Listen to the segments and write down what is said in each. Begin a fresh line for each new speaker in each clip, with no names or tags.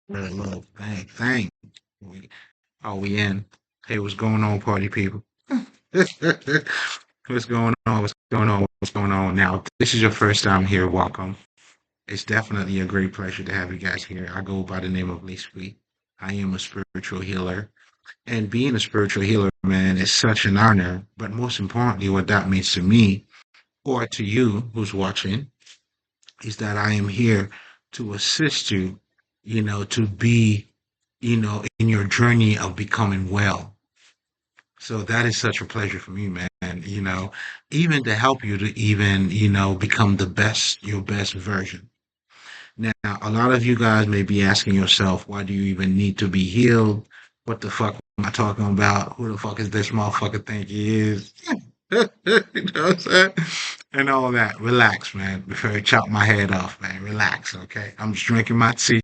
Look, thank. We in. Hey, what's going on, party people? What's going on? What's going on? What's going on? Now, if this is your first time here, welcome. It's definitely a great pleasure to have you guys here. I go by the name of Lespri. I am a spiritual healer. And being a spiritual healer, man, is such an honor. But most importantly, what that means to me or to you who's watching is that I am here to assist you, to be, in your journey of becoming well. So that is such a pleasure for me, man. Even to help you to even, become your best version. Now, a lot of you guys may be asking yourself, why do you even need to be healed? What the fuck am I talking about? Who the fuck is this motherfucker think he is? You know what I'm saying? And all that. Relax, man. Before I chop my head off, man. Relax, okay? I'm just drinking my tea.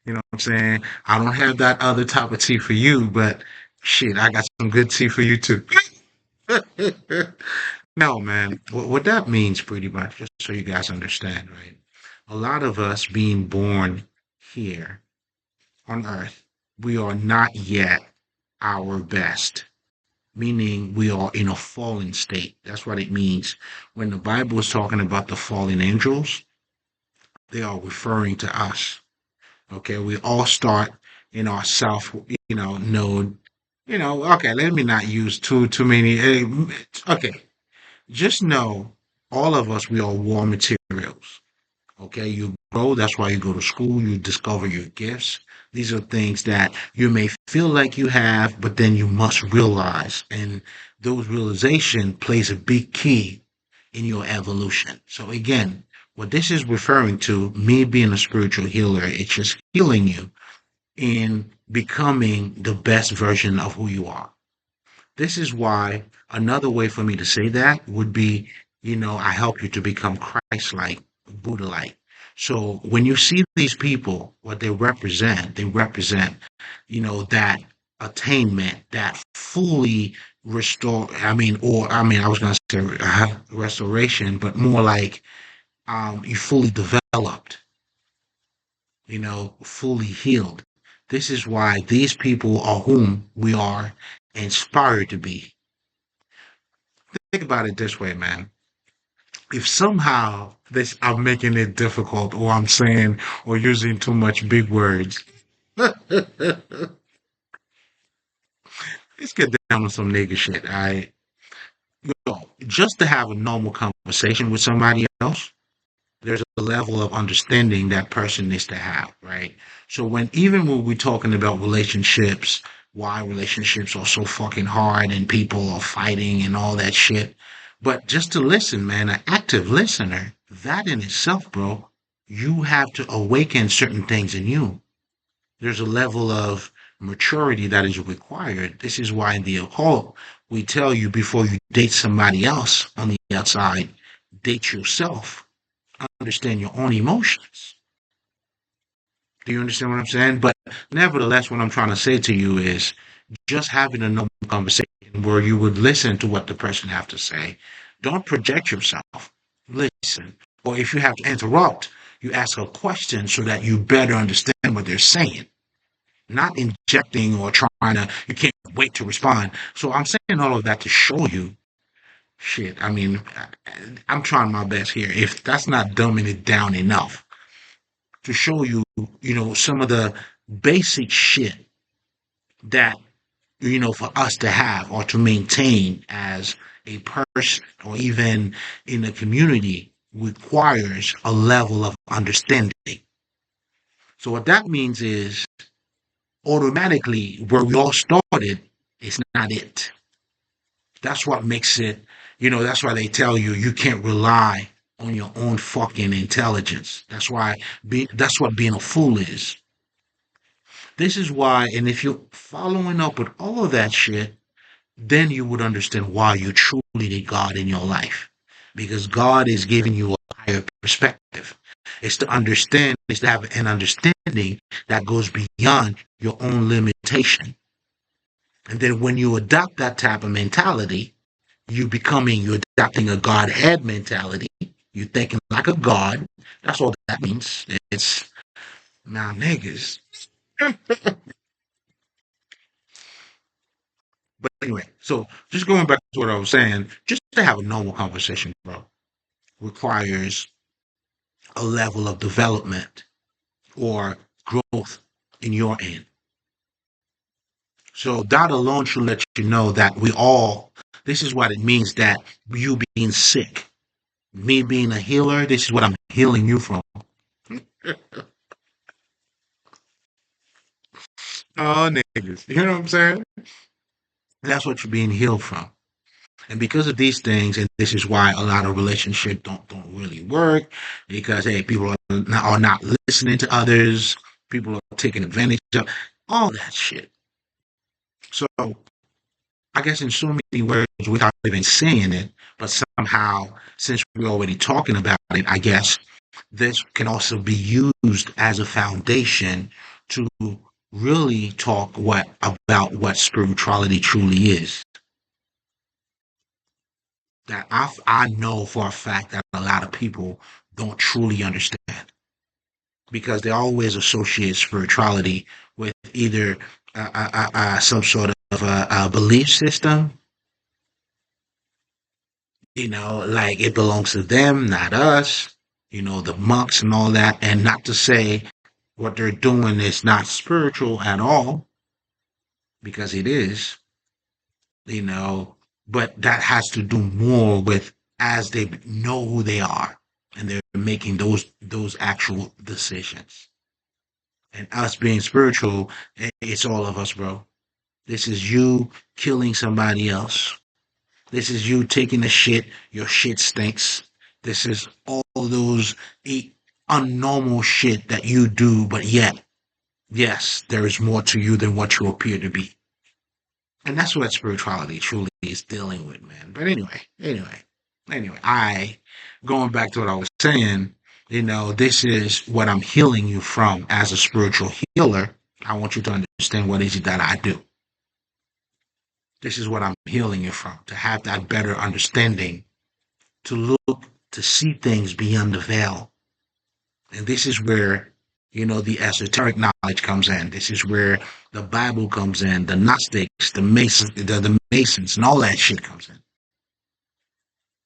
You know what I'm saying? I don't have that other type of tea for you, but shit, I got some good tea for you too. No, man. What that means pretty much, just so you guys understand, right? A lot of us being born here on earth, we are not yet our best, meaning we are in a fallen state. That's what it means. When the Bible is talking about the fallen angels, they are referring to us. Okay, we all start in our self, node. Okay, let me not use too many. Okay, just know all of us, we are raw materials. Okay, you grow. That's why you go to school. You discover your gifts. These are things that you may feel like you have, but then you must realize. And those realization plays a big key in your evolution. So again, what this is referring to, me being a spiritual healer, it's just healing you in becoming the best version of who you are. This is why another way for me to say that would be, I help you to become Christ-like, Buddha-like. So when you see these people, what they represent, that attainment, that fully restore. I was going to say restoration, but more like you fully developed, fully healed. This is why these people are whom we are inspired to be. Think about it this way, man. If somehow this I'm making it difficult or I'm saying or using too much big words, let's get down on some nigga shit. Just to have a normal conversation with somebody else, there's a level of understanding that person needs to have, right? So even when we're talking about relationships, why relationships are so fucking hard and people are fighting and all that shit. But just to listen, man, an active listener, that in itself, bro, you have to awaken certain things in you. There's a level of maturity that is required. This is why in the occult, we tell you before you date somebody else on the outside, date yourself, understand your own emotions. Do you understand what I'm saying? But nevertheless, what I'm trying to say to you is just having a normal conversation where you would listen to what the person have to say. Don't project yourself. Listen. Or if you have to interrupt, you ask a question so that you better understand what they're saying. Not injecting or trying to, you can't wait to respond. So I'm saying all of that to show you shit. I'm trying my best here. If that's not dumbing it down enough, to show you, some of the basic shit that, for us to have or to maintain as a person or even in a community requires a level of understanding. So what that means is automatically where we all started is not it. That's what makes it, that's why they tell you you can't rely on your own fucking intelligence. That's what being a fool is. This is why, and if you're following up with all of that shit, then you would understand why you truly need God in your life. Because God is giving you a higher perspective. It's to understand, it's to have an understanding that goes beyond your own limitation. And then when you adopt that type of mentality, you're adopting a Godhead mentality. You're thinking like a God. That's all that means. It's now niggas. But anyway, so just going back to what I was saying, just to have a normal conversation, bro, requires a level of development or growth in your end. So that alone should let you know that we all, this is what it means that you being sick, me being a healer, this is what I'm healing you from. Oh, niggas. You know what I'm saying? That's what you're being healed from. And because of these things, and this is why a lot of relationships don't really work, because hey, people are not listening to others, people are taking advantage of all that shit. So I guess in so many words without even saying it, but somehow since we're already talking about it, I guess this can also be used as a foundation to really talk what about what spirituality truly is. That I know for a fact that a lot of people don't truly understand because they always associate spirituality with either some sort of a belief system, like it belongs to them, not us, the monks and all that, and not to say what they're doing is not spiritual at all, because it is, you know, but that has to do more with as they know who they are and they're making those actual decisions. And us being spiritual, it's all of us, bro. This is you killing somebody else. This is you taking a shit. Your shit stinks. This is all those unnormal shit that you do, but yet, yes, there is more to you than what you appear to be. And that's what spirituality truly is dealing with, man. But anyway, going back to what I was saying, this is what I'm healing you from as a spiritual healer. I want you to understand what is it that I do. This is what I'm healing you from, to have that better understanding, to look, to see things beyond the veil. And this is where, the esoteric knowledge comes in. This is where the Bible comes in, the Gnostics, the Masons, and all that shit comes in.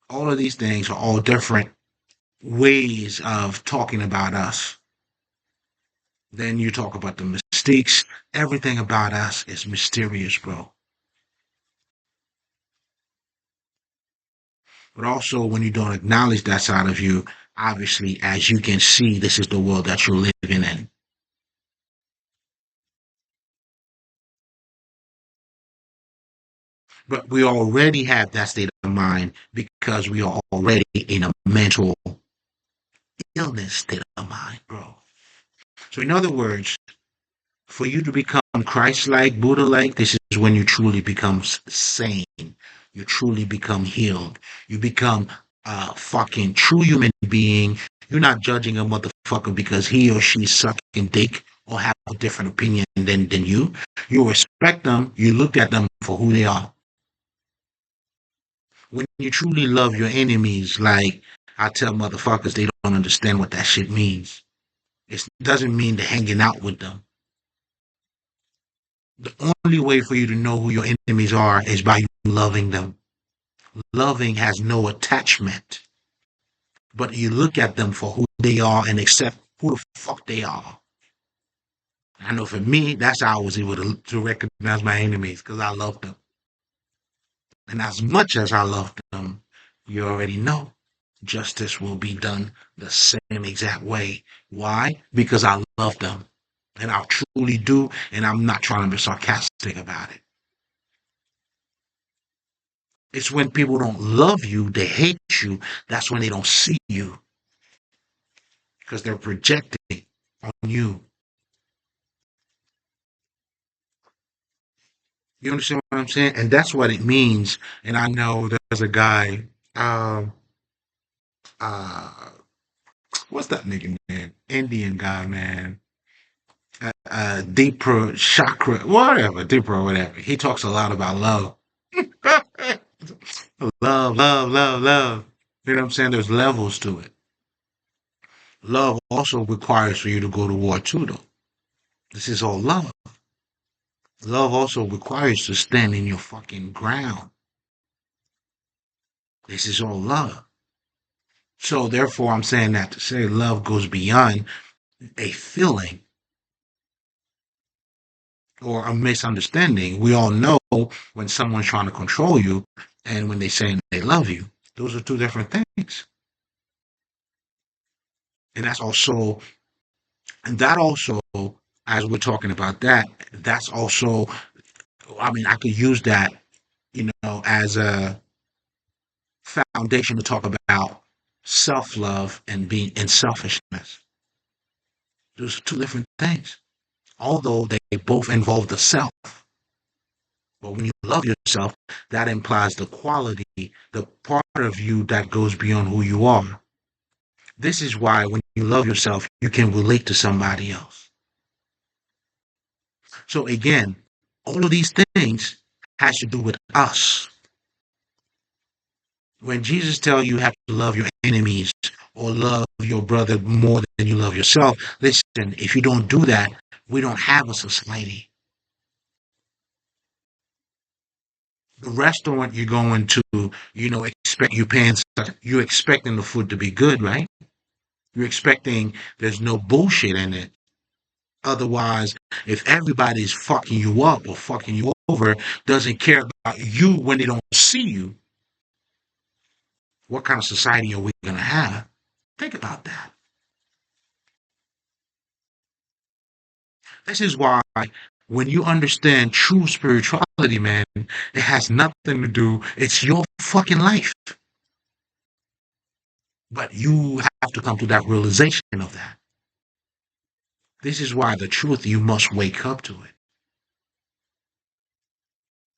All of these things are all different ways of talking about us. Then you talk about the mystiques. Everything about us is mysterious, bro. But also, when you don't acknowledge that side of you, obviously, as you can see, this is the world that you're living in. But we already have that state of mind because we are already in a mental illness state of mind, bro. So, in other words, for you to become Christ-like, Buddha-like, this is when you truly become sane. You truly become healed. You become a fucking true human being. You're not judging a motherfucker because he or she's sucking dick or have a different opinion than you. You respect them. You look at them for who they are. When you truly love your enemies, like I tell motherfuckers, they don't understand what that shit means. It doesn't mean they're hanging out with them. The only way for you to know who your enemies are is by you loving them. Loving has no attachment, but you look at them for who they are and accept who the fuck they are. I know for me, that's how I was able to recognize my enemies because I loved them. And as much as I loved them, you already know justice will be done the same exact way. Why? Because I love them. And I truly do. And I'm not trying to be sarcastic about it. It's when people don't love you, they hate you. That's when they don't see you because they're projecting on you. You understand what I'm saying? And that's what it means. And I know there's a guy, uh, what's that nigga name? Indian guy, man. Deeper chakra, whatever, deeper, whatever. He talks a lot about love. Love, love, love, love. You know what I'm saying? There's levels to it. Love also requires for you to go to war too, though. This is all love. Love also requires to stand in your fucking ground. This is all love. So therefore, I'm saying that to say love goes beyond a feeling or a misunderstanding. We all know when someone's trying to control you and when they say they love you. Those are two different things. And that also, as we're talking about that, that's also, I mean, I could use that, as a foundation to talk about self love and being in selfishness. Those are two different things, although they both involve the self. But when you love yourself, that implies the quality, the part of you that goes beyond who you are. This is why when you love yourself, you can relate to somebody else. So again, all of these things has to do with us. When Jesus tells you have to love your enemies or love your brother more than you love yourself, listen, if you don't do that, we don't have a society. The restaurant you're going to, you're expecting the food to be good, right? You're expecting there's no bullshit in it. Otherwise, if everybody's fucking you up or fucking you over, doesn't care about you when they don't see you, what kind of society are we going to have? Think about that. This is why when you understand true spirituality, man, it has nothing to do, it's your fucking life. But you have to come to that realization of that. This is why the truth, you must wake up to it.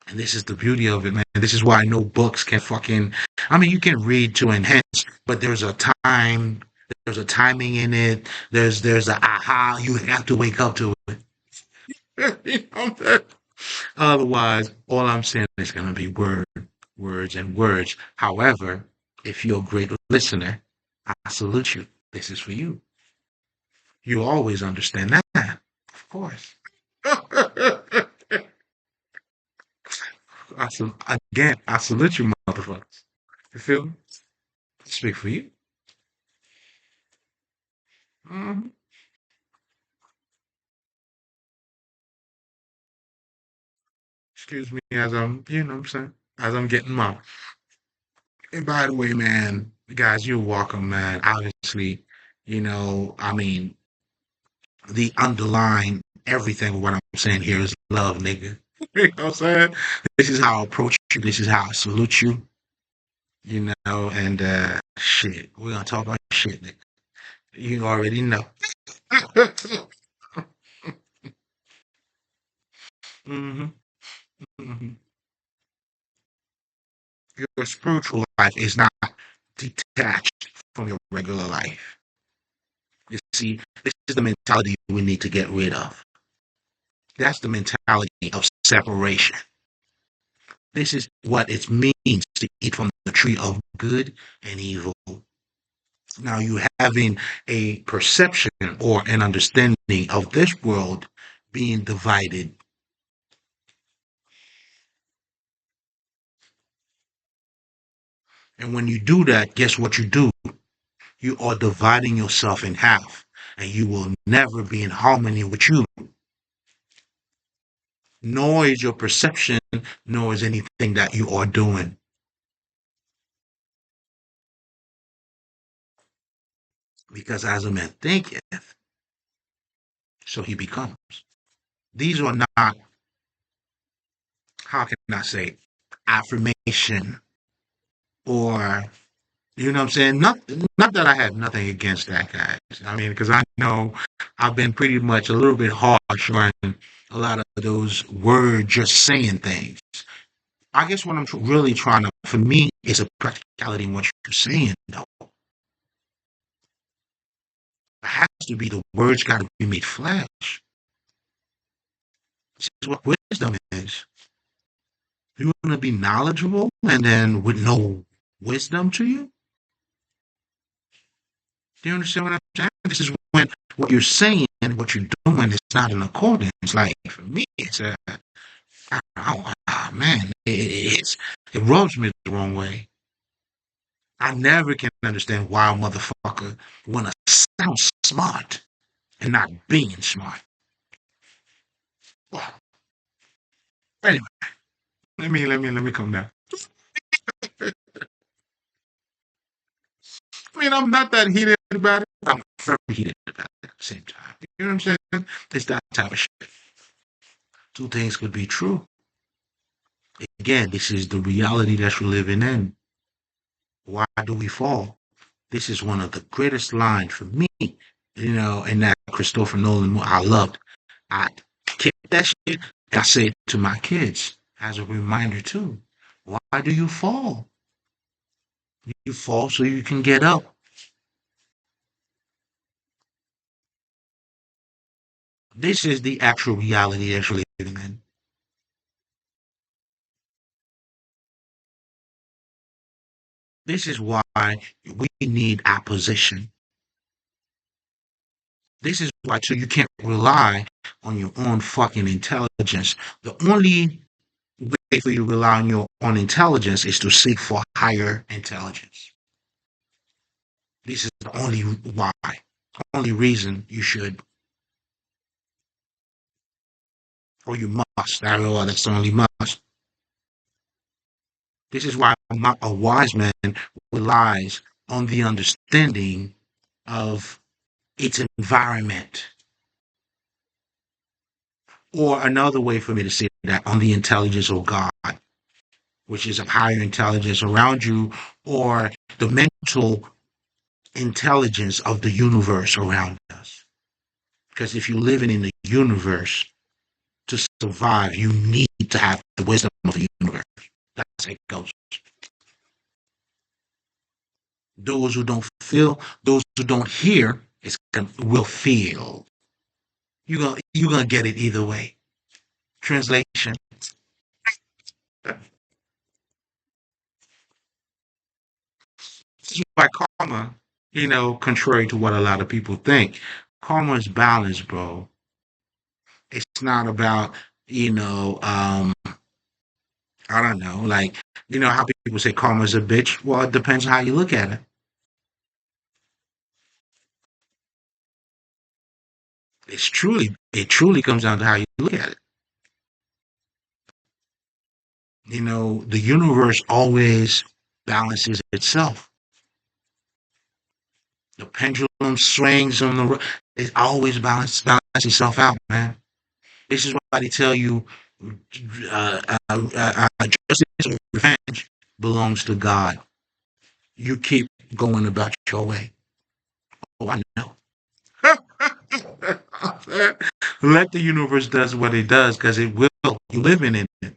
And this is the beauty of it, man. This is why no books can fucking, I mean, you can read to enhance, but there's a timing in it. There's a aha, you have to wake up to it. You know what I'm saying? Otherwise, all I'm saying is going to be words, and words. However, if you're a great listener, I salute you. This is for you. You always understand that, of course. Again, I salute you, motherfuckers. You feel me? Speak for you. Mhm. Excuse me as I'm, what I'm saying, as I'm getting my. And by the way, man, guys, you're welcome, man. Obviously, I mean, the underlying everything of what I'm saying here is love, nigga. You know what I'm saying? This is how I approach you. This is how I salute you. And shit, we're gonna talk about shit, nigga. You already know. hmm hmm Your spiritual life is not detached from your regular life. You see, this is the mentality we need to get rid of. That's the mentality of separation. This is what it means to eat from the tree of good and evil. Now, you having a perception or an understanding of this world being divided. And when you do that, guess what you do? You are dividing yourself in half, and you will never be in harmony with you. Nor is your perception, nor is anything that you are doing. Because as a man thinketh, so he becomes. These are not, how can I say, affirmation or, what I'm saying? Not that I have nothing against that, guys. I mean, because I know I've been pretty much a little bit harsh on a lot of those words just saying things. I guess what I'm really trying to, for me, is a practicality in what you're saying, though. It has to be the words got to be made flesh. This is what wisdom is. You want to be knowledgeable and then with no wisdom to you? Do you understand what I'm saying? This is when what you're saying and what you're doing is not in accordance, like for me, it's a, man, it rubs me the wrong way. I never can understand why a motherfucker wanna sound smart and not being smart. Well, anyway, let me come down. I mean, I'm not that heated about it. I'm very heated about it at the same time. You know what I'm saying? It's that type of shit. Two things could be true. Again, this is the reality that we're living in. Why do we fall? This is one of the greatest lines for me, in that Christopher Nolan movie I loved. I kept that shit and I say it to my kids as a reminder too. Why do you fall? You fall so you can get up. This is the actual reality that you're living in. This is why we need opposition. This is why too you can't rely on your own fucking intelligence. The only way for you to rely on your own intelligence is to seek for higher intelligence. This is the only why, only reason you should, or you must. That's the only must. This is why a wise man relies on the understanding of its environment. Or another way for me to say that, on the intelligence of God, which is a higher intelligence around you, or the mental intelligence of the universe around us. Because if you're living in the universe to survive, you need to have the wisdom of the universe. That's how it goes. Those who don't feel, those who don't hear, will feel. You're gonna get it either way. Translation. This is why karma, contrary to what a lot of people think, karma is balance, bro. It's not about, you know, um, I don't know, like, how people say karma's a bitch. Well, it depends on how you look at it. It truly comes down to how you look at it. The universe always balances itself. The pendulum swings on it always balances itself out, man. This is why they tell you justice or revenge belongs to God. You keep going about your way. Oh, I know. Let the universe does what it does because it will. You living in it.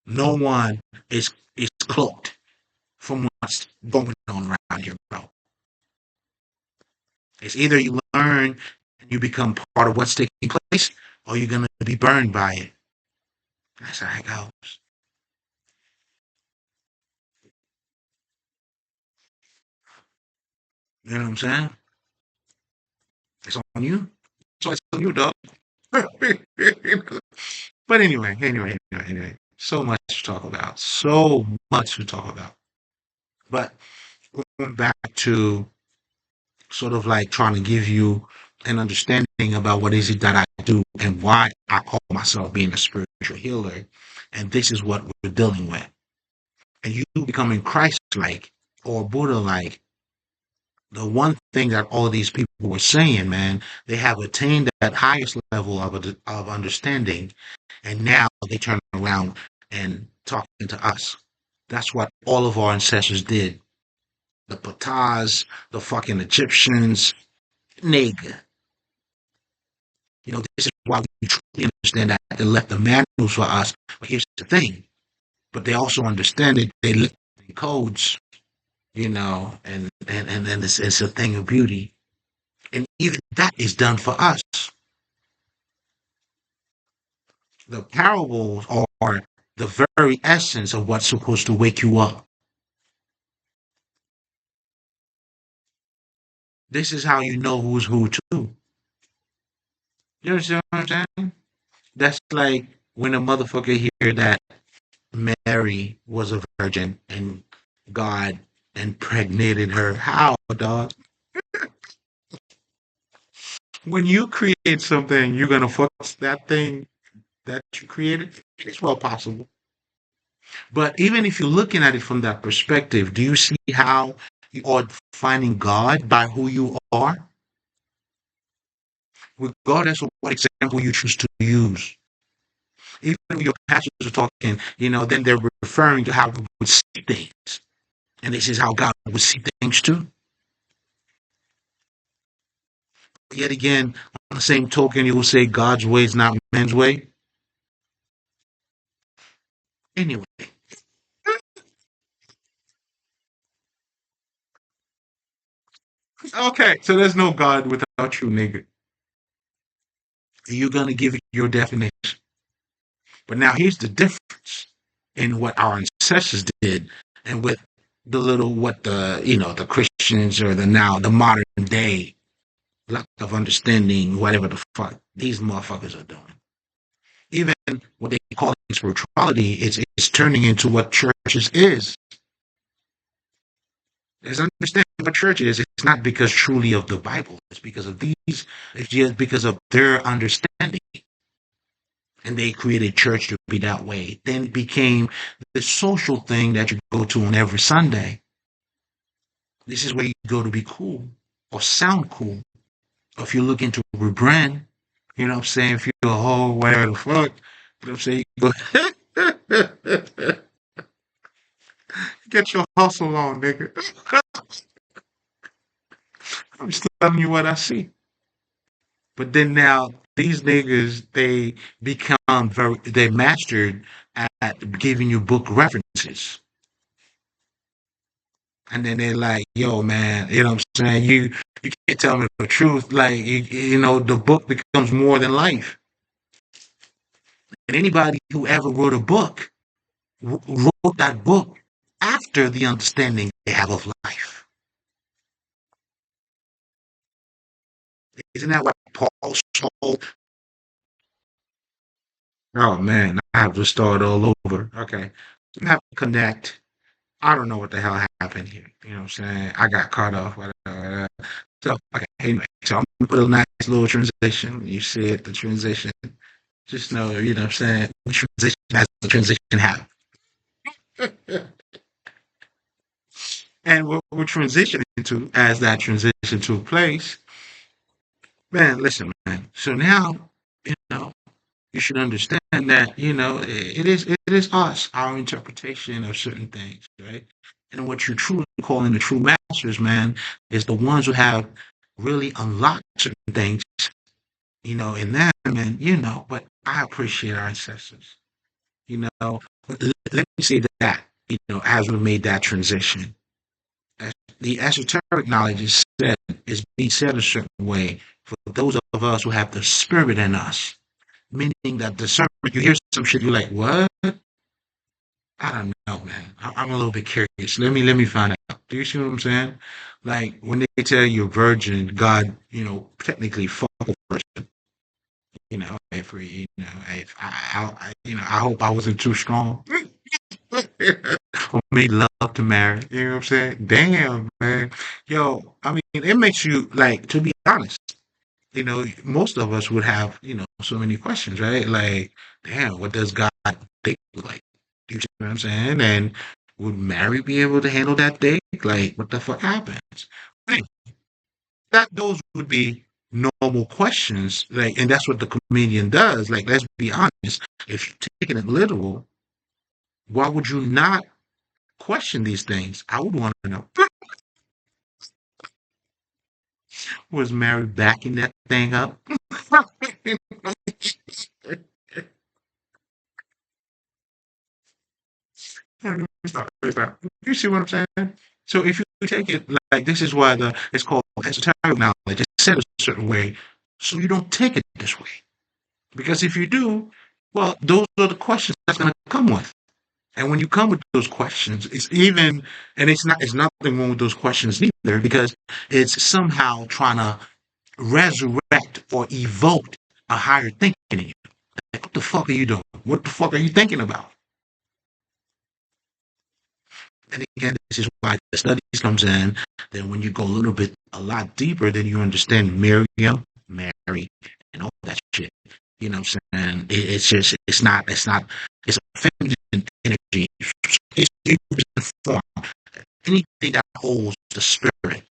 No one is cloaked from what's going on around here, bro. It's either you learn and you become part of what's taking place, or you're gonna be burned by it. That's how it goes. You know what I'm saying? It's on you. So it's on you, dog. But anyway. So much to talk about. So much to talk about. But going back to sort of like trying to give you an understanding about what is it that I do and why I call myself being a spiritual healer. And this is what we're dealing with. And you becoming Christ-like or Buddha-like, the one thing that all these people were saying, man, they have attained that highest level of understanding, and now they turn around and talking to us. That's what all of our ancestors did. The Pataz, the fucking Egyptians, nigga. This is why we truly understand that they left the manuals for us. But here's the thing. But they also understand it. They left the codes, and it's a thing of beauty. And even that is done for us. The parables are the very essence of what's supposed to wake you up. This is how you know who's who too. You understand what I'm saying? That's like when a motherfucker hear that Mary was a virgin and God impregnated her. How, dog? When you create something, you're gonna fuck that thing that you created. It's well possible. But even if you're looking at it from that perspective, do you see how you are finding God by who you are, regardless of what example you choose to use? Even when your pastors are talking, then they're referring to how we would see things. And this is how God would see things too. Yet again, on the same token, you will say God's way is not man's way. Anyway, okay, so there's no God without you, nigga. You're going to give it your definition. But now here's the difference in what our ancestors did and with what the Christians or the modern day lack of understanding, whatever the fuck these motherfuckers are doing. Even what they call spirituality is turning into what churches is. Let's understand what church is. It's not because truly of the Bible. It's because of these. It's just because of their understanding. And they created church to be that way. Then it became the social thing that you go to on every Sunday. This is where you go to be cool or sound cool. Or if you're looking to rebrand, you know what I'm saying? If you're a whole whatever the fuck, you know what I'm saying? You go, get your hustle on, nigga. I'm just telling you what I see. But then now these niggas they mastered at giving you book references. And then they're like, yo, man, you know what I'm saying? You can't tell me the truth. Like the book becomes more than life. And anybody who ever wrote a book wrote that book after the understanding they have of life. Isn't that what Paul told? Oh man, I have to start all over. Okay. I have to connect. I don't know what the hell happened here. You know what I'm saying? I got caught off. Whatever. So, okay, anyway, so I'm gonna put a nice little transition. You see it, the transition. Just know, you know what I'm saying? The transition as the transition happens. And what we're transitioning to as that transition took place, man, listen, man. So now, you know, you should understand that, it is us, our interpretation of certain things, right? And what you're truly calling the true masters, man, is the ones who have really unlocked certain things, in them, and but I appreciate our ancestors. Let me say that, as we made that transition. The esoteric knowledge is being said a certain way for those of us who have the spirit in us. Meaning that you hear some shit, you're like, what? I don't know, man. I'm a little bit curious. Let me find out. Do you see what I'm saying? Like when they tell you a virgin, God, technically fuck a person. I hope I wasn't too strong. Or made love to marry. You know what I'm saying? Damn, man. Yo, I mean, it makes you like, to be honest, most of us would have, so many questions, right? Like, damn, what does God think like? You see what I'm saying? And would Mary be able to handle that dick? Like, what the fuck happens? Right. Those would be normal questions, like, and that's what the comedian does. Like, let's be honest. If you're taking it literal, why would you not question these things? I would want to know. Was Mary backing that thing up? You see what I'm saying? So if you take it like this is why it's called esoteric knowledge. It's said a certain way, so you don't take it this way. Because if you do, well, those are the questions that's going to come with. And when you come with those questions, and it's nothing wrong with those questions either, because it's somehow trying to resurrect or evoke a higher thinking in you. Like, what the fuck are you doing? What the fuck are you thinking about? And again, this is why the studies comes in. Then when you go a lot deeper, then you understand Miriam, Mary, and all that shit. You know what I'm saying? It's just, it's a feminine energy. It's form. Anything that holds the spirit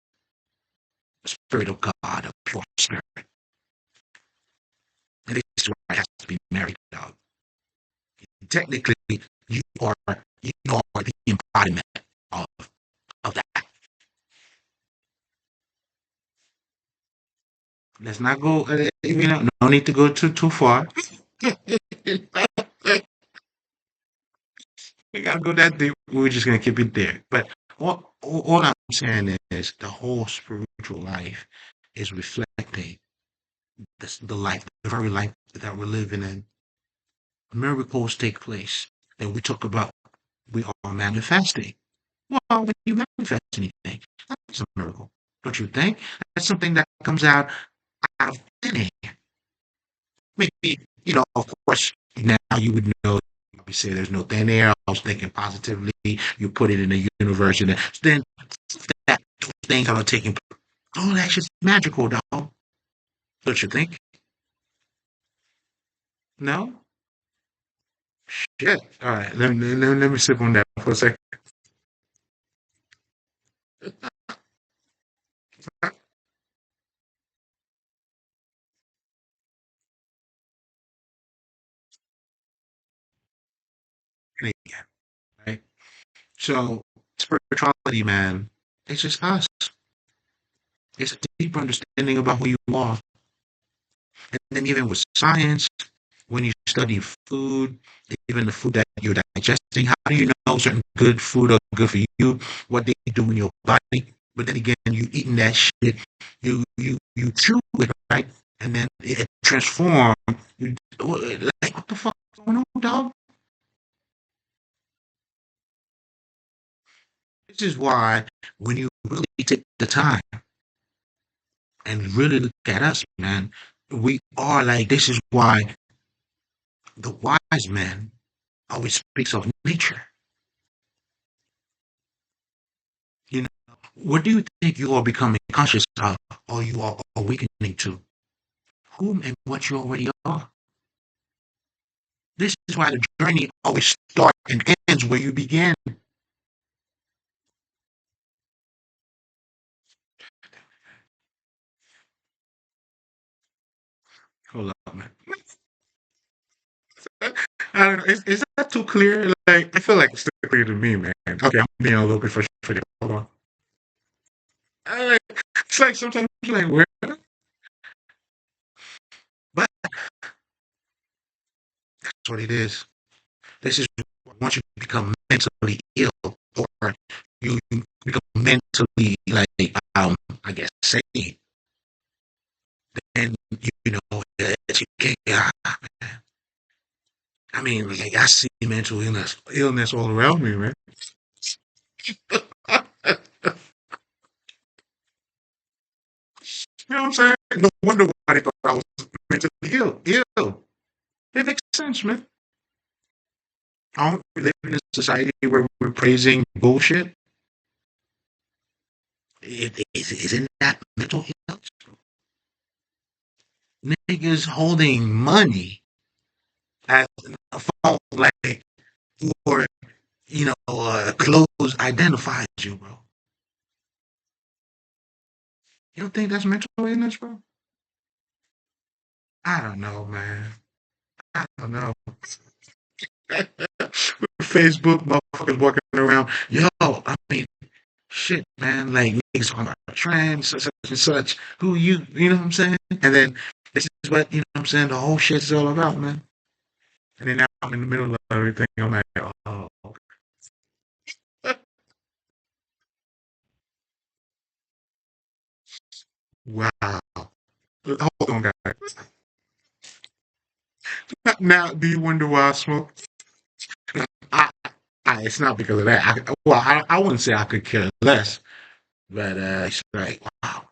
of God, a pure spirit. And this is why it has to be married, dog. Technically, you are, you are the embodiment of, of that. Let's not go, no need to go too far. We gotta go that deep. We're just gonna keep it there. But all I'm saying is the whole spiritual life is reflecting the life, the very life that we're living in. Miracles take place. And we talk about we are manifesting. Well, when you manifest anything, that's a miracle. Don't you think? That's something that comes out of thin air. Maybe, of course, now you would know. You say there's no thin air. I was thinking positively. You put it in the universe, and then that those things are taking. Oh, that's just magical, dog. Don't you think? No? Shit. All right. Let me sip on that for a second. Right? So, spirituality, man, it's just us. It's a deeper understanding about who you are. And then even with science, when you study food, even the food that you're digesting, how do you know certain good food are good for you, what they do in your body? But then again, you eating that shit, you chew it, right? And then it transforms. Like, what the fuck is going on, dog? This is why when you really take the time and really look at us, man, we are like, this is why the wise man always speaks of nature. You know, what do you think you are becoming conscious of, or you are awakening to? Whom and what you already are. This is why the journey always starts and ends where you began. Hold up, man. I don't know. Is that too clear? Like, I feel like it's still clear to me, man. Okay, I'm being a little bit frustrated. Hold on. It's like sometimes you're like, where? But that's what it is. This is once you become mentally ill, or you become mentally like I guess sane, and that you can't. I mean, like, I see mental illness all around me, man. You know what I'm saying? No wonder why they thought I was mentally ill. Ill. It makes sense, man. Aren't we living in a society where we're praising bullshit? Isn't that mental illness? Niggas holding money as a phone, like, or, clothes identifies you, bro. You don't think that's mental illness, bro? I don't know, man. I don't know. Facebook motherfuckers walking around. Yo, I mean, shit, man. Like, niggas talking about trans, such and such. Who you know what I'm saying? And then this is what, I'm saying, the whole shit's all about, man. And then now I'm in the middle of everything. I'm like, oh, wow. Hold on, guys. Now, do you wonder why I smoke? it's not because of that. I wouldn't say I could care less, but it's like, wow,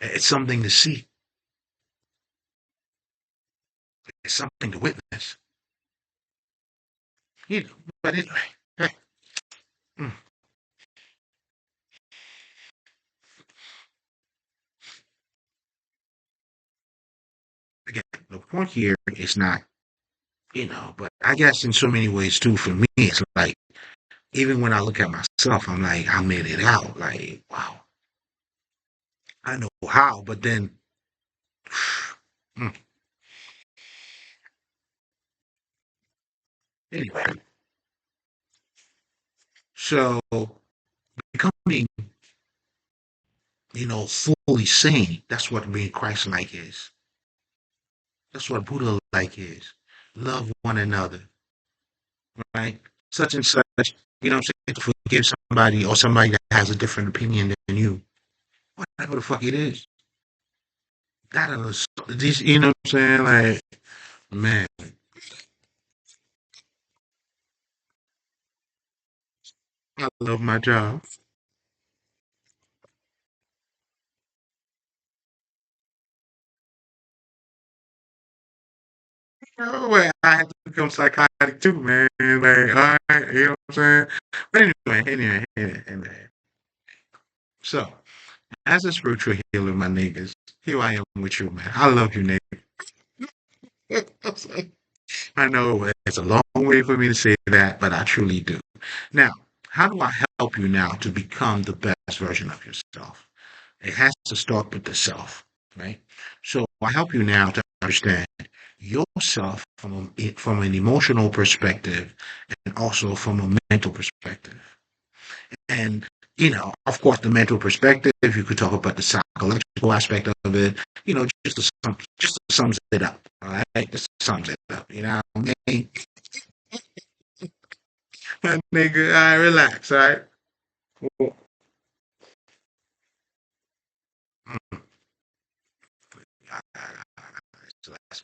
it's something to see. It's something to witness. You know, but anyway, hey, mm, again, the point here is not, but I guess in so many ways too, for me, it's like, even when I look at myself, I'm like, I made it out. Like, wow, I know how, but then, mm, anyway, so becoming, fully sane, that's what being Christ-like is. That's what Buddha-like is. Love one another, right? Such and such, I'm saying, to forgive somebody or somebody that has a different opinion than you, whatever the fuck it is. That is, these, what I'm saying? Like, man, I love my job. Oh, well, I had to become psychotic too, man. Like, all right, you know what I'm saying? But anyway. So, as a spiritual healer, my niggas, here I am with you, man. I love you, nigga. I know it's a long way for me to say that, but I truly do. Now, how do I help you now to become the best version of yourself? It has to start with the self, right? So I help you now to understand yourself from an emotional perspective and also from a mental perspective. And, of course, the mental perspective, you could talk about the psychological aspect of it, just to sums it up, all right? Just sums it up, you know what I mean? Nigga, all right, relax, all right? Well, mm, so that's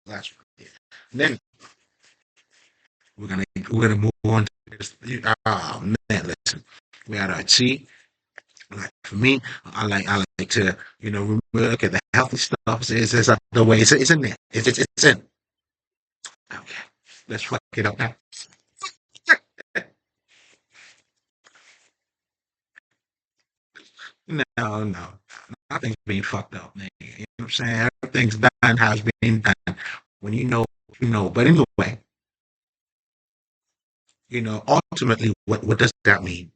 the last one. Yeah. Then we're gonna move on to this. Oh man, listen, we got our tea. Like for me, I like to look at the healthy stuff. It's the way it's in there. It's in. Okay, let's fuck it up now. No, nothing's being fucked up, man. You know what I'm saying? Everything's done how it's being done. When you know, you know. But anyway, ultimately, what does that mean?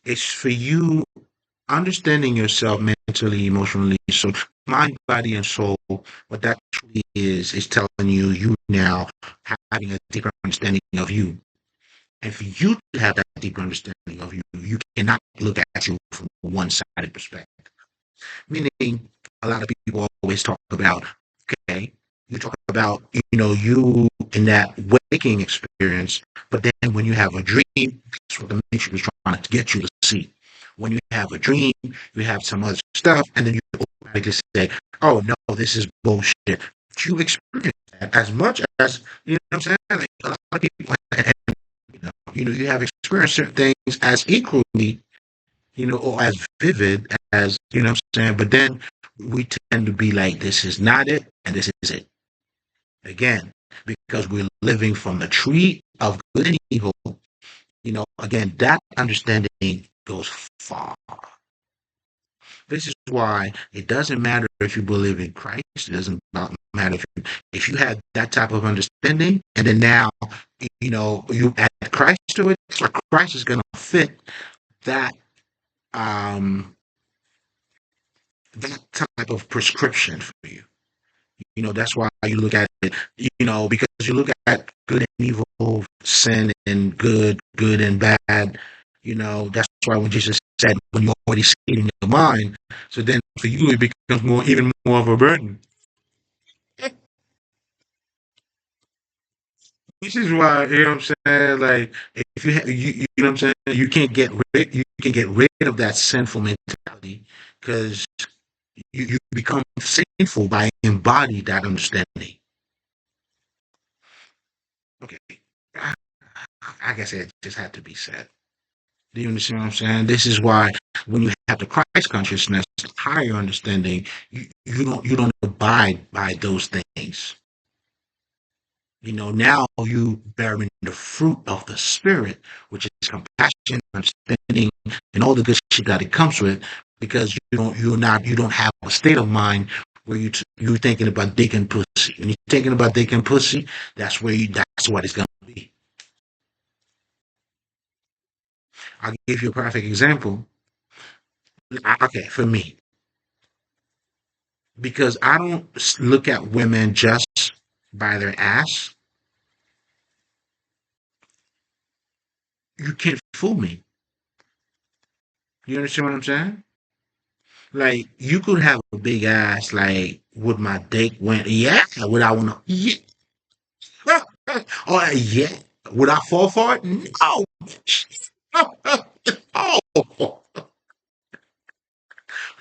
It's for you understanding yourself mentally, emotionally, so mind, body, and soul. What that truly is telling you now having a deeper understanding of you. And for you to have that deeper understanding of you, you cannot look at you from a one-sided perspective. Meaning, a lot of people always talk about, okay, you talk about, you in that waking experience, but then when you have a dream, that's what the matrix was trying to get you to see. When you have a dream, you have some other stuff, and then you automatically say, oh no, this is bullshit. You experience that as much as, what I'm saying? Like, a lot of people, you have experienced certain things as equally or as vivid as, what I'm saying? But then we tend to be like, this is not it, and this is it. Again, because we're living from the tree of good and evil, again, that understanding goes far. This is why it doesn't matter if you believe in Christ. It doesn't matter if you have that type of understanding, and then now, you add Christ to it. So Christ is going to fit that um that type of prescription for you. That's why you look at it, because you look at good and evil, sin and good and bad. That's why when Jesus said, when you already see it in your mind, so then for you it becomes even more of a burden. This is why, what I'm saying, like, if you know what I'm saying, you can get rid of that sinful mentality because You become sinful by embodying that understanding. Okay, I, I guess it just had to be said. Do you understand what I'm saying? This is why when you have the Christ consciousness, higher understanding, you don't abide by those things. Now you bearing the fruit of the spirit, which is compassion, understanding, and all the good shit that it comes with, because you don't have a state of mind where you're thinking about dick and pussy. When you're thinking about dick and pussy, that's what it's gonna be. I'll give you a perfect example. Okay, for me, because I don't look at women just by their ass. You can't fool me. You understand what I'm saying? Like you could have a big ass. Like would my dick went? Yeah. Would I want to? Yeah. Oh yeah. Would I fall for it? No. Oh. You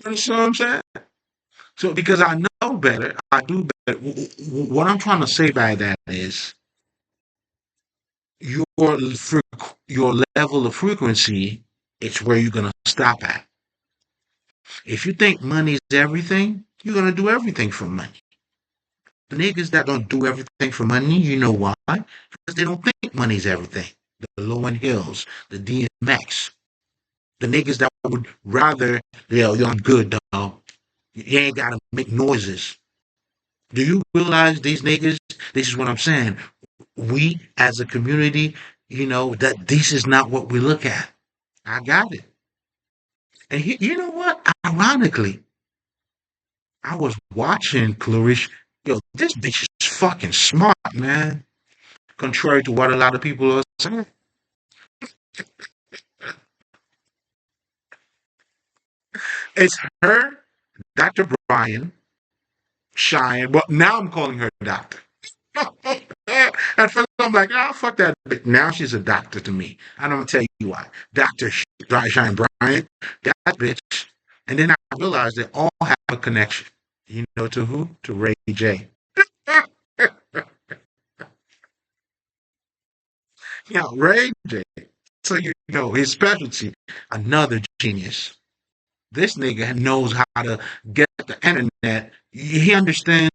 understand what I'm saying? So because I know better, I do better. What I'm trying to say by that is your your level of frequency. It's where you're gonna stop at. If you think money's everything, you're gonna do everything for money. The niggas that don't do everything for money, you know why? Because they don't think money's everything. The low end hills, the DMX, the niggas that would rather, yo, I'm good, dog. You ain't gotta make noises. Do you realize these niggas? This is what I'm saying. We as a community, that this is not what we look at. I got it. And you know what? Ironically, I was watching Clarice. Yo, this bitch is fucking smart, man. Contrary to what a lot of people are saying. It's her, Dr. Brian, Cheyenne. Well, now I'm calling her doctor. At first, I'm like, oh, fuck that. But now she's a doctor to me. And I'm going to tell you why. Dr. Cheyenne Brian, that bitch. And then I realized they all have a connection. You know to who? To Ray J. Yeah, Ray J. So you know his specialty, another genius. This nigga knows how to get the internet. He understands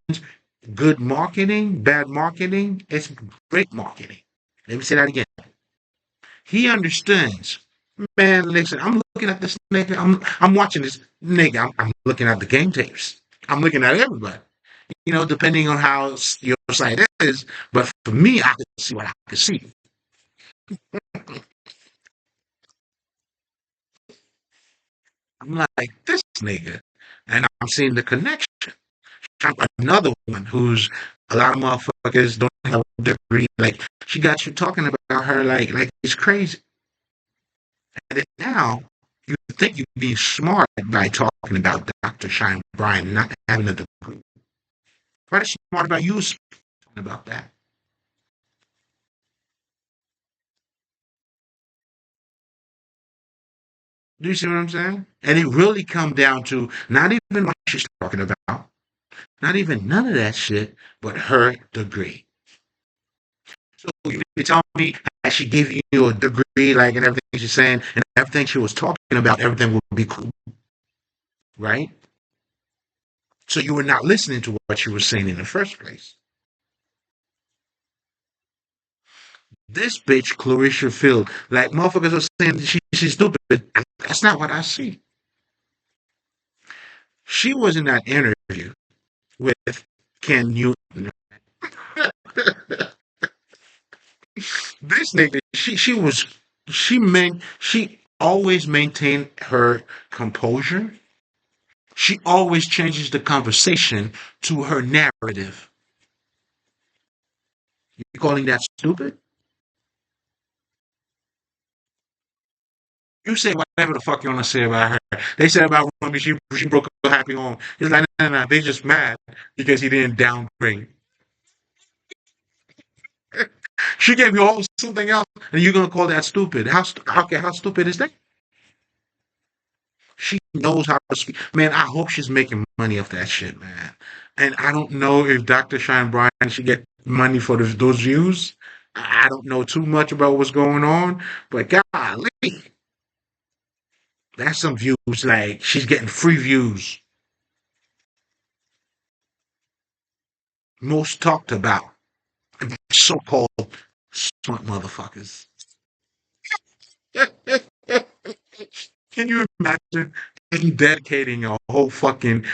good marketing, bad marketing. It's great marketing. Let me say that again. He understands. Man, listen, I'm looking at this nigga. I'm watching this nigga. I'm looking at the game tapes. I'm looking at everybody. Depending on how your site is. But for me, I can see what I can see. I'm like, this nigga. And I'm seeing the connection. Another one who's a lot of motherfuckers don't have a degree. Like she got you talking about her like it's crazy. And then now you think you're being smart by talking about Dr. Shine Bryan not having a degree. What is smart about you talking about that? Do you see what I'm saying? And it really come down to not even what she's talking about, not even none of that shit, but her degree. So you tell me that she gave you a degree, like, and everything she's saying, and everything she was talking about, everything would be cool, right? So you were not listening to what she was saying in the first place. This bitch, Clarissa Field, like motherfuckers are saying she's stupid. That's not what I see. She was in that interview with Ken Newton. This nigga, she always maintained her composure. She always changes the conversation to her narrative. You calling that stupid? You say whatever the fuck you want to say about her. They said about Romy, she broke up a happy home. It's like, no, they just mad because he didn't downgrade. She gave you all something else, and you're gonna call that stupid. Okay, how stupid is that? She knows how to speak. Man, I hope she's making money off that shit, man. And I don't know if Dr. Shine Bryan should get money for those views. I don't know too much about what's going on, but golly, that's some views. Like she's getting free views. Most talked about. So-called smart motherfuckers. Can you imagine dedicating a whole fucking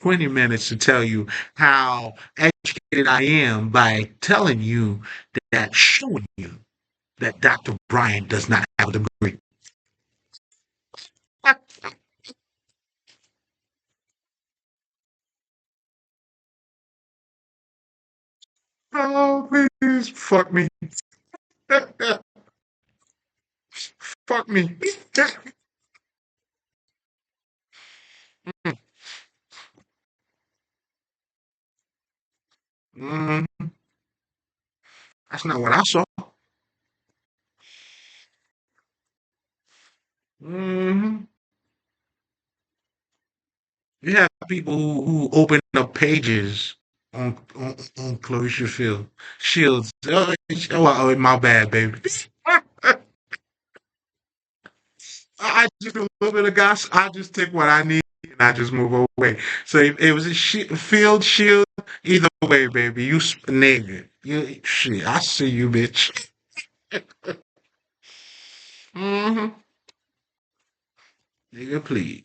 20 minutes to tell you how educated I am by telling you that, showing you that Dr. Brian does not have a degree? Oh, please, fuck me. Fuck me. Mhm. That's not what I saw. Mhm. You have people who open up pages on Clarissa Field Shields. Oh, my bad, baby. I just do a little bit of gossip. I just take what I need and I just move away. So if it was a Field Shield, either way, baby, you nigga. You shit. I see you, bitch. Hmm. Nigga, please.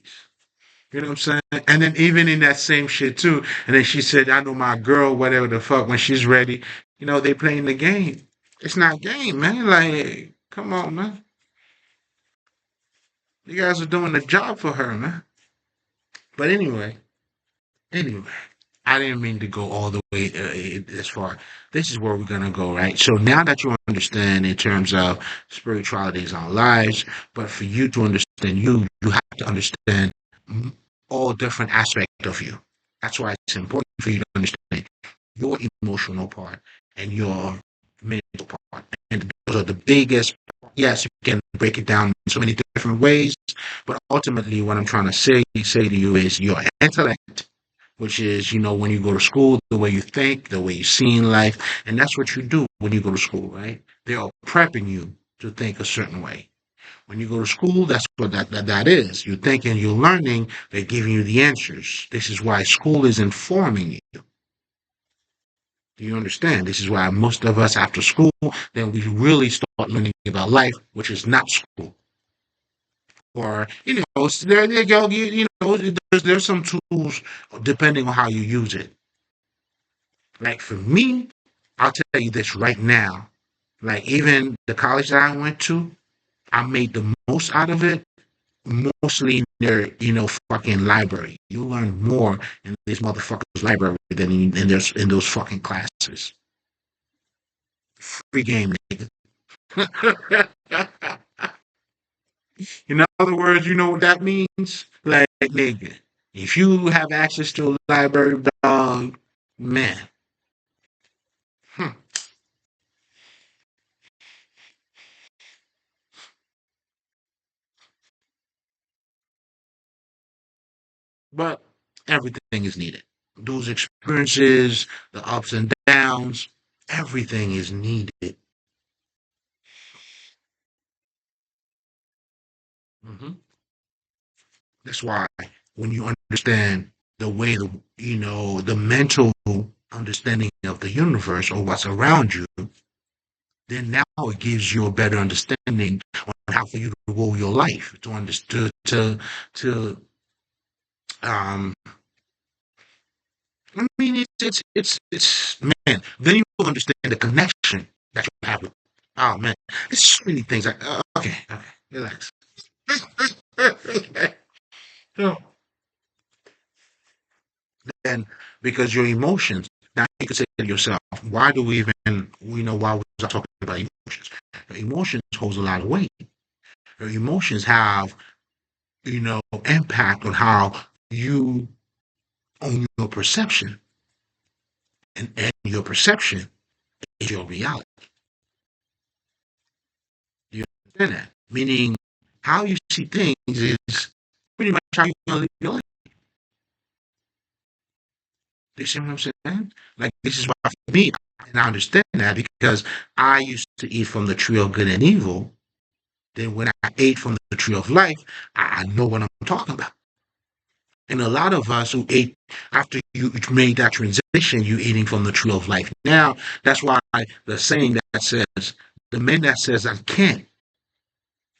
You know what I'm saying? And then even in that same shit too. And then she said, "I know my girl, whatever the fuck, when she's ready." They playing the game. It's not game, man. Like, come on, man. You guys are doing the job for her, man. But anyway, I didn't mean to go all the way this far. This is where we're gonna go, right? So now that you understand in terms of spirituality is our lives, but for you to understand you have to understand mm, all different aspects of you. That's why it's important for you to understand your emotional part and your mental part. And those are the biggest. Yes, you can break it down in so many different ways, but ultimately, what I'm trying to say to you is your intellect, which is, when you go to school, the way you think, the way you see in life. And that's what you do when you go to school, right? They are prepping you to think a certain way. When you go to school, that's what that is. You're thinking, you're learning, they're giving you the answers. This is why school is informing you. Do you understand? This is why most of us after school, then we really start learning about life, which is not school. Or, there you go, there's some tools depending on how you use it. Like for me, I'll tell you this right now. Like even the college that I went to, I made the most out of it. Mostly in their, fucking library. You learn more in this motherfucker's library than in those fucking classes. Free game, nigga. In other words, you know what that means? Like, nigga, if you have access to a library, dog, man. Hmm. But everything is needed. Those experiences, the ups and downs, everything is needed. Hmm. That's why when you understand the way the mental understanding of the universe or what's around you, then now it gives you a better understanding on how for you to rule your life, to understand, to um I mean, it's man. Then you understand the connection that you have with. Oh man, there's so many things. Like, okay, relax. So, then, because your emotions. Now you can say to yourself, why do why was I talking about emotions? Your emotions holds a lot of weight. Your emotions have, impact on how you own your perception, and your perception is your reality. You understand that? Meaning, how you see things is pretty much how you gonna live your life. You see what I'm saying? Like this is why for me, and I understand that because I used to eat from the tree of good and evil. Then when I ate from the tree of life, I know what I'm talking about. And a lot of us who ate after you made that transition, you eating from the tree of life. Now, that's why the saying that says, the man that says I can't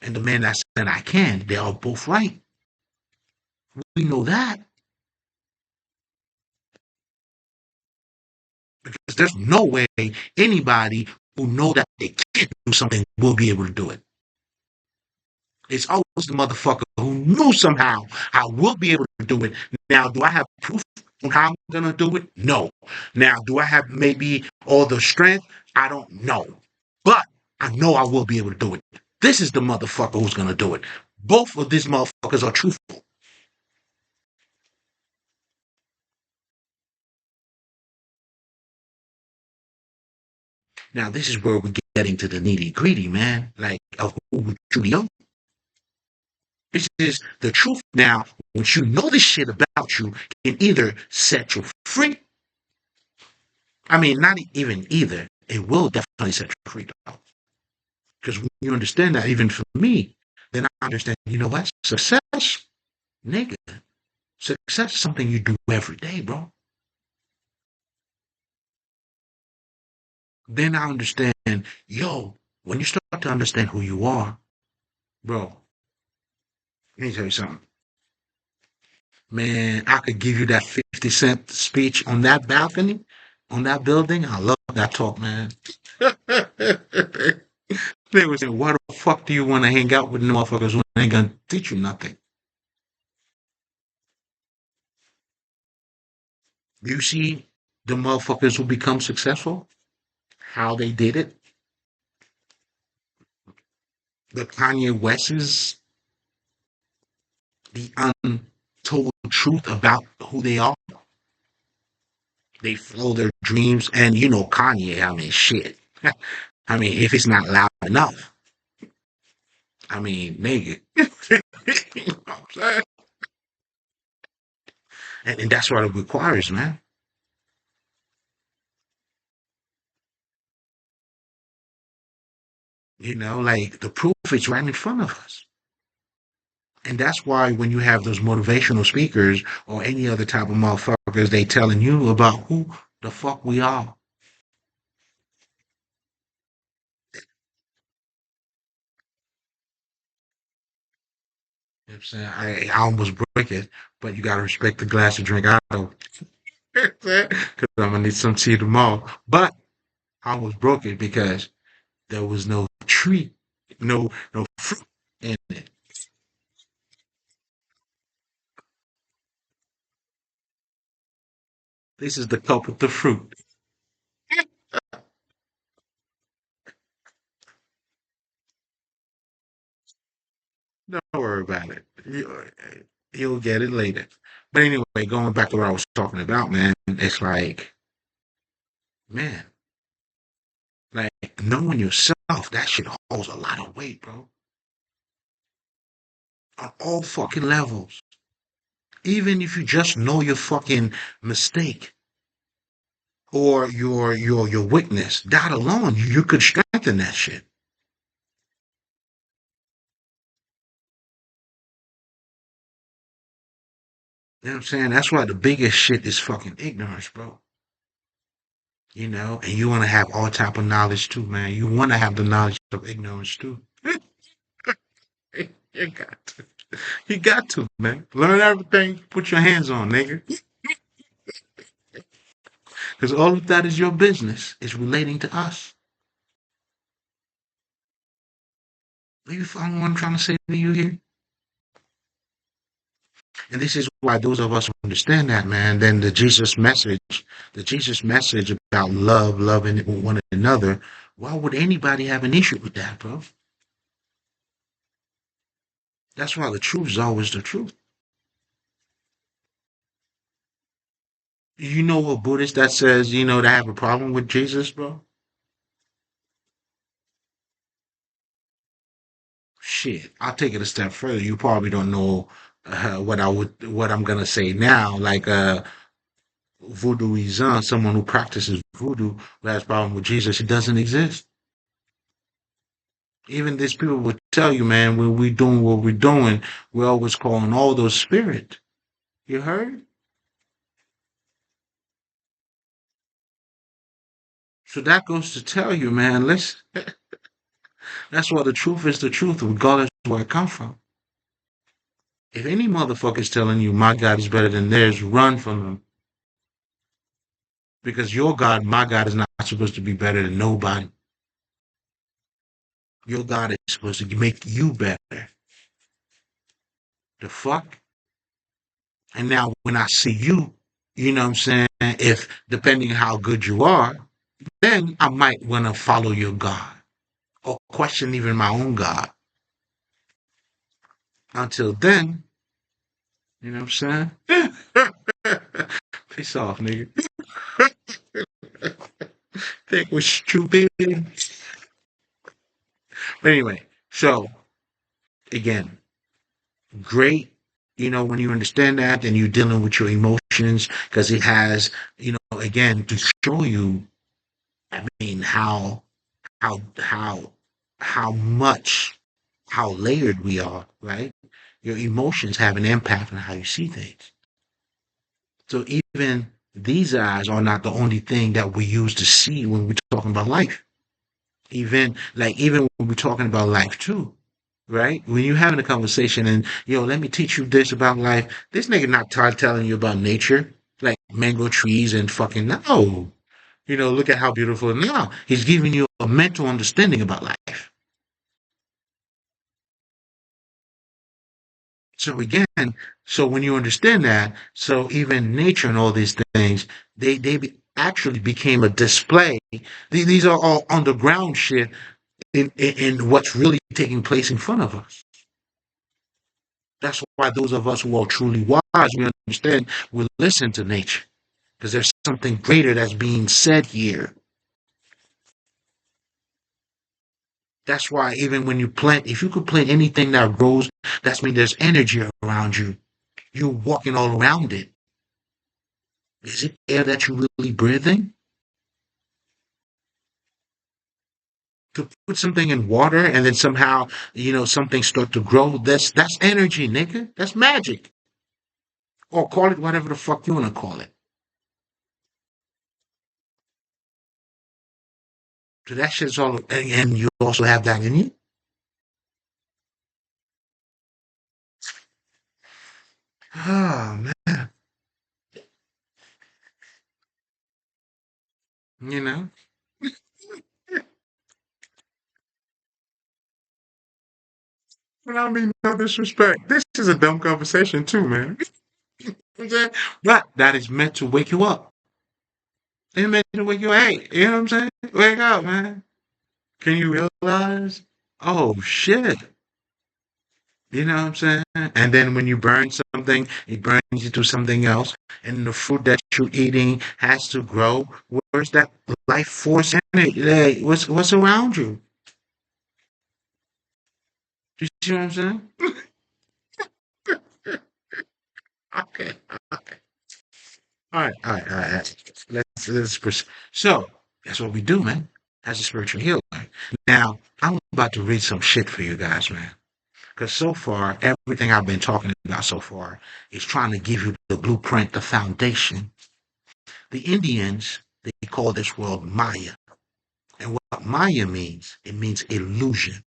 and the man that said I can, they are both right. We know that because there's no way anybody who know that they can't do something will be able to do it. It's always the motherfucker who knew somehow I will be able to do it. Now, do I have proof on how I'm gonna do it? No. Now, do I have maybe all the strength? I don't know. But I know I will be able to do it. This is the motherfucker who's gonna do it. Both of these motherfuckers are truthful. Now, this is where we're getting to the nitty gritty, man. Like of who we truly are. This is the truth. Now, once you know this shit about you, can either set you free. I mean, not even either. It will definitely set you free, though. Because when you understand that, even for me, then I understand, you know what? Success, nigga. Success is something you do every day, bro. Then I understand, yo, when you start to understand who you are, bro, let me tell you something. Man, I could give you that 50 cent speech on that balcony, on that building. I love that talk, man. They were saying, why the fuck do you want to hang out with motherfuckers who ain't gonna teach you nothing? You see the motherfuckers who become successful, how they did it, the Kanye Wests, the untold truth about who they are. They follow their dreams, and you know Kanye. I mean, shit. I mean, if it's not loud enough, I mean, nigga. You know what I'm saying? And that's what it requires, man. You know, like the proof is right in front of us. And that's why when you have those motivational speakers or any other type of motherfuckers, they telling you about who the fuck we are. You know what I'm saying? I almost break it, but you gotta respect the glass to drink out of. Because I'm gonna need some tea tomorrow. But I almost broke it because there was no tree, no fruit in it. This is the cup with the fruit. Don't worry about it. You'll get it later. But anyway, going back to what I was talking about, man, it's like, man, like knowing yourself, that shit holds a lot of weight, bro. On all fucking levels. Even if you just know your fucking mistake or your weakness, that alone, you could strengthen that shit. You know what I'm saying? That's why the biggest shit is fucking ignorance, bro. You know, and you want to have all type of knowledge too, man. You want to have the knowledge of ignorance too. You got to. You got to, man. Learn everything. Put your hands on, nigga. Because all of that is your business. It's relating to us. Are you following what I'm trying to say to you here? And this is why those of us who understand that, man, then the Jesus message about love, loving one another, why would anybody have an issue with that, bro? That's why the truth is always the truth. You know a Buddhist that says, they have a problem with Jesus, bro? Shit, I'll take it a step further. You probably don't know what I'm gonna say now, like voodooism, someone who practices voodoo who has problem with Jesus, it doesn't exist. Even these people would tell you, man, when we doing what we're doing, we're always calling all those spirit. You heard? So that goes to tell you, man, let's that's why the truth is the truth, regardless of where it comes from. If any motherfucker is telling you my God is better than theirs, run from them. Because your God, my God, is not supposed to be better than nobody. Your God is supposed to make you better. The fuck? And now when I see you, you know what I'm saying? If depending how good you are, then I might want to follow your God or question even my own God. Until then, you know what I'm saying? Piss off, nigga. Think we're stupid. But anyway, so again, great. You know, when you understand that, then you're dealing with your emotions because it has, you know, again, to show you, I mean, how, how much, how layered we are, right? Your emotions have an impact on how you see things. So even these eyes are not the only thing that we use to see when we're talking about life. Even when we're talking about life too, right? When you're having a conversation and let me teach you this about life. This nigga not telling you about nature, like mango trees and fucking no. Look at how beautiful. No, he's giving you a mental understanding about life. So again, so when you understand that, so even nature and all these things, actually became a display. These are all underground shit in what's really taking place in front of us. That's why those of us who are truly wise, we understand, we listen to nature because there's something greater that's being said here. That's why even when you plant, if you could plant anything that grows, that's mean there's energy around you. You're walking all around it. Is it air that you're really breathing? To put something in water and then somehow, something start to grow, that's energy, nigga. That's magic. Or call it whatever the fuck you want to call it. So that shit's all, and you also have that in you. Oh, man. You know? But I mean, no disrespect. This is a dumb conversation too, man. Okay? But that is meant to wake you up. It's meant to wake you up. Hey, you know what I'm saying? Wake up, man. Can you realize? Oh, shit. You know what I'm saying? And then when you burn something, it burns into something else. And the food that you're eating has to grow. Where's that life force in it? Like, what's around you? You see what I'm saying? Okay. All right, all right, all right. So that's what we do, man. As a spiritual healer. Now I'm about to read some shit for you guys, man. Because so far, everything I've been talking about so far is trying to give you the blueprint, the foundation. The Indians, they call this world Maya. And what Maya means, it means illusion.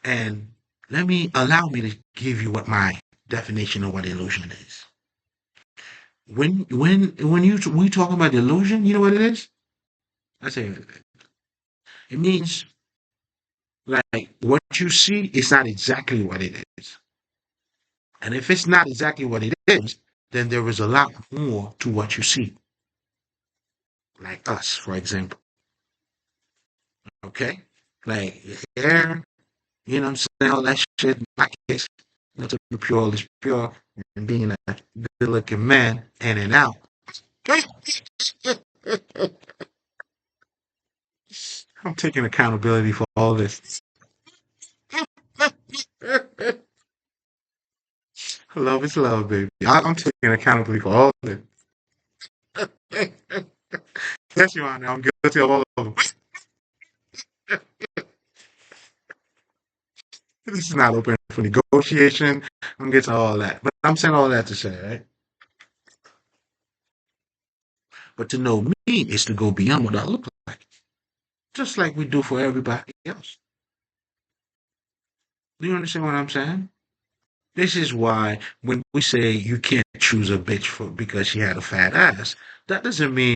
And allow me to give you what my definition of what illusion is. We talk about illusion, you know what it is? I say it means like what you see is not exactly what it is. And if it's not exactly what it is, then there is a lot more to what you see. Like us, for example. Okay? Like hair, you know what I'm saying? All that shit, my case, to be pure is pure and being a good looking man in and out. I'm taking accountability for all this. Love is love, baby. I'm taking accountability for all of it. Yes, Your Honor, I'm guilty of all of them. This is not open for negotiation. I'm getting all that. But I'm saying all that to say, right? But to know me is to go beyond what I look like, just like we do for everybody else. Do you understand what I'm saying? This is why when we say you can't choose a bitch for because she had a fat ass, that doesn't mean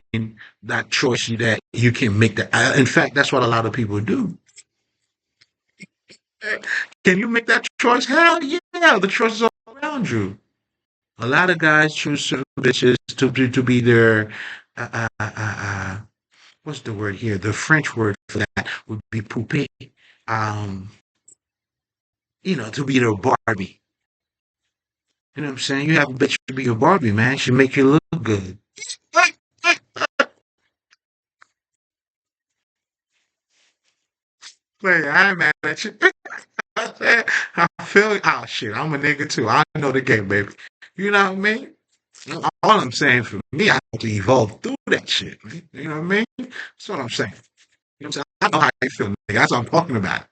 that choice that you can make that. In fact, that's what a lot of people do. Can you make that choice? Hell yeah, the choice is all around you. A lot of guys choose certain bitches to be their what's the word here? The French word for that would be poupée. Um, to be their Barbie. You know what I'm saying? You have a bitch to be your Barbie, man. She make you look good. Play, I ain't mad at you. I feel, oh shit, I'm a nigga too. I know the game, baby. You know what I mean? All I'm saying for me, I have to evolve through that shit, man. You know what I mean? That's what I'm saying. You know what I'm saying? I know how you feel, nigga. That's what I'm talking about.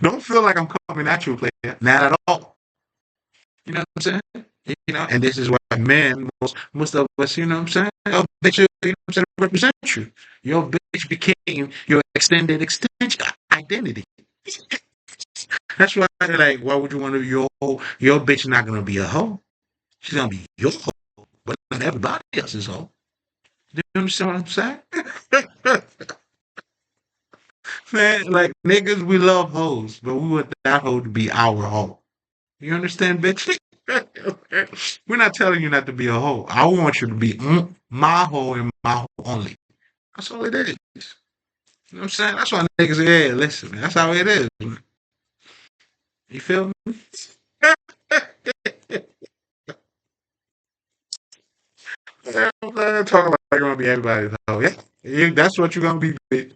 Don't feel like I'm coming at you, player. Not at all. You know what I'm saying? And this is why men, most of us, you know what I'm saying? Your bitch, you know what I'm saying, represent you. Your bitch became your extended extension identity. That's why, like, why would you want to your bitch not gonna be a hoe? She's gonna be your hoe, but not everybody else's hoe. Do you understand what I'm saying? Man, like niggas, we love hoes, but we want that hoe to be our hoe. You understand, bitch? We're not telling you not to be a hoe. I want you to be my hoe and my hoe only. That's all it is. You know what I'm saying? That's why niggas say, hey, listen, man, that's how it is. You feel me? Yeah, man, talking like you're gonna be everybody's hoe. Yeah, that's what you're gonna be, bitch.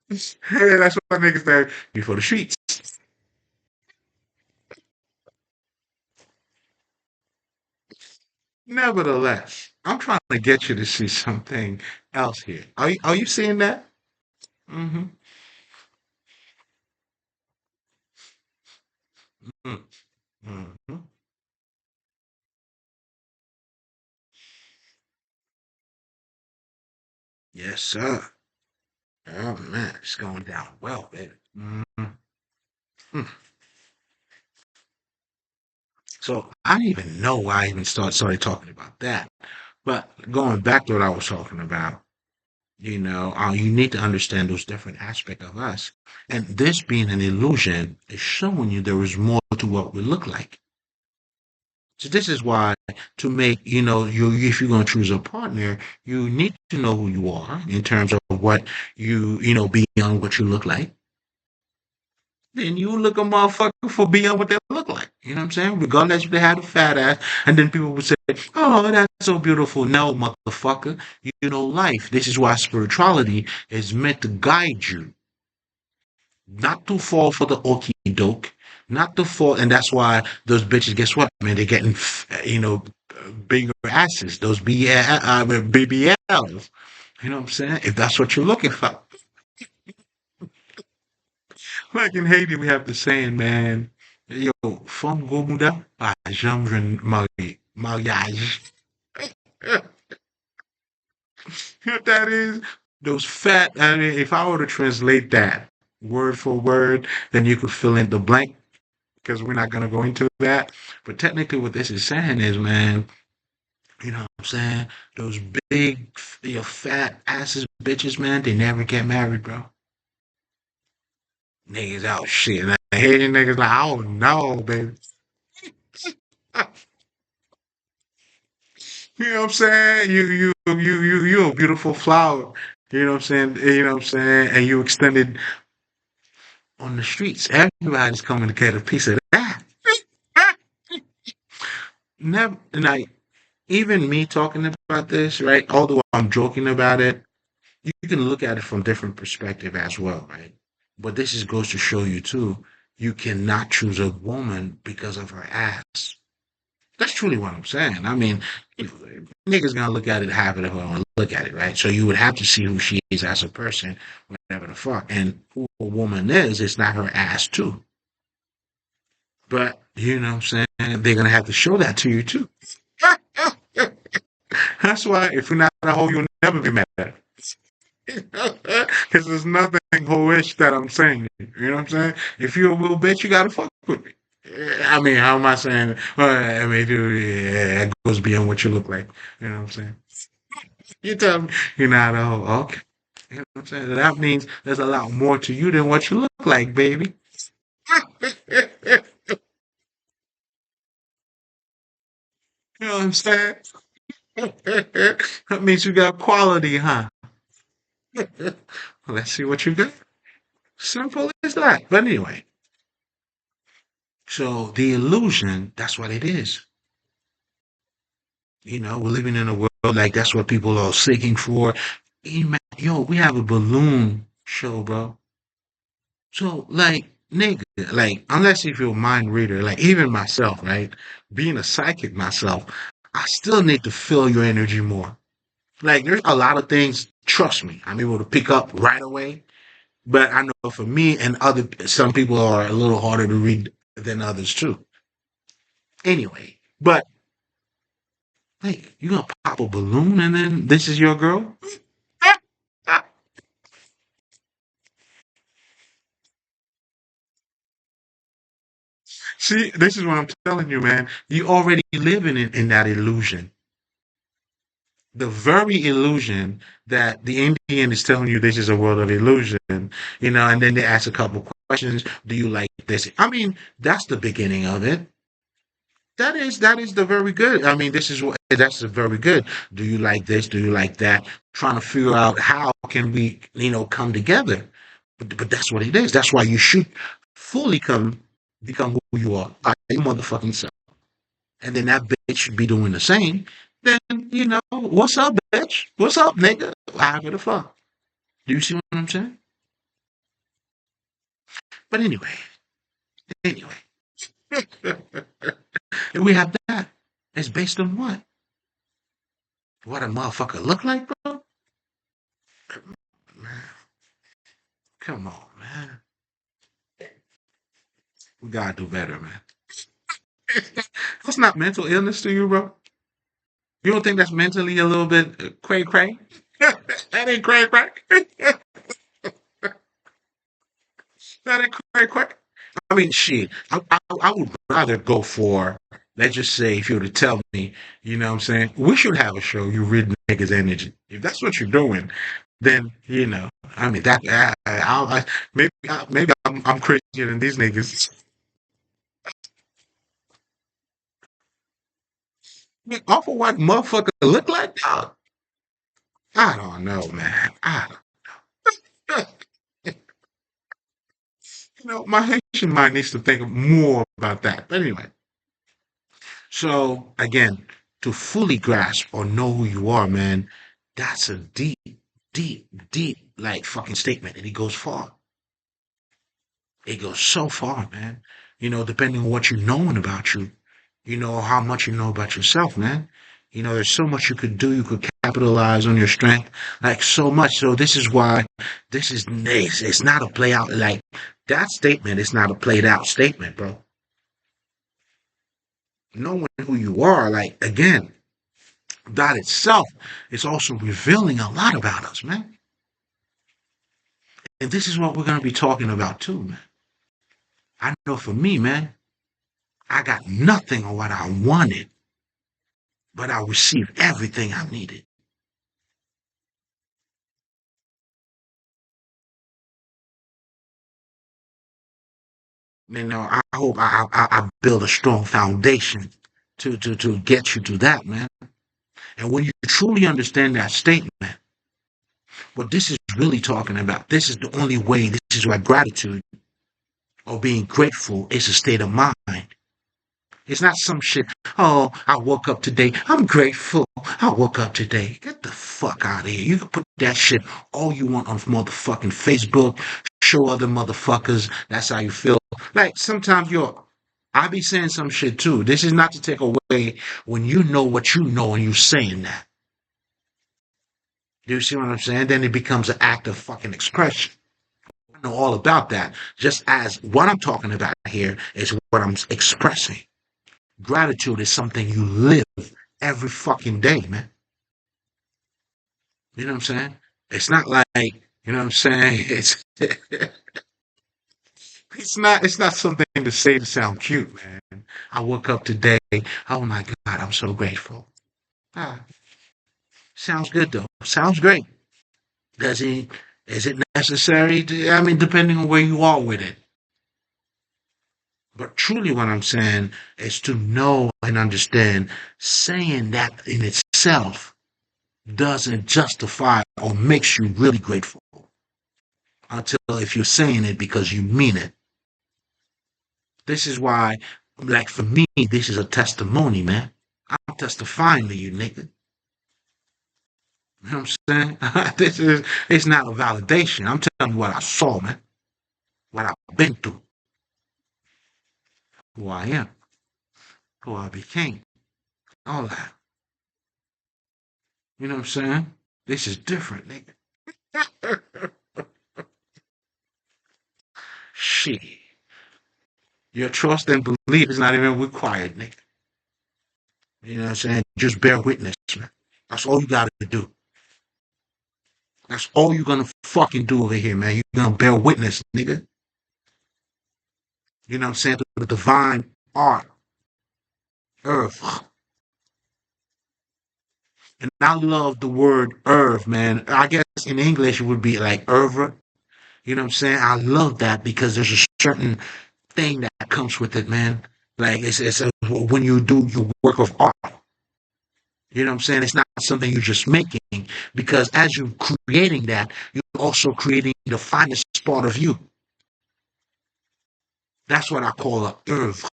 Hey, that's what niggas say before the streets. Nevertheless, I'm trying to get you to see something else here. Are you seeing that? Mm-hmm. Mm-hmm. Yes, sir. Oh man, it's going down well, baby. Mhm. So I didn't even know why I even started talking about that. But going back to what I was talking about, you need to understand those different aspects of us. And this being an illusion is showing you there is more to what we look like. So this is why to make, if you're going to choose a partner, you need to know who you are in terms of what beyond what you look like. Then you look a motherfucker for being what they look like. You know what I'm saying? Regardless if they had a fat ass. And then people would say, oh, that's so beautiful. No, motherfucker. You know life. This is why spirituality is meant to guide you. Not to fall for the okey doke. Not to fall. And that's why those bitches, guess what, man? They're getting, bigger asses. Those BBLs. You know what I'm saying? If that's what you're looking for. Like in Haiti, we have the saying, man, yo, femme gomuda, pas jamais jeune mariage. You know what that is? Those fat, I mean, if I were to translate that word for word, then you could fill in the blank because we're not going to go into that. But technically, what this is saying is, man, you know what I'm saying? Those big, fat asses bitches, man, they never get married, bro. Niggas out shit. Like, Haitian niggas like, I don't know, baby. You know what I'm saying? You a beautiful flower. You know what I'm saying? You know what I'm saying? And you extended on the streets. Everybody's coming to get a piece of that. Never, like even me talking about this, right? Although I'm joking about it, you can look at it from different perspective as well, right? But this is goes to show you too. You cannot choose a woman because of her ass. That's truly what I'm saying. I mean, niggas gonna look at it however they want to look at it, right? So you would have to see who she is as a person, whatever the fuck. And who a woman is, it's not her ass too. But you know what I'm saying? They're gonna have to show that to you too. That's why if you're not a hoe, you'll never be mad at her. Because there's nothing hoish that I'm saying. You know what I'm saying? If you're a little bitch, you gotta fuck with me. I mean, how am I saying? I mean, yeah, it goes beyond what you look like. You know what I'm saying? You tell me you're not a hoe. Okay. You know what I'm saying? That means there's a lot more to you than what you look like, baby. You know what I'm saying? That means you got quality, huh? Let's see what you got. Simple as that. But anyway, so the illusion, that's what it is. You know, we're living in a world like that's what people are seeking for. Yo, we have a balloon show, bro. So, like, nigga, like, unless if you're a mind reader, like, even myself, right? Being a psychic myself, I still need to feel your energy more. Like, there's a lot of things, trust me, I'm able to pick up right away. But I know for me and some people are a little harder to read than others too. Anyway, but like, you gonna pop a balloon and then this is your girl? See, this is what I'm telling you, man. You already living in that illusion. The very illusion that the Indian is telling you this is a world of illusion, you know, and then they ask a couple questions. Do you like this? I mean, that's the beginning of it. That is the very good. I mean, this is what that's the very good. Do you like this? Do you like that? Trying to figure out how can we, come together. But that's what it is. That's why you should fully become who you are by your motherfucking self. And then that bitch should be doing the same. Then, what's up, bitch? What's up, nigga? However the fuck. Do you see what I'm saying? But anyway, and we have that. It's based on what? What a motherfucker look like, bro? Man, come on, man. We gotta do better, man. That's not mental illness to you, bro. You don't think that's mentally a little bit cray cray? That ain't cray cray. That ain't cray cray. I mean, shit. I would rather go for, let's just say, if you were to tell me, you know what I'm saying, we should have a show, you read niggas' energy. If that's what you're doing, then, I mean, maybe I'm crazier than these niggas. Off of what motherfucker look like, dog? I don't know, man. Don't. My Haitian mind needs to think more about that. But anyway, so again, to fully grasp or know who you are, man, that's a deep, deep, deep, like fucking statement, and it goes far. It goes so far, man. Depending on what you knowing about you, how much you know about yourself, man. There's so much you could do. You could capitalize on your strength, like so much. So this is why this is nice. It's not a play out like that statement. It's not a played out statement, bro. Knowing who you are, like again, that itself is also revealing a lot about us, man. And this is what we're gonna be talking about too, man. I know for me, man, I got nothing on what I wanted, but I received everything I needed. I hope I build a strong foundation to get you to that, man. And when you truly understand that statement, what this is really talking about, this is the only way, this is why gratitude or being grateful is a state of mind. It's not some shit. Oh, I woke up today. I'm grateful. I woke up today. Get the fuck out of here. You can put that shit all you want on motherfucking Facebook. Show other motherfuckers that's how you feel. Like sometimes I be saying some shit too. This is not to take away when you know what you know and you saying that. Do you see what I'm saying? Then it becomes an act of fucking expression. I know all about that. Just as what I'm talking about here is what I'm expressing. Gratitude is something you live every fucking day, man. You know what I'm saying? It's not like, you know what I'm saying? It's not something to say to sound cute, man. I woke up today. Oh my God, I'm so grateful. Ah, sounds good though. Sounds great. Does he is it necessary to, I mean, depending on where you are with it. But truly what I'm saying is to know and understand saying that in itself doesn't justify or makes you really grateful until if you're saying it because you mean it. This is why, like for me, this is a testimony, man. I'm testifying to you, nigga. You know what I'm saying? This is it's not a validation. I'm telling you what I saw, man. What I've been through, who I am, who I became, all that. You know what I'm saying? This is different, nigga. Shit. Your trust and belief is not even required, nigga. You know what I'm saying? Just bear witness, man. That's all you gotta do. That's all you're gonna fucking do over here, man. You're gonna bear witness, nigga. You know what I'm saying? To the divine art, earth. And I love the word earth, man. I guess in English it would be like earth. You know what I'm saying? I love that because there's a certain thing that comes with it, man. Like when you do your work of art, you know what I'm saying? It's not something you're just making because as you're creating that, you're also creating the finest part of you. That's what I call a oeuvre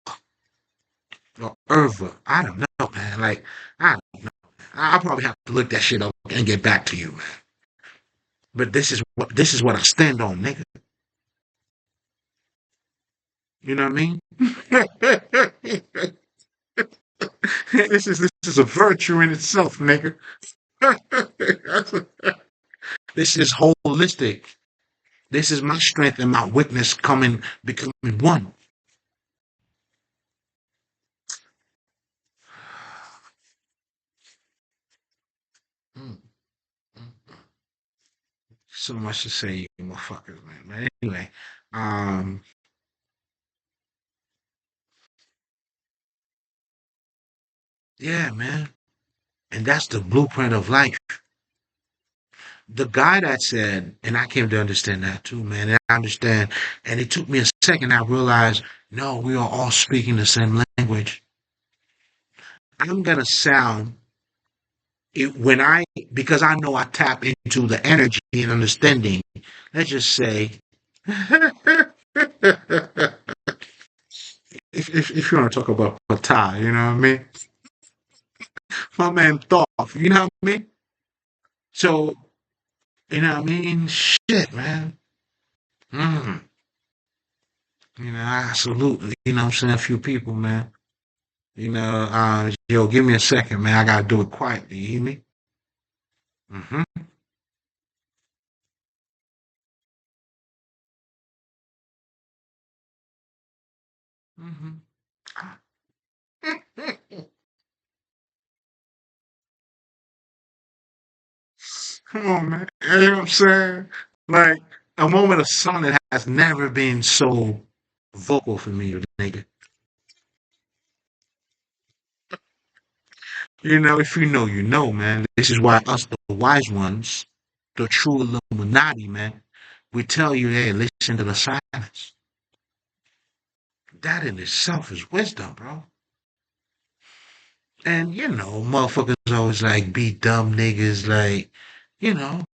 or oeuvre. I don't know, man. Like I don't know. I probably have to look that shit up and get back to you, man. But this is what I stand on, nigga. You know what I mean? This is a virtue in itself, nigga. This is holistic. This is my strength and my weakness becoming one. Mm, mm. So much to say, you motherfuckers, man. But anyway, um, yeah, man. And that's the blueprint of life. The guy that said, and I came to understand that too, man. And I understand, and it took me a second. I realized, no, we are all speaking the same language. I'm gonna sound it when I because I know I tap into the energy and understanding. Let's just say, if you want to talk about Patah, you know what I mean? My man Thoth, you know what I mean? So, you know what I mean? Shit, man. Mm. I salute, what I'm saying, a few people, man. Yo, give me a second, man. I gotta do it quietly, you hear me? Mm-hmm. Mm-hmm. Come on, man. You know what I'm saying? Like, a moment of silence has never been so vocal for me, nigga. If you know, you know, man. This is why us, the wise ones, the true Illuminati, man, we tell you, hey, listen to the silence. That in itself is wisdom, bro. And, motherfuckers always like be dumb niggas, like, you know,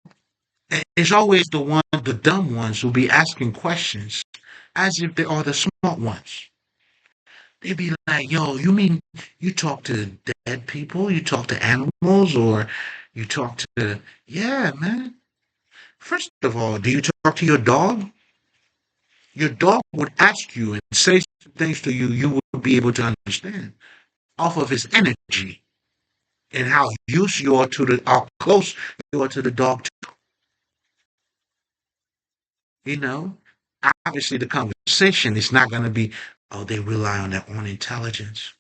it's always the dumb ones who be asking questions as if they are the smart ones. They be like, yo, you mean you talk to dead people? You talk to animals? Or you talk to, yeah, man. First of all, do you talk to your dog? Your dog would ask you and say some things to you you would be able to understand off of his energy and how used you are to the how close you are to the dog. You know, obviously the conversation is not going to be, oh, they rely on their own intelligence.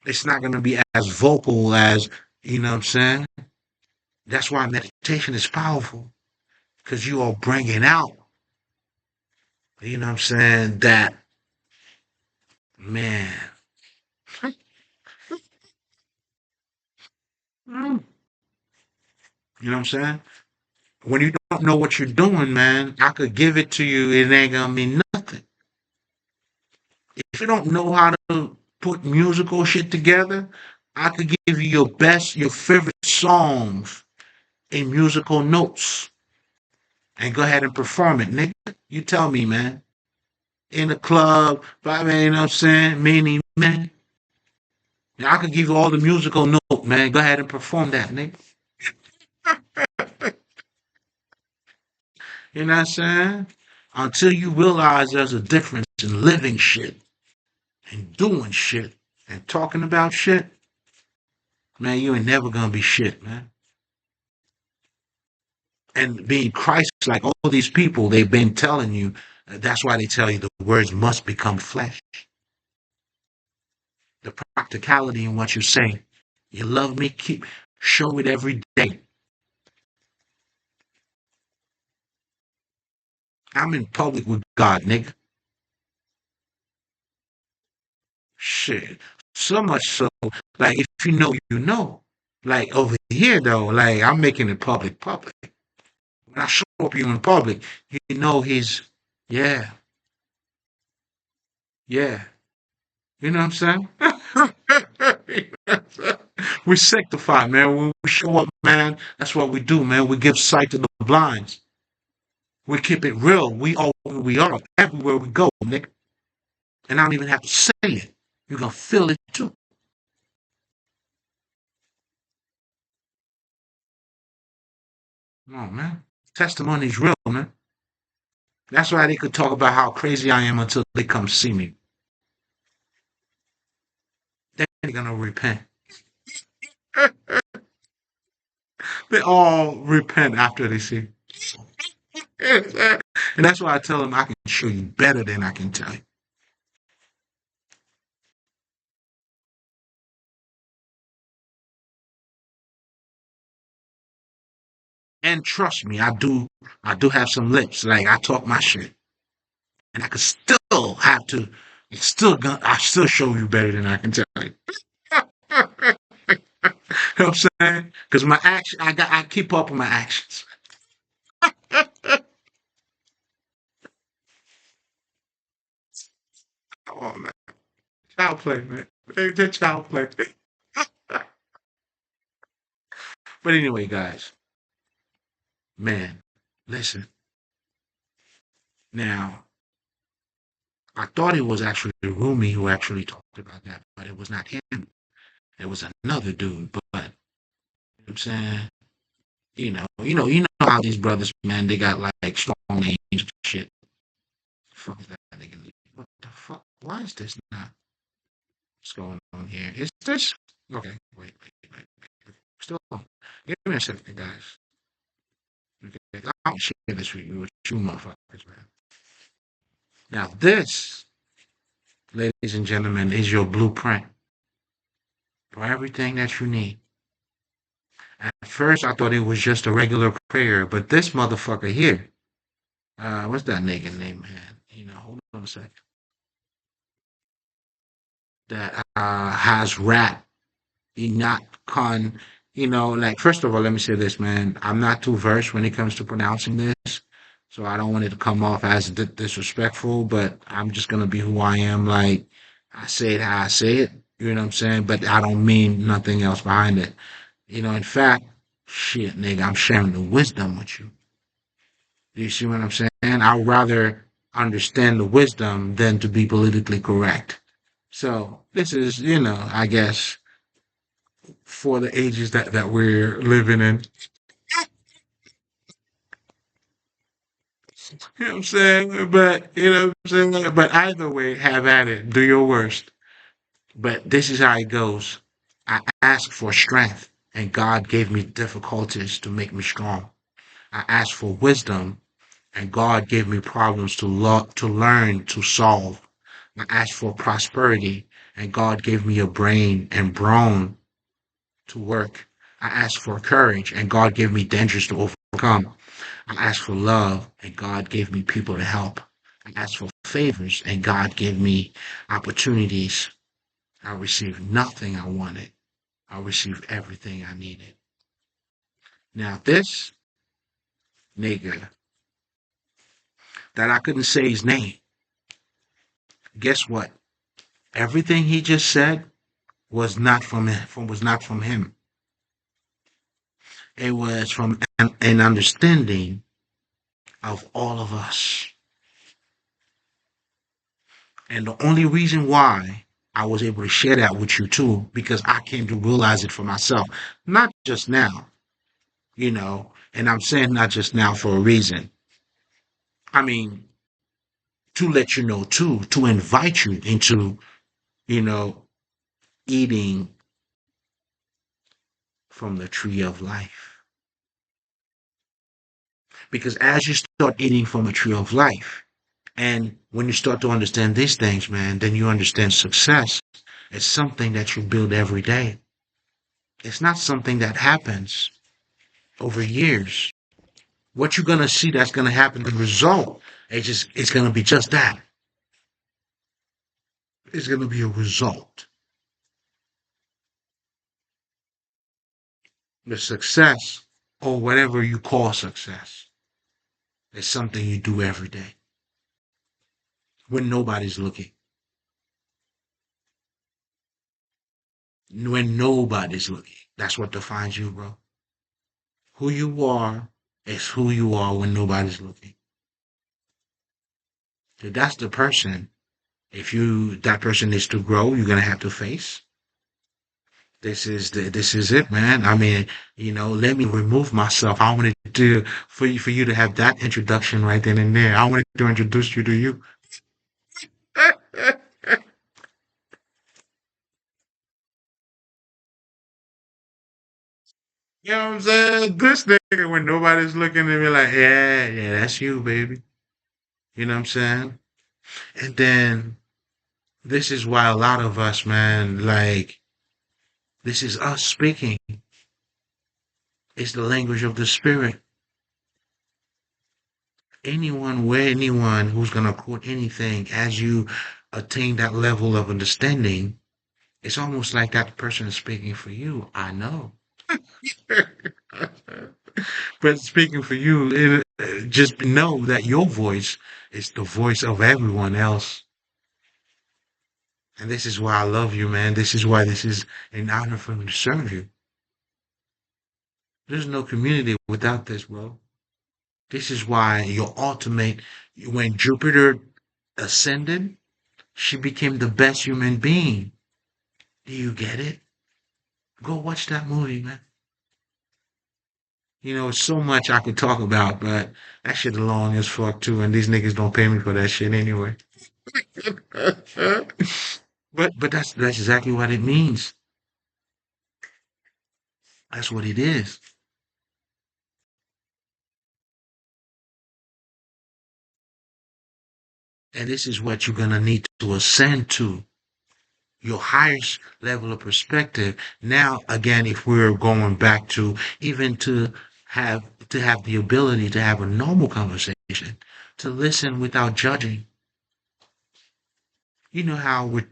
It's not going to be as vocal as, you know what I'm saying? That's why meditation is powerful because you are bringing out, you know what I'm saying, that man. Mm. You know what I'm saying? When you don't know what you're doing, man, I could give it to you. It ain't going to mean nothing. If you don't know how to put musical shit together, I could give you your best, your favorite songs in musical notes and go ahead and perform it, nigga. You tell me, man. In the club, you know what I'm saying? Many man. I could give you all the musical note, man. Go ahead and perform that, nigga. You know what I'm saying? Until you realize there's a difference in living shit and doing shit and talking about shit, man, you ain't never gonna be shit, man. And being Christ, like all these people, they've been telling you, that's why they tell you the words must become flesh. The practicality in what you say. You love me, keep show it every day. I'm in public with God, nigga. Shit. So much so, like if you know, you know. Like over here though, like I'm making it public. When I show up you in public, you know he's yeah, yeah. You know what I'm saying? We sanctify, man. When we show up, man, that's what we do, man. We give sight to the blinds. We keep it real. We are who we are everywhere we go, nigga. And I don't even have to say it. You're gonna feel it too. Come on, man. Testimony's real, man. That's why they could talk about how crazy I am until they come see me. They're gonna repent. They all repent after they see. And that's why I tell them I can show you better than I can tell you. And trust me, I do have some lips. Like I talk my shit. And I could still have to I still show you better than I can tell you. You know what I'm saying? Because my action I keep up with my actions. Come on, man. Child play, man. It's child play. But anyway, guys, man, listen. Now, I thought it was actually the roomie who actually talked about that, but it was not him. It was another dude. But you know what I'm saying, you know how these brothers, man, they got like strong names and shit. Fuck is that nigga? What the fuck? Why is this not? What's going on here? Is this okay? Wait. Still on. Give me a second, guys. Okay, I'll share this with you motherfuckers, man. Now, this, ladies and gentlemen, is your blueprint for everything that you need. At first, I thought it was just a regular prayer, but this motherfucker here, what's that nigga name, man? Hold on a second. That has rap, not con. Like first of all, let me say this, man. I'm not too versed when it comes to pronouncing this, so I don't want it to come off as disrespectful. But I'm just gonna be who I am. Like I say it how I say it. You know what I'm saying? But I don't mean nothing else behind it. In fact, shit, nigga, I'm sharing the wisdom with you. You see what I'm saying? I'd rather understand the wisdom than to be politically correct. So this is, I guess for the ages that we're living in. You know what I'm saying? But you know what I'm saying? But either way, have at it. Do your worst. But this is how it goes. I asked for strength, and God gave me difficulties to make me strong. I asked for wisdom, and God gave me problems to learn to solve. I asked for prosperity, and God gave me a brain and brawn to work. I asked for courage, and God gave me dangers to overcome. I asked for love, and God gave me people to help. I asked for favors, and God gave me opportunities. I received nothing I wanted. I received everything I needed. Now, this nigga that I couldn't say his name, guess what? Everything he just said was not from him. It was from an understanding of all of us. And the only reason why I was able to share that with you too, because I came to realize it for myself, not just now, and I'm saying not just now for a reason. I mean, to let you know too, to invite you into, you know, eating from the tree of life. Because as you start eating from the tree of life, and when you start to understand these things, man, then you understand success. It's something that you build every day. It's not something that happens over years. What you're gonna see that's gonna happen, the result, it's gonna be just that. It's gonna be a result. The success, or whatever you call success, is something you do every day when nobody's looking. When nobody's looking. That's what defines you, bro. Who you are is who you are when nobody's looking. So that's the person. If you that person is to grow, you're gonna have to face. This is it, man. I mean, let me remove myself. I wanted to for you to have that introduction right then and there. I wanted to introduce you to you. You know what I'm saying? This nigga when nobody's looking at me like, yeah, yeah, that's you, baby. You know what I'm saying? And then this is why a lot of us, man, like this is us speaking. It's the language of the spirit. Anyone who's gonna quote anything as you attain that level of understanding, it's almost like that person is speaking for you. I know. But speaking for you, just know that your voice is the voice of everyone else. And this is why I love you, man. This is why this is an honor for me to serve you. There's no community without this, bro. This is why your ultimate, when Jupiter ascended, she became the best human being. Do you get it? Go watch that movie, man. It's so much I could talk about, but that shit long as fuck too, and these niggas don't pay me for that shit anyway. But that's exactly what it means. That's what it is. And this is what you're gonna need to ascend to. Your highest level of perspective. Now, again, if we're going back to even to have the ability to have a normal conversation, to listen without judging. You know how we're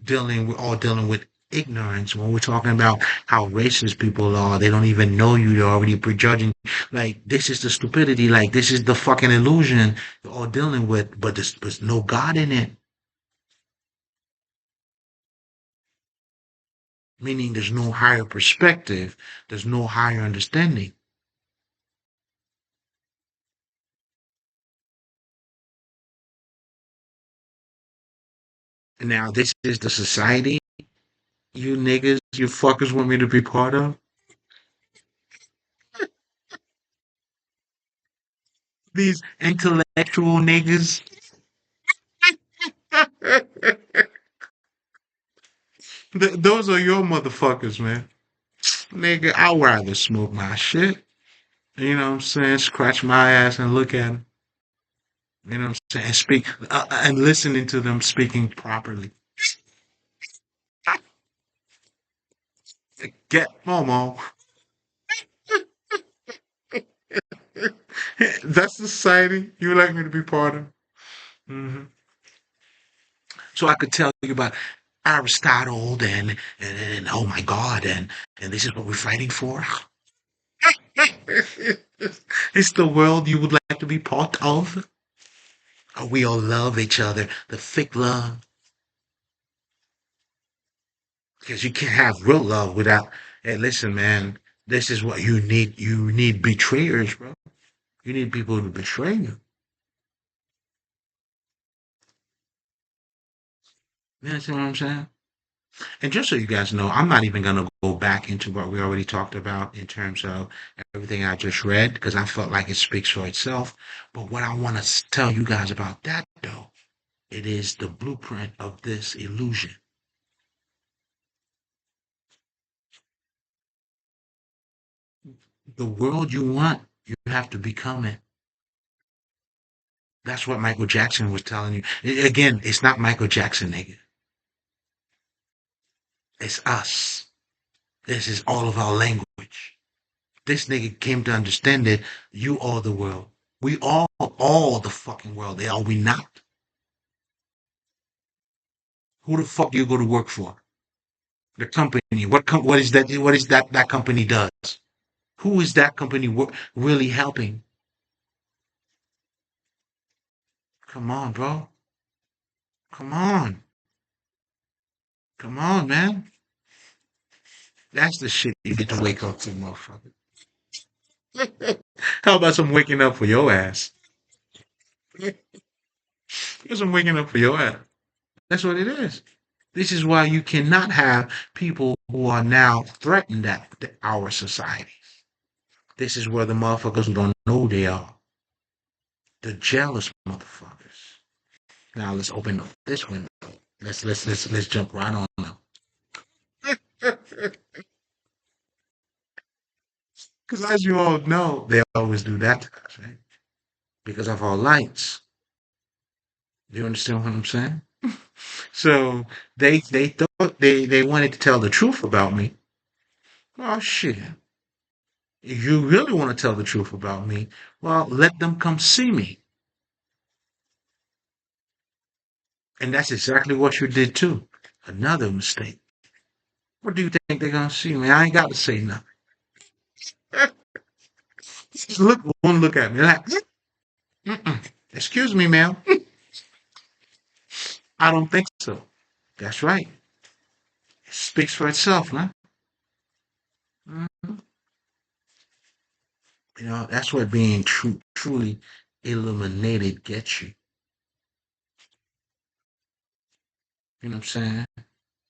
all dealing with ignorance when we're talking about how racist people are. They don't even know you. They're already prejudging. Like, this is the stupidity. Like, this is the fucking illusion you're all dealing with. But there's no God in it. Meaning there's no higher perspective. There's no higher understanding. And now this is the society you niggas, you fuckers want me to be part of. These intellectual niggas. Those are your motherfuckers, man. Nigga, I'd rather smoke my shit. You know what I'm saying? Scratch my ass and look at them. You know what I'm saying? Speak and listening to them speaking properly. Get Momo. That's the society you would like me to be part of. Hmm. So I could tell you about Aristotle and oh my God, and this is what we're fighting for. It's the world you would like to be part of. We all love each other. The fake love. Because you can't have real love without, hey, listen, man, this is what you need. You need betrayers, bro. You need people to betray you. You understand what I'm saying? And just so you guys know, I'm not even going to go back into what we already talked about in terms of everything I just read, because I felt like it speaks for itself. But what I want to tell you guys about that, though, it is the blueprint of this illusion. The world you want, you have to become it. That's what Michael Jackson was telling you. Again, it's not Michael Jackson, nigga. It's us. This is all of our language. This nigga came to understand that you are the world. We all the fucking world. Are we not? Who the fuck you go to work for? The company. What is that? What is that company does? Who is that company really helping? Come on, bro. Come on. Come on, man. That's the shit you get to wake up to, motherfucker. How about some waking up for your ass? Here's some waking up for your ass. That's what it is. This is why you cannot have people who are now threatened at our society. This is where the motherfuckers who don't know they are. The jealous motherfuckers. Now let's open up this window. Let's jump right on them. Because as you all know, they always do that to us, right? Because of our lights. Do you understand what I'm saying? So they thought they wanted to tell the truth about me. Oh shit. If you really want to tell the truth about me, well, let them come see me. And that's exactly what you did too. Another mistake. What do you think they're gonna see, man? I ain't got to say nothing. Just look at me like, mm-mm. Excuse me, ma'am. I don't think so. That's right. It speaks for itself, man. Mhm. You know, that's what being truly illuminated gets you. You know what I'm saying?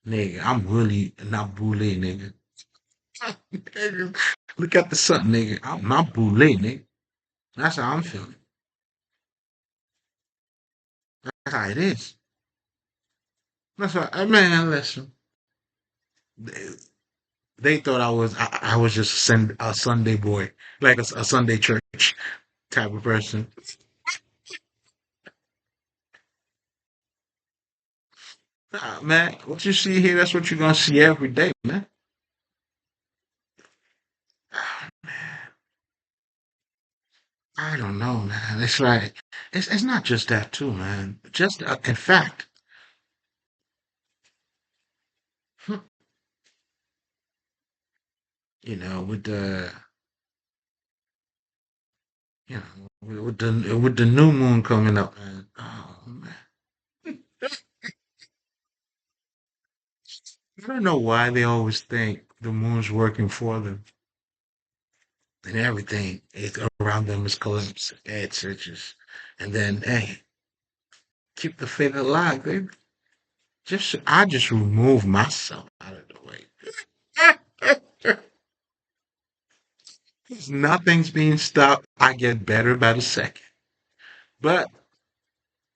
Nigga, I'm really not boule, nigga. Nigga, look at the sun, nigga. I'm not boule, nigga. That's how I'm feeling. That's how it is. That's why, man, listen. They, they thought I was just a Sunday boy, like a Sunday church type of person. Nah, man, what you see here, that's what you're gonna see every day, man. I don't know, man. It's like it's not just that too, man. Just in fact, you know, you know with the new moon coming up, man. Oh man, I don't know why they always think the moon's working for them and everything around them is collapsing. It's just, and then hey, keep the faith alive, baby. I just remove myself out of the way. Nothing's being stopped. I get better by the second. But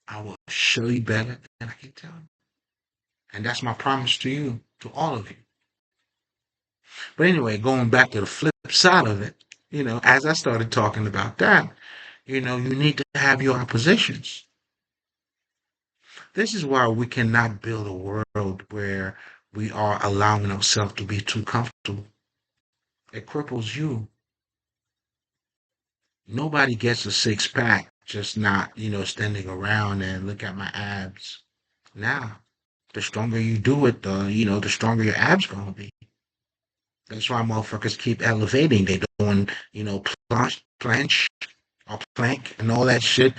I will show you better than I can tell you. And that's my promise to you, to all of you. But anyway, going back to the flip side of it, as I started talking about that, you need to have your oppositions. This is why we cannot build a world where we are allowing ourselves to be too comfortable. It cripples you. Nobody gets a six pack just not, standing around and look at my abs. Now, the stronger you do it, the stronger your abs gonna be. That's why motherfuckers keep elevating. They doing, planche or plank and all that shit.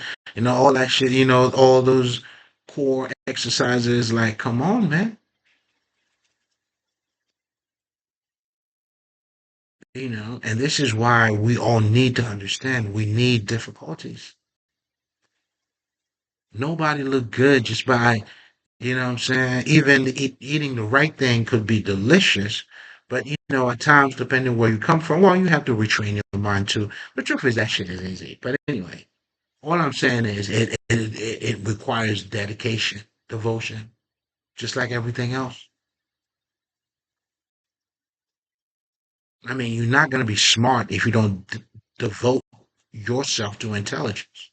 All that shit, all those core exercises. Like, come on, man. And this is why we all need to understand we need difficulties. Nobody look good just by, what I'm saying? Even eating the right thing could be delicious, but at times, depending where you come from, well, you have to retrain your mind too. The truth is that shit is easy. But anyway, all I'm saying is it requires dedication, devotion, just like everything else. I mean, you're not going to be smart if you don't devote yourself to intelligence.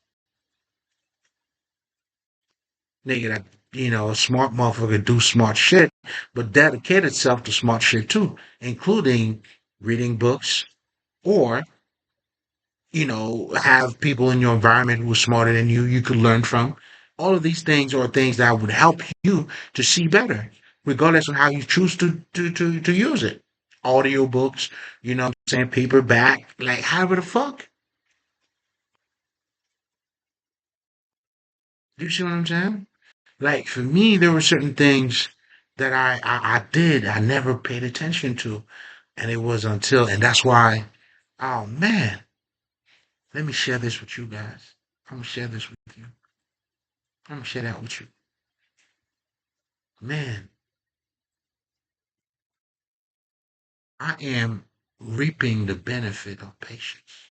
Nigga, that, a smart motherfucker do smart shit, but dedicate itself to smart shit too, including reading books or, have people in your environment who are smarter than you could learn from. All of these things are things that would help you to see better, regardless of how you choose to use it. Audio books, what I'm saying, paperback, like however the fuck. You see what I'm saying? Like for me, there were certain things that I did, I never paid attention to. And it was until, and that's why, oh man, let me share this with you guys. I'm gonna share this with you. I'm gonna share that with you. Man, I am reaping the benefit of patience.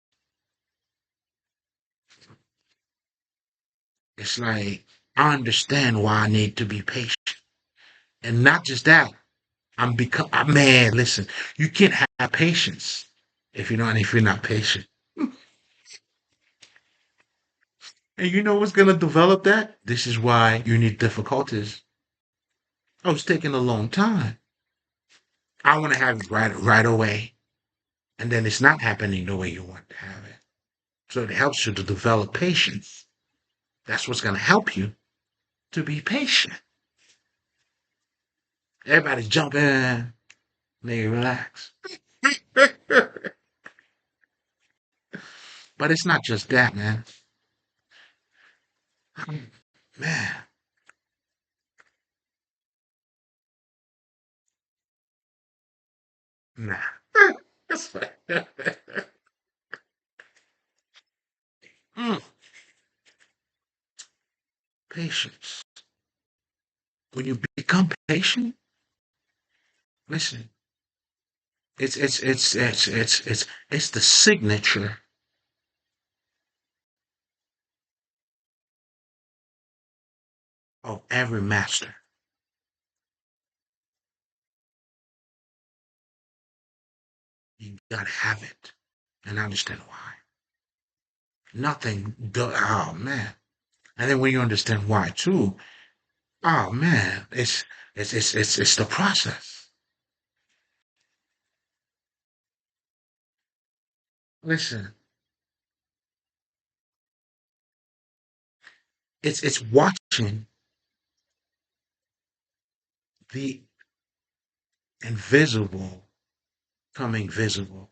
It's like I understand why I need to be patient. And not just that, man, listen, you can't have patience if you're not patient. And you know what's gonna develop that? This is why you need difficulties. Oh, it's taking a long time. I want to have it right away. And then it's not happening the way you want to have it. So it helps you to develop patience. That's what's gonna help you to be patient. Everybody's jumping. Nigga, relax. But it's not just that, man. Man, nah. Mm, patience. When you become patient, listen, it's the signature of every master. You gotta have it and understand why. Nothing do, oh man. And then when you understand why too, oh man, it's the process. Listen, it's watching the invisible coming visible.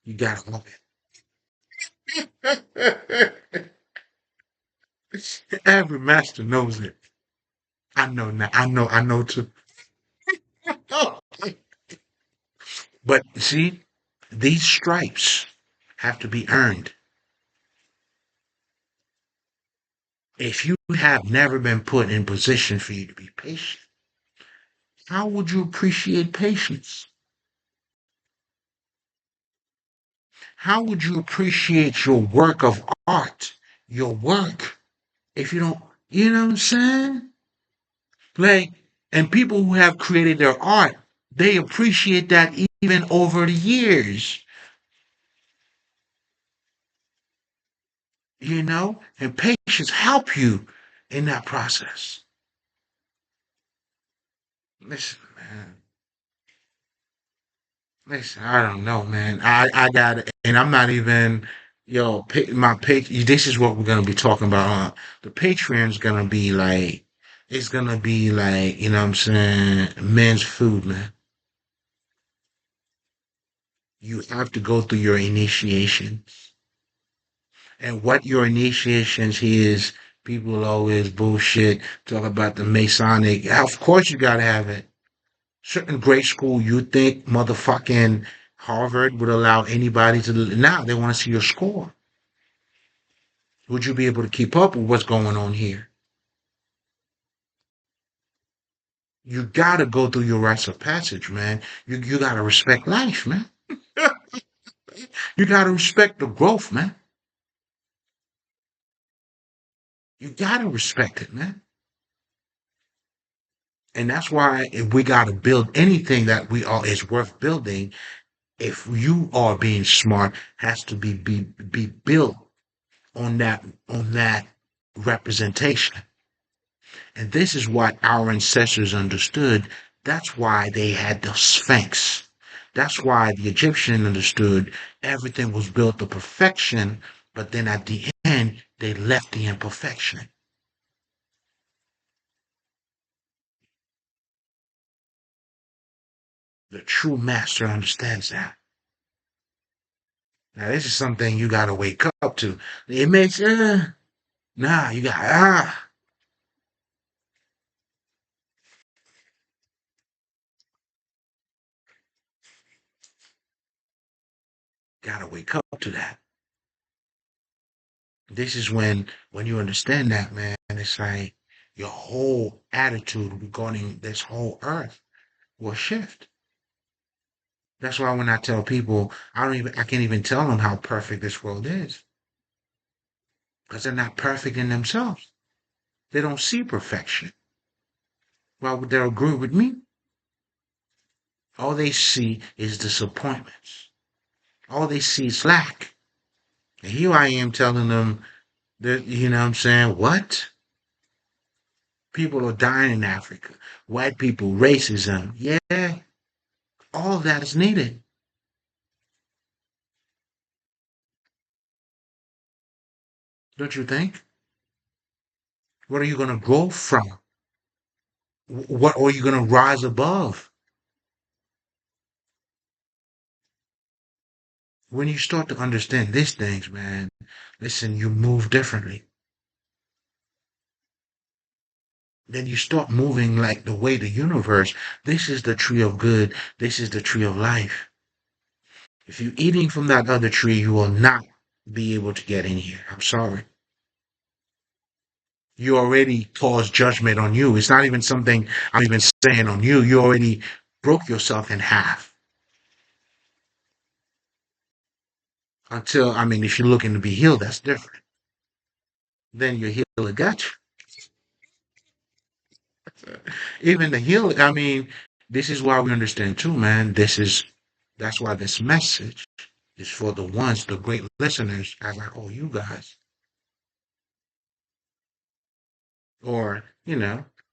You gotta love it. Every master knows it. I know now. I know too. But see, these stripes have to be earned. If you have never been put in position for you to be patient, how would you appreciate patience? How would you appreciate your work of art, your work, if you don't, you know what I'm saying? Like, and people who have created their art, they appreciate that even over the years, and patience help you in that process. Listen, man. Listen, I don't know, man. I got it, and I'm not even, my page. This is what we're gonna be talking about. The Patreon's gonna be like, it's gonna be like, you know what I'm saying, men's food, man. You have to go through your initiation, and what your initiations is. People always bullshit, talk about the Masonic. Of course, you gotta have it. Certain grade school, you think motherfucking Harvard would allow anybody to. Now they want to see your score. Would you be able to keep up with what's going on here? You gotta go through your rites of passage, man. You gotta respect life, man. You gotta respect the growth, man. You gotta respect it, man. And that's why if we gotta build anything that we are is worth building, if you are being smart, has to be built on that representation. And this is what our ancestors understood. That's why they had the Sphinx. That's why the Egyptian understood everything was built to perfection, but then at the end, they left the imperfection. The true master understands that. Now, this is something you got to wake up to. It makes, you got to wake up to that. This is when you understand that, man, it's like your whole attitude regarding this whole earth will shift. That's why when I tell people, I can't even tell them how perfect this world is because they're not perfect in themselves. They don't see perfection. Why would they agree with me? All they see is disappointments. All they see is lack. And here I am telling them that, you know what I'm saying? What? People are dying in Africa. White people, racism. Yeah, all that is needed. Don't you think? What are you going to grow from? What are you going to rise above? When you start to understand these things, man, listen, you move differently. Then you start moving like the way the universe. This is the tree of good. This is the tree of life. If you're eating from that other tree, you will not be able to get in here. I'm sorry. You already caused judgment on you. It's not even something I'm even saying on you. You already broke yourself in half. Until, I mean, if you're looking to be healed, that's different. Then your healer got you. Even the healer, I mean, this is why we understand too, man. That's why this message is for the ones, the great listeners, as I call you guys. Or,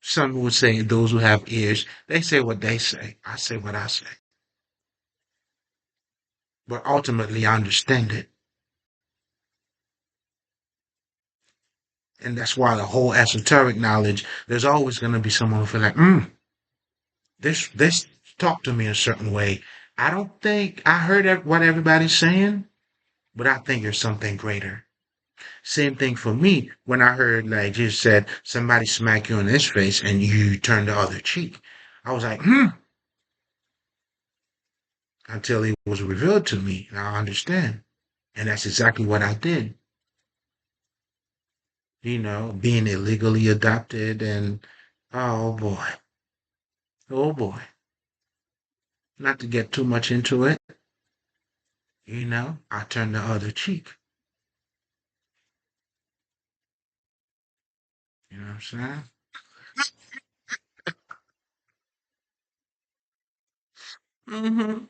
some would say those who have ears, they say what they say. I say what I say. But ultimately, I understand it. And that's why the whole esoteric knowledge, there's always going to be someone who feel like, this talk to me a certain way. I don't think I heard what everybody's saying, but I think there's something greater. Same thing for me when I heard, like you said, somebody smack you in this face and you turn the other cheek. I was like, until it was revealed to me. Now I understand. And that's exactly what I did. Being illegally adopted and, oh boy, oh boy. Not to get too much into it. I turn the other cheek. You know what I'm saying? hmm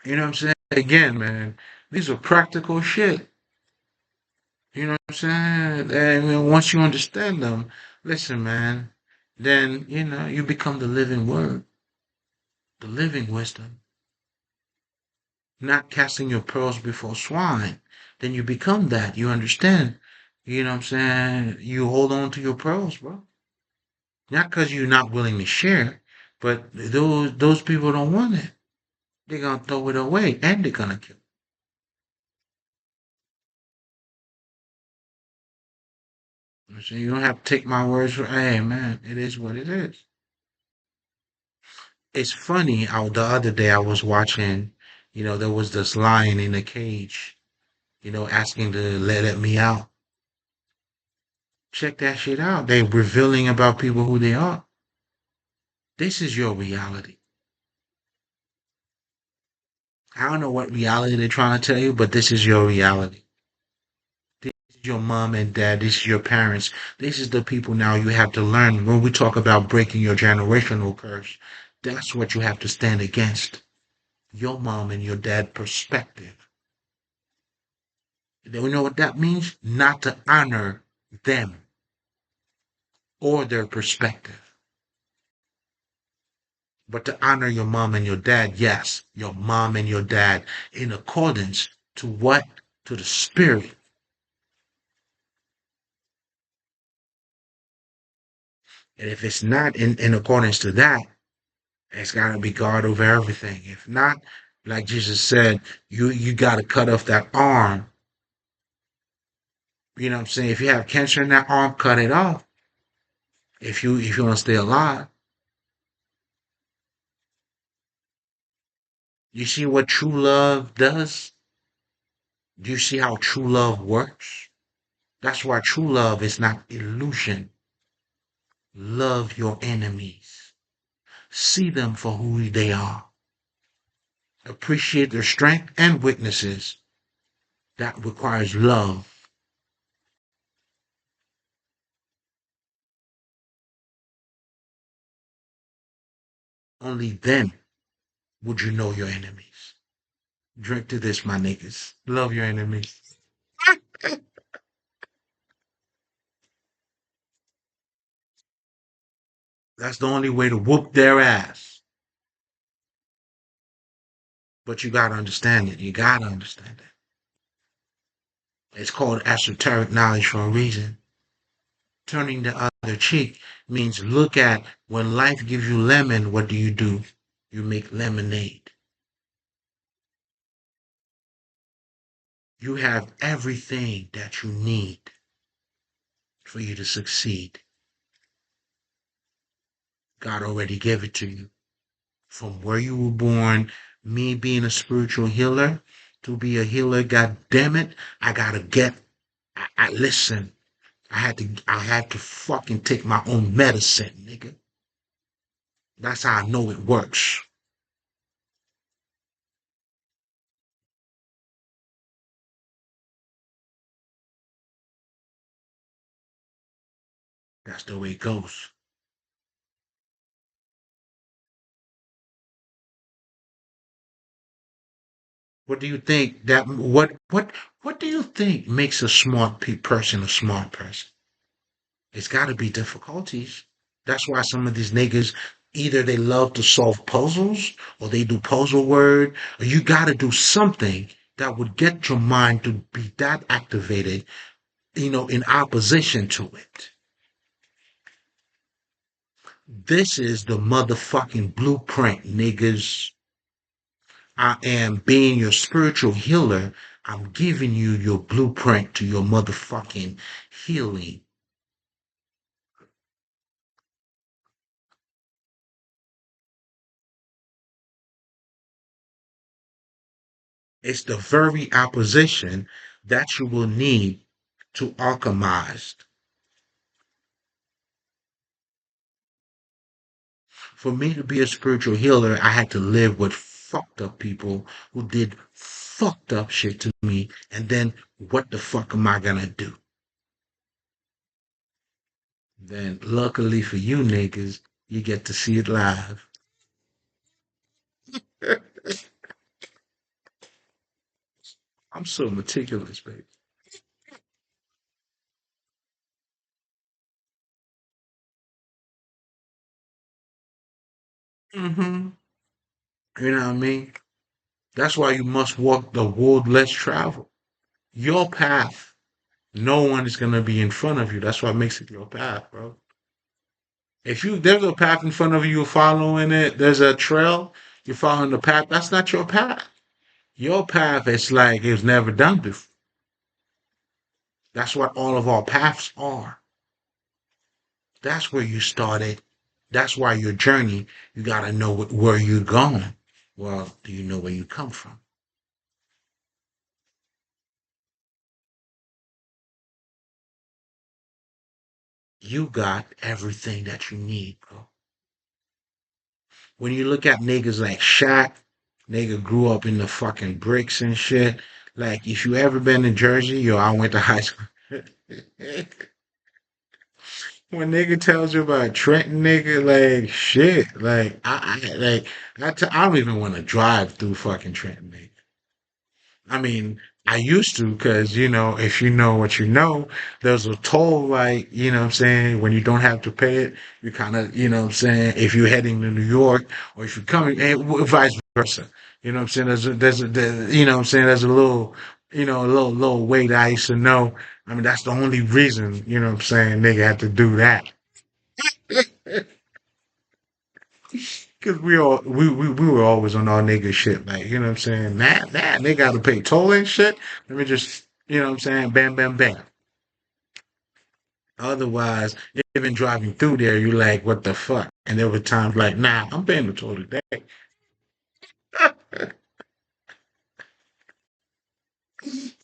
You know what I'm saying? Again, man, these are practical shit. You know what I'm saying? And once you understand them, listen, man, then, you become the living word, the living wisdom, not casting your pearls before swine. Then you become that. You understand. You know what I'm saying? You hold on to your pearls, bro. Not because you're not willing to share, but those people don't want it. They're gonna throw it away and they're gonna kill it. So you don't have to take my words for, hey man, it is what it is. It's funny, the other day I was watching, there was this lion in a cage, asking to let me out. Check that shit out. They revealing about people who they are. This is your reality. I don't know what reality they're trying to tell you, but this is your reality. This is your mom and dad. This is your parents. This is the people now you have to learn. When we talk about breaking your generational curse, that's what you have to stand against. Your mom and your dad perspective. You know what that means? Not to honor them or their perspective, but to honor your mom and your dad. Yes, your mom and your dad in accordance to what? To the spirit. And if it's not in accordance to that, it's got to be God over everything. If not, like Jesus said, you got to cut off that arm. You know what I'm saying? If you have cancer in that arm, cut it off. If you want to stay alive, you see what true love does. Do you see how true love works? That's why true love is not illusion. Love your enemies. See them for who they are. Appreciate their strength and weaknesses. That requires love. Only then would you know your enemies. Drink to this, my niggas. Love your enemies. That's the only way to whoop their ass. But you gotta understand it. You gotta understand it. It's called esoteric knowledge for a reason. Turning the other cheek means look at when life gives you lemon, what do? You make lemonade. You have everything that you need for you to succeed. God already gave it to you. From where you were born, me being a spiritual healer, to be a healer, god damn it, I gotta get I listen. I had to fucking take my own medicine, nigga. That's how I know it works. That's the way it goes. What do you think that what do you think makes a person a smart person? It's got to be difficulties. That's why some of these niggas either they love to solve puzzles or they do puzzle word or you got to do something that would get your mind to be that activated, in opposition to it. This is the motherfucking blueprint, niggas. I am being your spiritual healer. I'm giving you your blueprint to your motherfucking healing. It's the very opposition that you will need to alchemize. For me to be a spiritual healer, I had to live with fucked up people who did fucked up shit to me, and then what the fuck am I gonna do? Then, luckily for you niggas, you get to see it live. I'm so meticulous, baby. hmm You know what I mean? That's why you must walk the road less traveled. Your path. No one is gonna be in front of you. That's what makes it your path, bro. If you there's a path in front of you, you're following it. There's a trail, you're following the path. That's not your path. Your path is like it was never done before. That's what all of our paths are. That's where you started. That's why your journey. You gotta know where you're going. Well, do you know where you come from? You got everything that you need, bro. When you look at niggas like Shaq, nigga grew up in the fucking bricks and shit. Like, if you ever been in Jersey, yo, I went to high school. When nigga tells you about Trenton, nigga, like shit, like I don't even want to drive through fucking Trenton, nigga. I mean, I used to, because, if you know what you know, there's a toll, like, what I'm saying, when you don't have to pay it, you kind of, what I'm saying, if you're heading to New York or if you're coming, and vice versa. You know what I'm saying? What I'm saying, there's a little, a little way that I used to know. I mean, that's the only reason, what I'm saying, nigga had to do that. Cause we were always on our nigga shit, like, what I'm saying? That they gotta pay toll and shit. Let me just, what I'm saying, bam, bam, bam. Otherwise, even driving through there, you like, what the fuck? And there were times like, nah, I'm paying the toll today.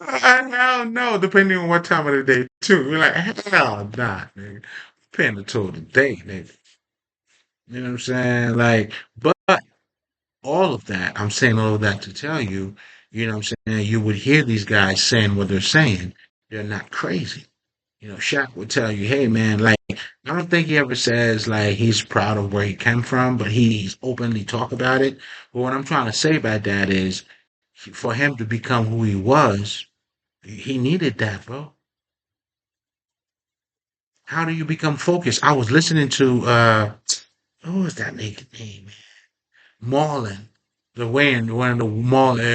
Hell no, depending on what time of the day too. You're like, hell nah, nigga. Paying the toll today, nigga. You know what I'm saying? Like, but all of that, I'm saying all of that to tell you, what I'm saying, you would hear these guys saying what they're saying. They're not crazy. Shaq would tell you, hey man, like, I don't think he ever says like he's proud of where he came from, but he's openly talk about it. But what I'm trying to say about that is for him to become who he was, he needed that, bro. How do you become focused? I was listening to what was that nigga name, man? Marlon, the Wayne, one of the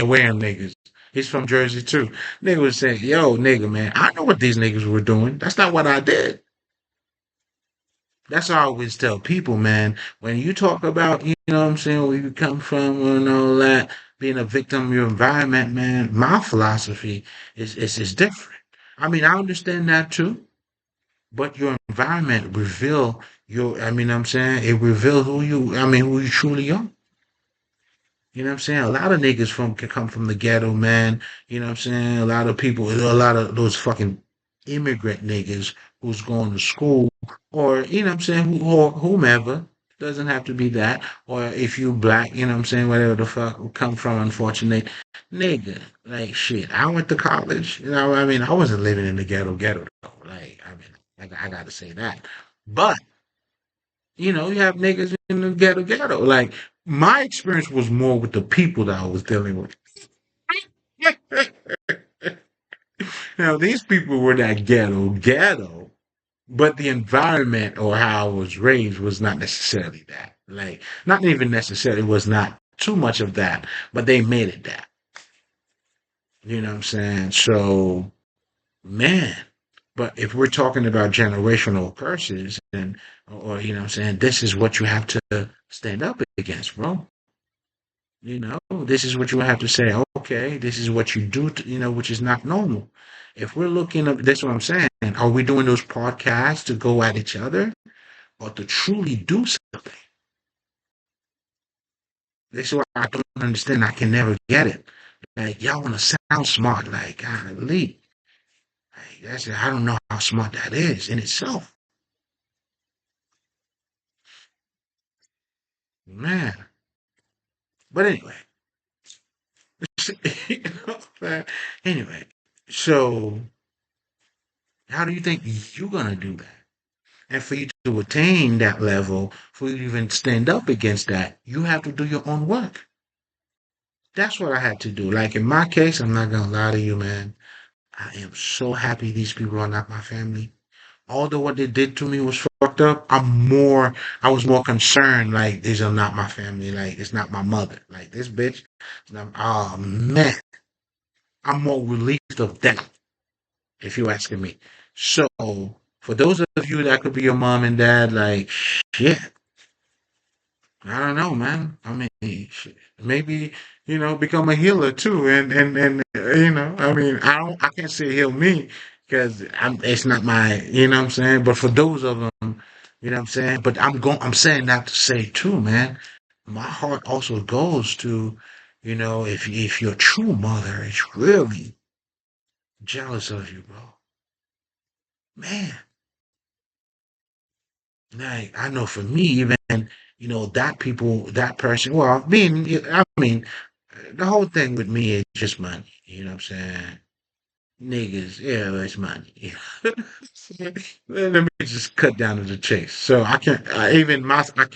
Wayne niggas. He's from Jersey too. Nigga was saying, yo, nigga, man, I know what these niggas were doing. That's not what I did. That's what I always tell people, man. When you talk about, what I'm saying, where you come from and all that, being a victim of your environment, man, my philosophy is different. I mean, I understand that too, but your environment reveal I mean, I'm saying, it reveals who you truly are. You know what I'm saying? A lot of niggas can come from the ghetto, man. You know what I'm saying? A lot of people, a lot of those fucking immigrant niggas who's going to school, or you know what I'm saying, or whomever. Doesn't have to be that. Or if you black, you know what I'm saying, whatever the fuck come from, unfortunate nigga. Like shit. I went to college. I mean, I wasn't living in the ghetto though. Like, I mean, I gotta say that. But you have niggas in the ghetto. Like, my experience was more with the people that I was dealing with. Now, these people were that ghetto, but the environment or how I was raised was not necessarily that. Like, not even necessarily was not too much of that, but they made it that. You know what I'm saying? So, man. But if we're talking about generational curses, or you know what I'm saying, this is what you have to stand up against, bro. This is what you have to say. Okay, this is what you do, which is not normal. If we're looking at that's what I'm saying. Are we doing those podcasts to go at each other or to truly do something? This is what I don't understand. I can never get it. Like, y'all want to sound smart, like, golly. Like, I don't know how smart that is in itself. Man. But anyway, You know, man. Anyway, so how do you think you're gonna do that? And for you to attain that level, for you to even stand up against that, you have to do your own work. That's what I had to do. Like in my case, I'm not gonna lie to you, man. I am so happy these people are not my family. Although what they did to me was fucked up, I was more concerned, like, these are not my family, like, it's not my mother. Like, this bitch, oh man, I'm more relieved of that, if you're asking me. So, for those of you that could be your mom and dad, like, shit, I don't know, man. I mean, shit, maybe, become a healer too. I mean, I can't say heal me because it's not my, what I'm saying? But for those of them, what I'm saying? But I'm saying that to say too, man, my heart also goes to, if your true mother is really jealous of you, bro, man, like, I know for me, even, that person, well, I mean, the whole thing with me is just money. You know what I'm saying? Niggas, yeah, well, it's money. Let me just cut down to the chase. So I can't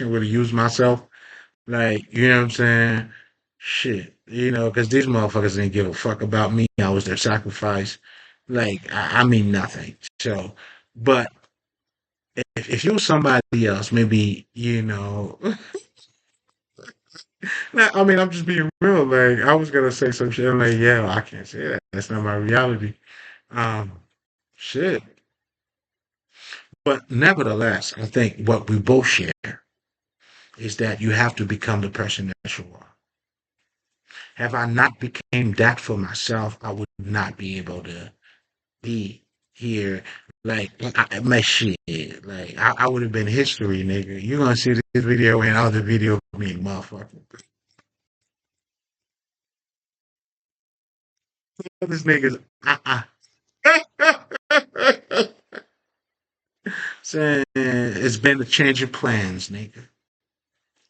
really use myself. Like, you know what I'm saying? Shit, because these motherfuckers didn't give a fuck about me. I was their sacrifice. Like, I mean nothing. So, but if you were somebody else, maybe, nah, I mean, I'm just being real. Like, I was gonna say some shit. I'm like, yeah, I can't say that. That's not my reality. Um, shit. But nevertheless, I think what we both share is that you have to become the person that you are. Have I not became that for myself, I would not be able to be here. Like, my shit. Like, I would have been history, nigga. You're gonna see this video and other video of me, motherfucker. This nigga's, saying it's been to change your plans, nigga.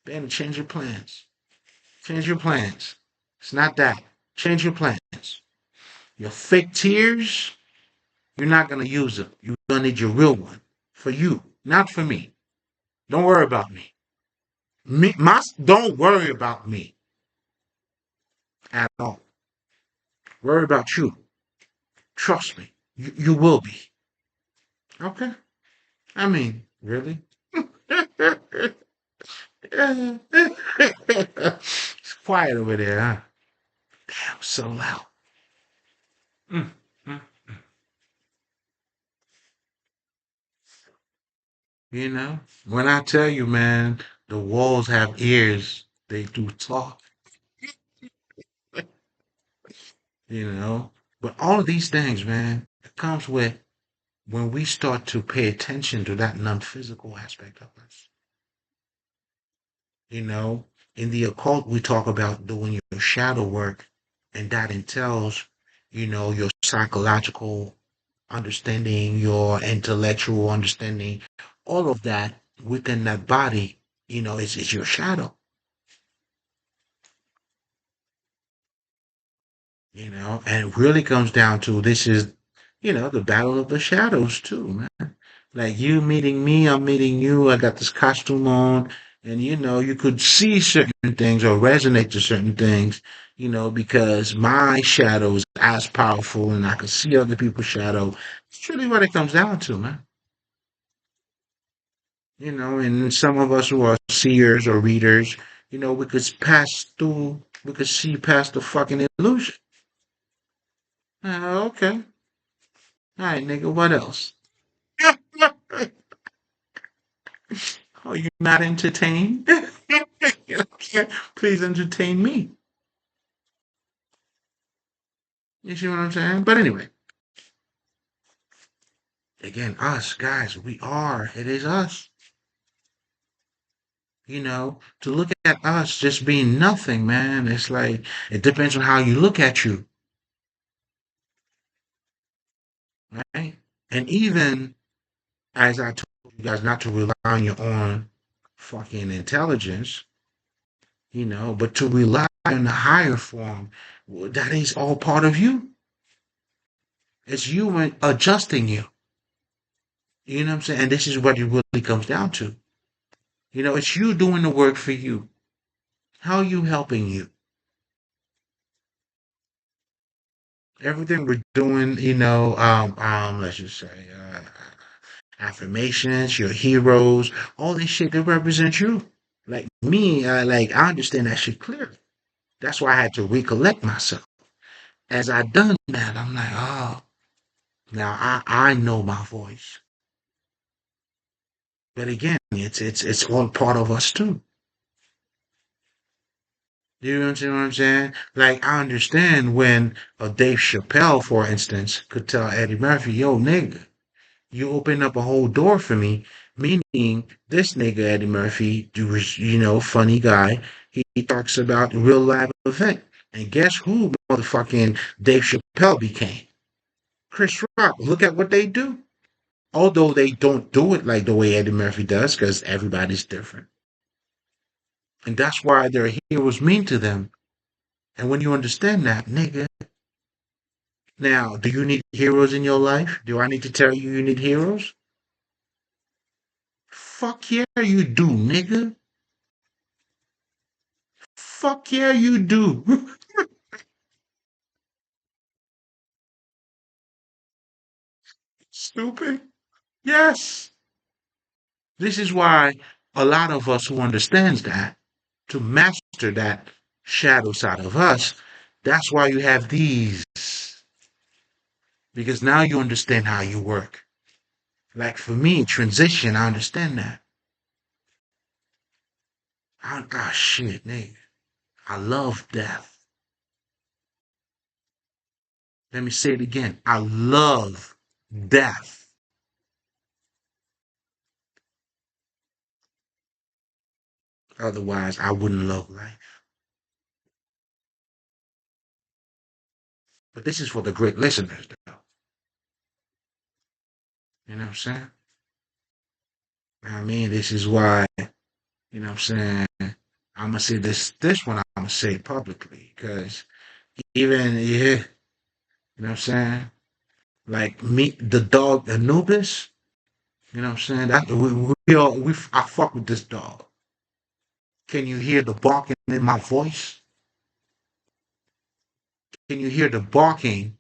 Been to change your plans. Change your plans. It's not that. Change your plans. Your fake tears, you're not gonna use them. You're gonna need your real one. For you, not for me. Don't worry about me. Don't worry about me at all. Worry about you. Trust me. You will be. Okay? I mean, really? It's quiet over there, huh? Damn, so loud. Mm, mm. When I tell you, man, the walls have ears, they do talk, you know. But all of these things, man, it comes with when we start to pay attention to that non-physical aspect of us. You know, in the occult, we talk about doing your shadow work, and that entails, your psychological understanding, your intellectual understanding, all of that within that body, is your shadow. And it really comes down to this is, the battle of the shadows too, man. Like you meeting me, I'm meeting you, I got this costume on, and you could see certain things or resonate to certain things, because my shadow is as powerful and I can see other people's shadow. It's really what it comes down to, man. And some of us who are seers or readers, we could see past the fucking illusion. Okay. All right, nigga, what else? Are you not entertained? You know what I'm saying? Please entertain me. You see what I'm saying? But anyway, again, us guys, it is us. To look at us just being nothing, man, it's like, it depends on how you look at you, right? And even as I told you guys not to rely on your own fucking intelligence, But to rely on the higher form, that is all part of you. It's you adjusting you. You know what I'm saying? And this is what it really comes down to. It's you doing the work for you. How are you helping you? Everything we're doing, let's just say, affirmations, your heroes, all this shit that represents you. Like me, I understand that shit clearly. That's why I had to recollect myself. As I done that, I'm like, oh, now I know my voice. But again, it's all part of us too. You know what I'm saying? Like I understand when Dave Chappelle, for instance, could tell Eddie Murphy, "Yo, nigga, you opened up a whole door for me." Meaning, this nigga Eddie Murphy, who was funny guy. He talks about real life event, and guess who motherfucking Dave Chappelle became? Chris Rock. Look at what they do. Although they don't do it like the way Eddie Murphy does, because everybody's different, and that's why their heroes mean to them. And when you understand that, nigga, now, do you need heroes in your life? Do I need to tell you need heroes? Fuck yeah, you do, nigga. Fuck yeah, you do. Stupid. Yes. This is why a lot of us who understands that, to master that shadow side of us, that's why you have these. Because now you understand how you work. Like for me, transition, I understand that. Shit, nigga. I love death. Let me say it again. I love death. Otherwise, I wouldn't love life. But this is for the great listeners, though. You know what I'm saying? I mean, this is why, what I'm saying, I'm gonna say this one I'm gonna say publicly. Because even, yeah, what I'm saying? Like me, the dog Anubis, what I'm saying? That I fuck with this dog. Can you hear the barking in my voice? Can you hear the barking?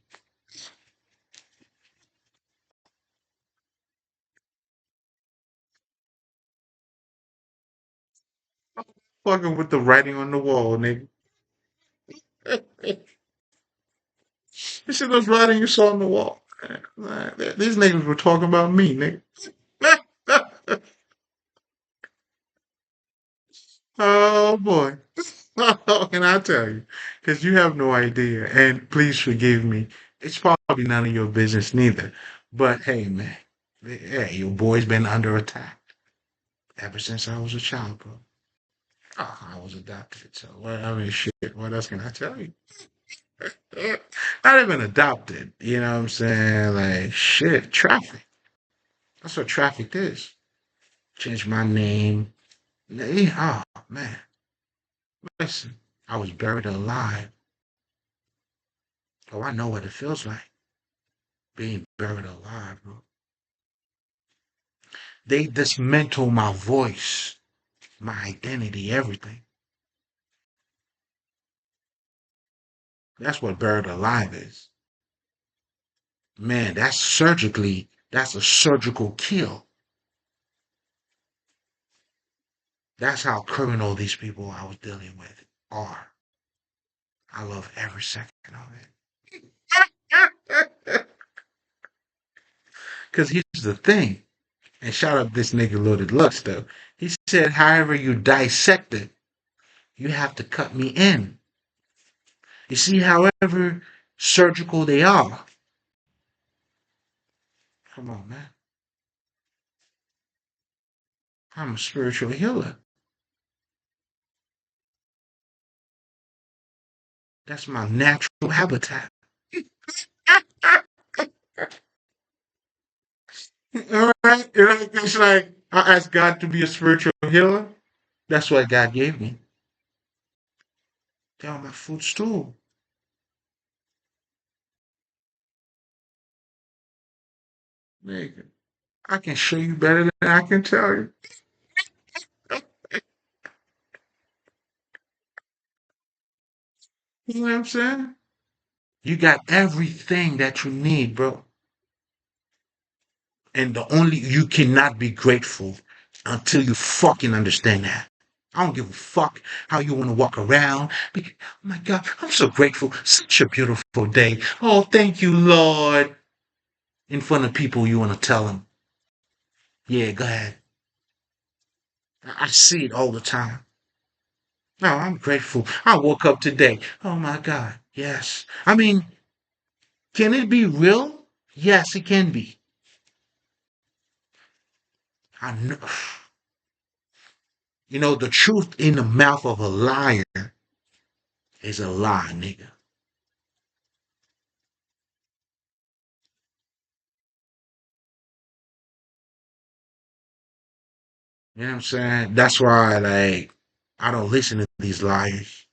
Fucking with the writing on the wall, nigga. You see those writing you saw on the wall? These niggas were talking about me, nigga. Oh boy. How can I tell you? Because you have no idea. And please forgive me. It's probably none of your business neither. But hey, man. Hey, your boy's been under attack ever since I was a child, bro. Oh, I was adopted. So, I mean, shit. What else can I tell you? Not even adopted. You know what I'm saying? Like, shit. Traffic. That's what traffic is. Change my name. Oh, man. Listen, I was buried alive. Oh, I know what it feels like being buried alive, bro. They dismantle my voice, my identity, everything. That's what buried alive is. Man, that's a surgical kill. That's how criminal these people I was dealing with are. I love every second of it. Because here's the thing, and shout out this nigga Loaded Lux, though. He said, however you dissect it, you have to cut me in. You see, however surgical they are. Come on, man. I'm a spiritual healer. That's my natural habitat. All right? It's like I asked God to be a spiritual healer. That's what God gave me. They're on my footstool. Nigga, I can show you better than I can tell you. You know what I'm saying? You got everything that you need, bro. And the only you cannot be grateful until you fucking understand that. I don't give a fuck how you want to walk around. Oh my God, I'm so grateful. Such a beautiful day. Oh, thank you, Lord. In front of people, you want to tell them, yeah, go ahead. I see it all the time. No, I'm grateful. I woke up today. Oh my God. Yes. I mean, can it be real? Yes, it can be. I know. You know, the truth in the mouth of a liar is a lie, nigga. You know what I'm saying? That's why, like, I don't listen to these liars.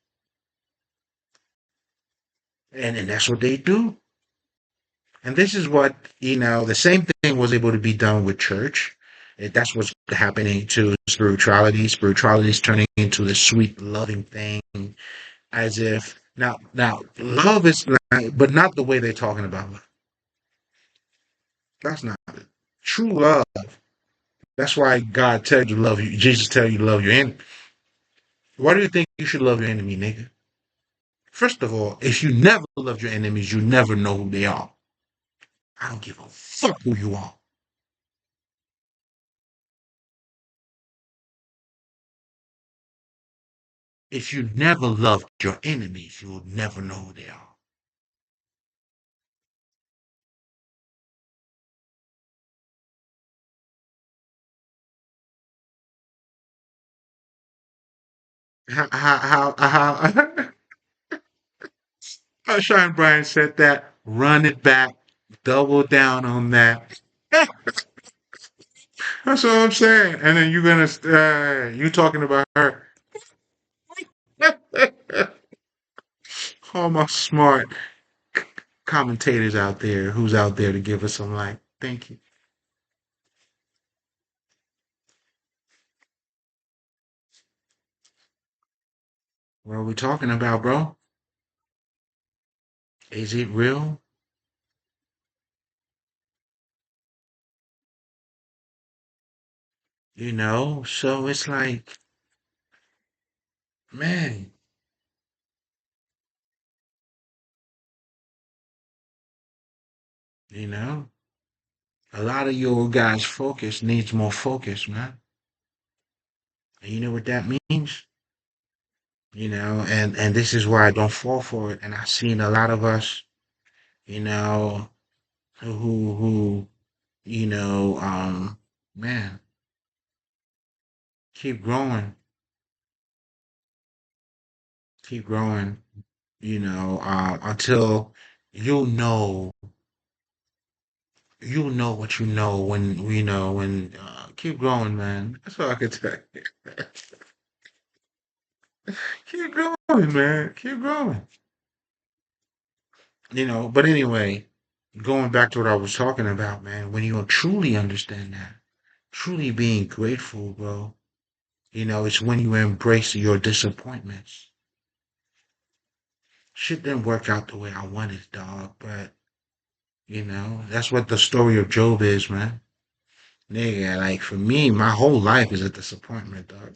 And that's what they do. And this is what, the same thing was able to be done with church. That's what's happening to spirituality. Spirituality is turning into this sweet, loving thing, as if now love is not, but not the way they're talking about love. That's not it. True love. That's why God tells you to love you. Jesus tells you to love your enemy. Why do you think you should love your enemy, nigga? First of all, if you never love your enemies, you never know who they are. I don't give a fuck who you are. If you never loved your enemies, you'll never know who they are. How Sean Bryan said that, run it back, double down on that. That's what I'm saying. And then you're gonna, you talking about her. All my smart commentators out there, who's out there to give us some light. Thank you. What are we talking about, bro? Is it real? So it's like, man, you know, a lot of your guys' focus needs more focus, man. And you know what that means? And this is why I don't fall for it. And I've seen a lot of us, you know, who, man, keep growing, keep growing, until you'll know, you'll know what you know when keep growing, man. That's all I can tell you. Keep growing, man. Keep growing. But anyway, going back to what I was talking about, man, when you truly understand that, truly being grateful, bro, it's when you embrace your disappointments. Shit didn't work out the way I wanted, dog, but, that's what the story of Job is, man. Nigga, like for me, my whole life is a disappointment, dog.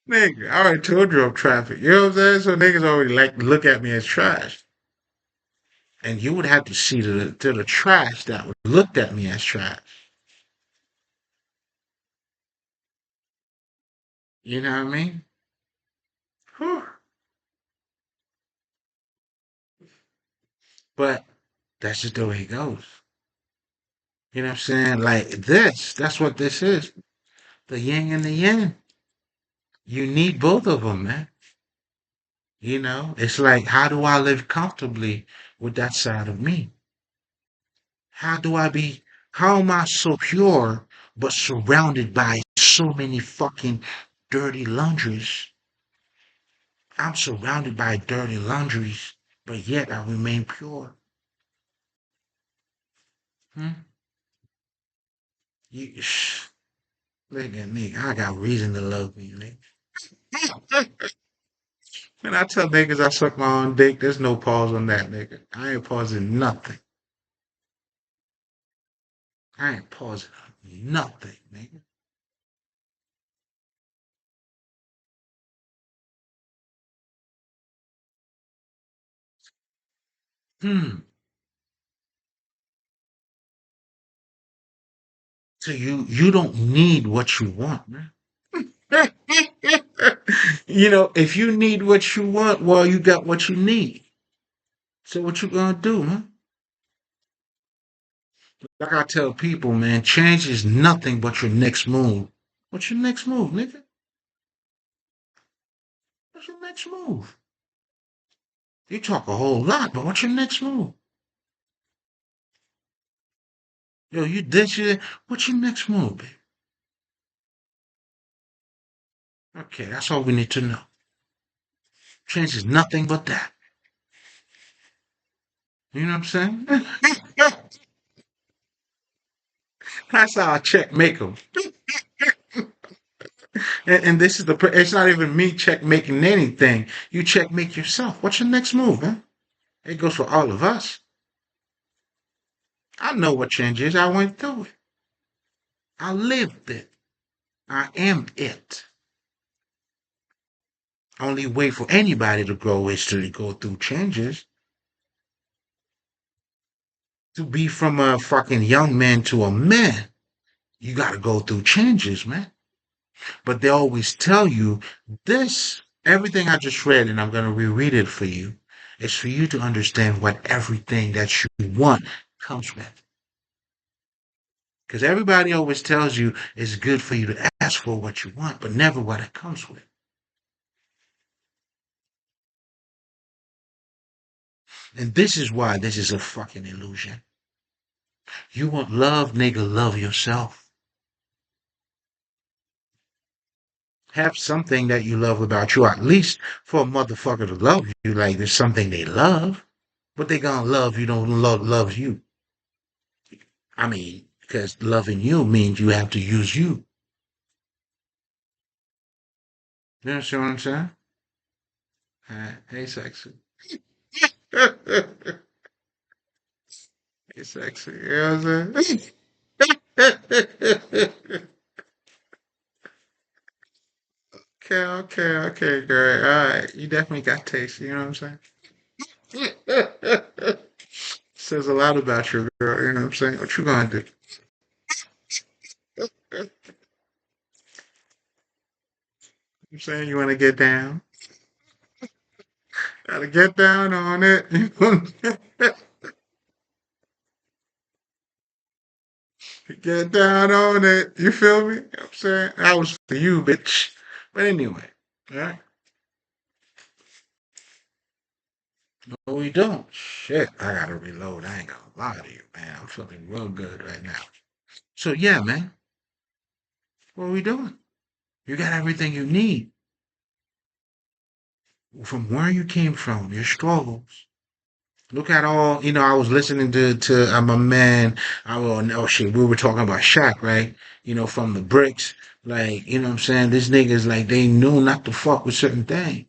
Nigga, I already told you I'm traffic. You know what I'm saying? So niggas already like look at me as trash. And you would have to see to the trash that would looked at me as trash. You know what I mean? Whew. But that's just the way it goes. You know what I'm saying? Like this, that's what this is. The yin and the yang. You need both of them, man. It's like, how do I live comfortably with that side of me? How am I so pure, but surrounded by so many fucking dirty laundries. I'm surrounded by dirty laundries, but yet I remain pure. Hmm? You, look at me. I got reason to love me, nigga. When I tell niggas I suck my own dick, there's no pause on that, nigga. I ain't pausing nothing. I ain't pausing nothing, nigga. Hmm. So you don't need what you want, man. If you need what you want, well, you got what you need. So what you gonna do, man? Like I tell people, man, change is nothing but your next move. What's your next move, nigga? What's your next move? You talk a whole lot, but what's your next move? Yo, you this year, what's your next move, baby? Okay, that's all we need to know. Change is nothing but that. You know what I'm saying? That's how I checkmate them. And this is it's not even me checkmaking anything. You checkmate yourself. What's your next move, man? It goes for all of us. I know what change is. I went through it. I lived it. I am it. Only way for anybody to grow is to go through changes. To be from a fucking young man to a man, you got to go through changes, man. But they always tell you this, everything I just read, and I'm going to reread it for you, is for you to understand what everything that you want comes with. Because everybody always tells you it's good for you to ask for what you want, but never what it comes with. And this is why this is a fucking illusion. You want love, nigga, love yourself. Have something that you love about you, at least for a motherfucker to love you, like there's something they love. But they gonna love you, don't love you. I mean, because loving you means you have to use you. You understand what I'm saying? Hey, sexy. Hey, sexy. You know what I'm saying? Okay, okay, okay, girl. All right. You definitely got taste. You know what I'm saying? Says a lot about you, girl. You know what I'm saying? What you gonna do? I'm saying you want to get down. Gotta get down on it. Get down on it. You feel me? I'm saying that was for you, bitch. But anyway, all right. No, we don't. Shit, I gotta reload. I ain't gonna lie to you, man. I'm feeling real good right now. So yeah, man, what are we doing? You got everything you need from where you came from, your struggles. Look at all, I was listening to my man, oh shit, we were talking about Shaq, right? From the bricks. Like, what I'm saying? These niggas, like, they knew not to fuck with certain things.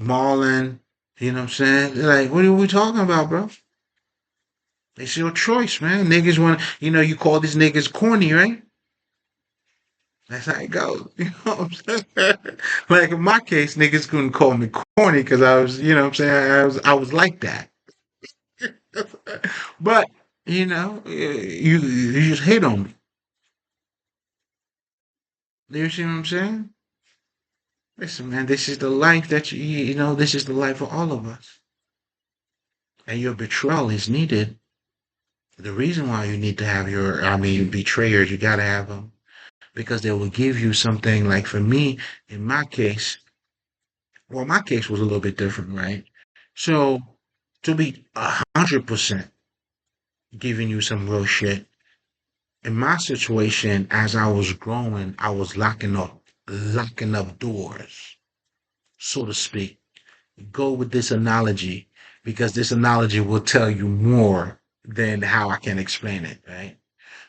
Marlon, what I'm saying? They're like, what are we talking about, bro? It's your choice, man. Niggas want, you call these niggas corny, right? That's how it goes. You know what I'm saying? Like in my case, niggas couldn't call me corny because I was, what I'm saying? I was like that. But, you just hate on me. You see what I'm saying? Listen, man, this is the life that this is the life for all of us. And your betrayal is needed. The reason why you need to have betrayers, you gotta have them because they will give you something. Like for me, in my case, well, my case was a little bit different, right? So to be 100% giving you some real shit, in my situation, as I was growing, I was locking up. locking up doors, so to speak. Go with this analogy because this analogy will tell you more than how I can explain it, right?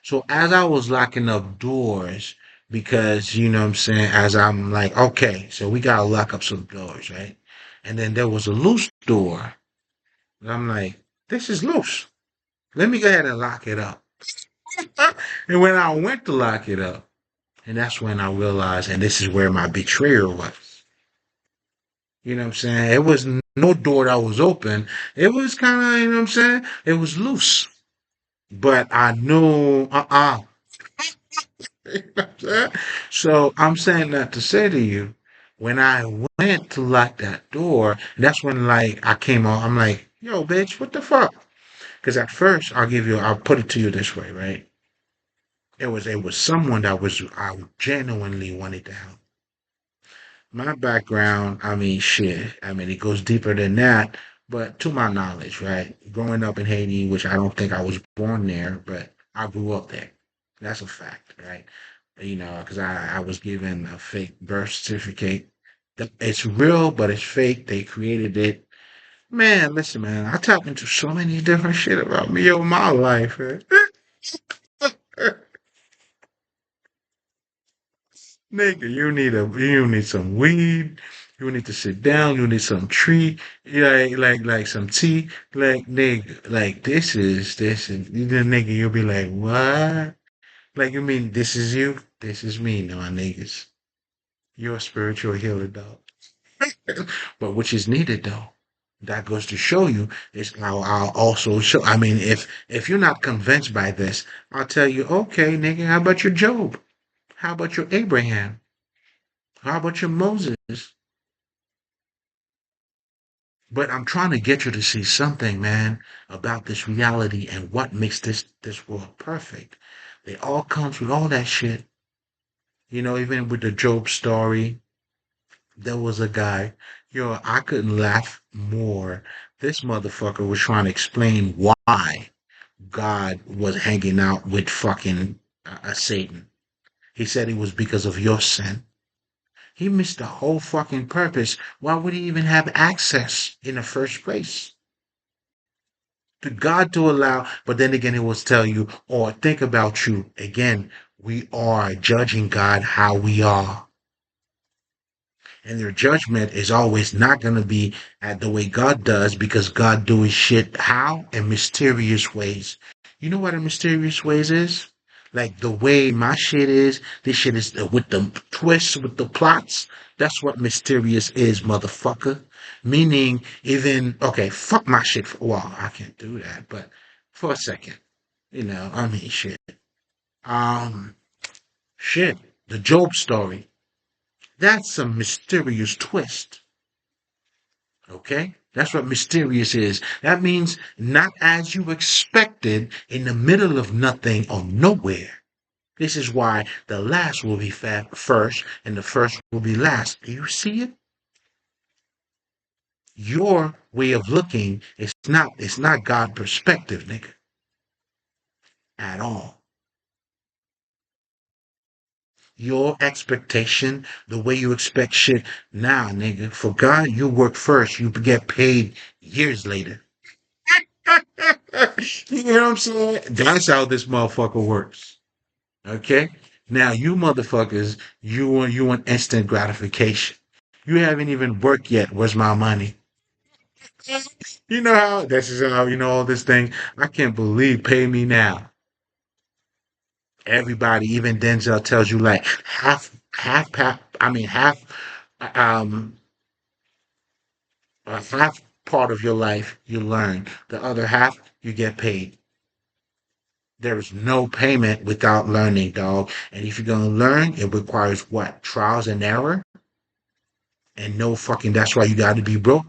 So as I was locking up doors, because you know what I'm saying, as I'm like, okay, so we gotta lock up some doors, right? And then there was a loose door. And I'm like, this is loose. Let me go ahead and lock it up. And when I went to lock it up, and that's when I realized, and this is where my betrayer was. You know what I'm saying? It was no door that was open. It was kind of, you know what I'm saying? It was loose. But I knew, You know what I'm saying? So I'm saying that to say to you, when I went to lock that door, that's when like I came on. I'm like, yo, bitch, what the fuck? Because at first, I'll put it to you this way, right? It was someone that was I genuinely wanted to help. My background, I mean, shit. I mean, it goes deeper than that. But to my knowledge, right? Growing up in Haiti, which I don't think I was born there, but I grew up there. That's a fact, right? You know, because I was given a fake birth certificate. It's real, but it's fake. They created it. Man, listen, man, I tapped into so many different shit about me over my life, man. Nigga, you need some weed. You need to sit down. You need some tree, like some tea. Like nigga, like this is you the nigga. You'll be like, what? Like you mean this is you? This is me, no my niggas. You're a spiritual healer, dog. But which is needed though. That goes to show you is how I'll also show. I mean, if you're not convinced by this, I'll tell you, okay, nigga, how about your Job? How about your Abraham? How about your Moses? But I'm trying to get you to see something, man, about this reality and what makes this world perfect. It all comes with all that shit. You know, even with the Job story, there was a guy, yo, I couldn't laugh more. This motherfucker was trying to explain why God was hanging out with fucking Satan. He said it was because of your sin. He missed the whole fucking purpose. Why would he even have access in the first place? To God to allow, but then again, it will tell you, or think about you. Again, we are judging God how we are. And their judgment is always not going to be at the way God does because God do his shit how? In mysterious ways. You know what a mysterious ways is? Like the way my shit is, this shit is with the twists, with the plots. That's what mysterious is, motherfucker. Meaning, even, okay, fuck my shit. Well, I can't do that, but for a second, I mean, shit. Um, shit. The Job story. That's a mysterious twist. Okay? That's what mysterious is. That means not as you expected in the middle of nothing or nowhere. This is why the last will be first and the first will be last. Do you see it? Your way of looking is not God perspective, nigga, at all. Your expectation, the way you expect shit, nah, nigga. For God, you work first. You get paid years later. You know what I'm saying? That's how this motherfucker works. Okay? Now you motherfuckers, you want instant gratification. You haven't even worked yet. Where's my money? You know how this is how all this thing. I can't believe pay me now. Everybody, even Denzel tells you like half I mean um half part of your life you learn. The other half you get paid. There is no payment without learning, dog. And if you're gonna learn, it requires what? Trials and error? And no fucking that's why you gotta be broke.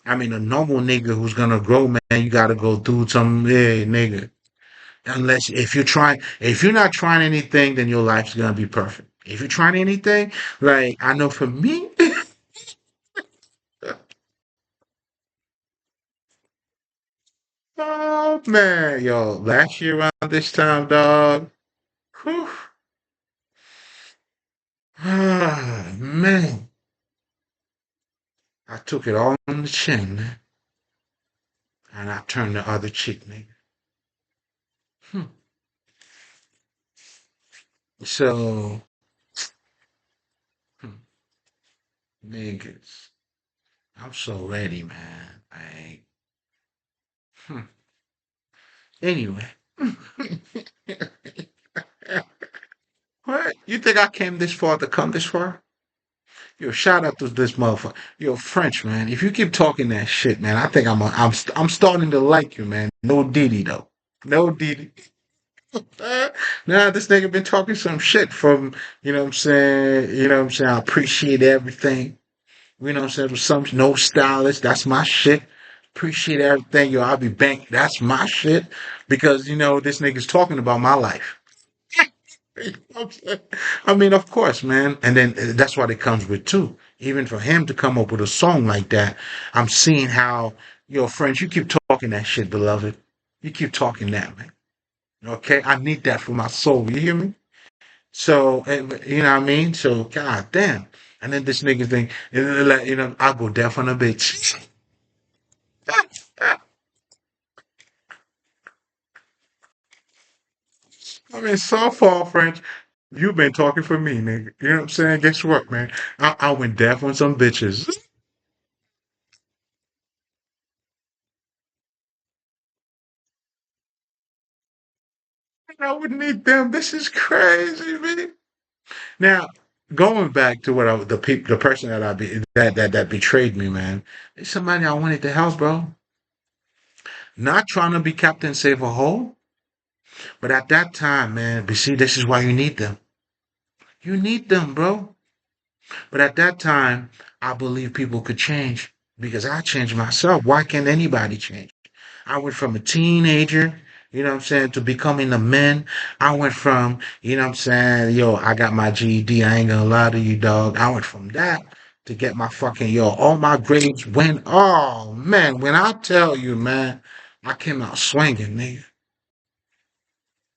I mean a normal nigga who's gonna grow, man, you gotta go through some nigga. Unless if you're not trying anything, then your life's gonna be perfect. If you're trying anything, like I know for me, oh man, yo, last year around this time, dog. Whew, Ah, man. I took it all on the chin, man. And I turned the other cheek, nigga. Hmm. So, hmm, niggas, I'm so ready, man. Hmm. Anyway. What? You think I came this far to come this far? Yo, shout out to this motherfucker. Yo, French, man. If you keep talking that shit, man, I think I'm starting to like you, man. No Diddy, though. No Diddy. Nah, this nigga been talking some shit from, you know what I'm saying? You know what I'm saying? I appreciate everything. You know what I'm saying? With some no stylist, that's my shit. Appreciate everything. Yo, I'll be back. That's my shit. Because, this nigga's talking about my life. You know what I'm saying? I mean, of course, man. And then that's what it comes with, too. Even for him to come up with a song like that, I'm seeing how, friends, you keep talking that shit, beloved. You keep talking that, man. Okay? I need that for my soul. You hear me? So, you know what I mean? So, god damn. And then this nigga thing, like, I go deaf on a bitch. I mean, so far, French, you've been talking for me, nigga. You know what I'm saying? Guess what, man? I went deaf on some bitches. I would need them. This is crazy, man. Now, going back to the person that that betrayed me, man. It's somebody I wanted to help, bro. Not trying to be Captain Save a Hole, but at that time, man. But see, this is why you need them. You need them, bro. But at that time, I believe people could change because I changed myself. Why can't anybody change? I went from a teenager, you know what I'm saying, to becoming a man. I went from, you know what I'm saying, yo, I got my GED. I ain't gonna lie to you, dog. I went from that to get my fucking, yo, all my grades went, oh, man, when I tell you, man, I came out swinging, nigga.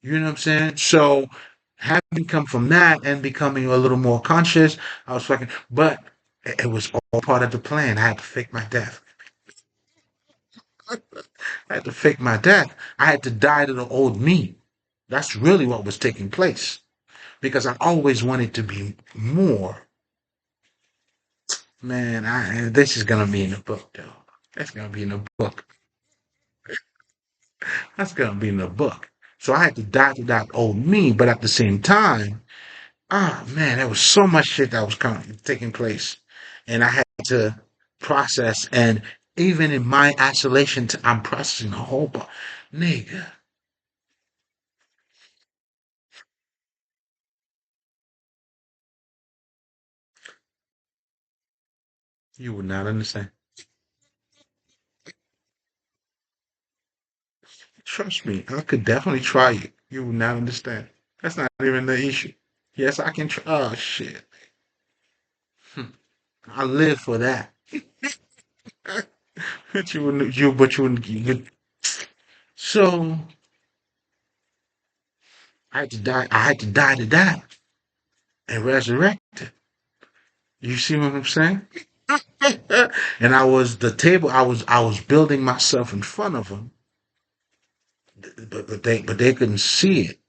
You know what I'm saying? So having come from that and becoming a little more conscious, I was fucking, but it was all part of the plan. I had to fake my death. I had to fake my death. I had to die to the old me. That's really what was taking place because I always wanted to be more. Man, this is gonna be in the book, though. That's gonna be in the book. That's gonna be in the book. So I had to die to that old me, but at the same time, man, there was so much shit that was taking place, and I had to process. And even in my isolation, I'm processing a whole bunch. Nigga, you would not understand. Trust me, I could definitely try it. You would not understand. That's not even the issue. Yes, I can try. Oh shit, Hmm. I live for that. But you wouldn't. But you wouldn't. So I had to die. I had to die to that and resurrect. You see what I'm saying? And I was building myself in front of them, but they couldn't see it.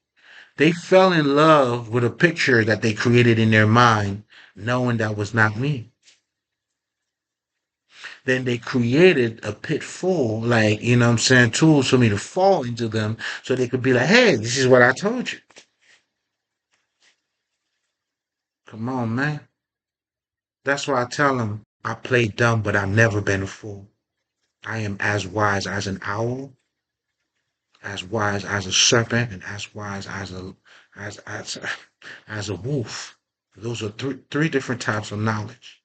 They fell in love with a picture that they created in their mind, knowing that was not me. Then they created a pitfall, like, what I'm saying, tools for me to fall into them so they could be like, hey, this is what I told you. Come on, man. That's why I tell them I play dumb, but I've never been a fool. I am as wise as an owl, as wise as a serpent, and as wise as as a wolf. Those are three different types of knowledge.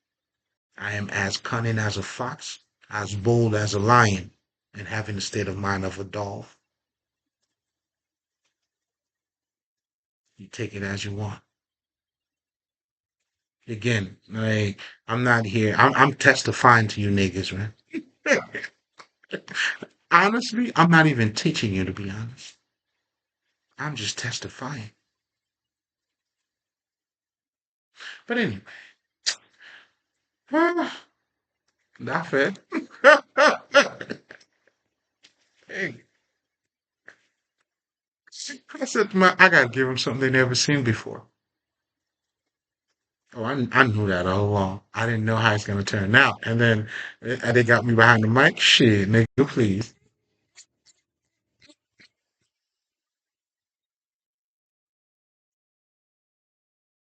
I am as cunning as a fox, as bold as a lion, and having the state of mind of a dog. You take it as you want. Again, like, I'm not here. I'm testifying to you niggas, man. Honestly, I'm not even teaching you, to be honest. I'm just testifying. But anyway, not fair. Hey, I said, I gotta give them something they never seen before. Oh, I knew that all along. I didn't know how it's gonna turn out. And then they got me behind the mic. Shit, nigga, please.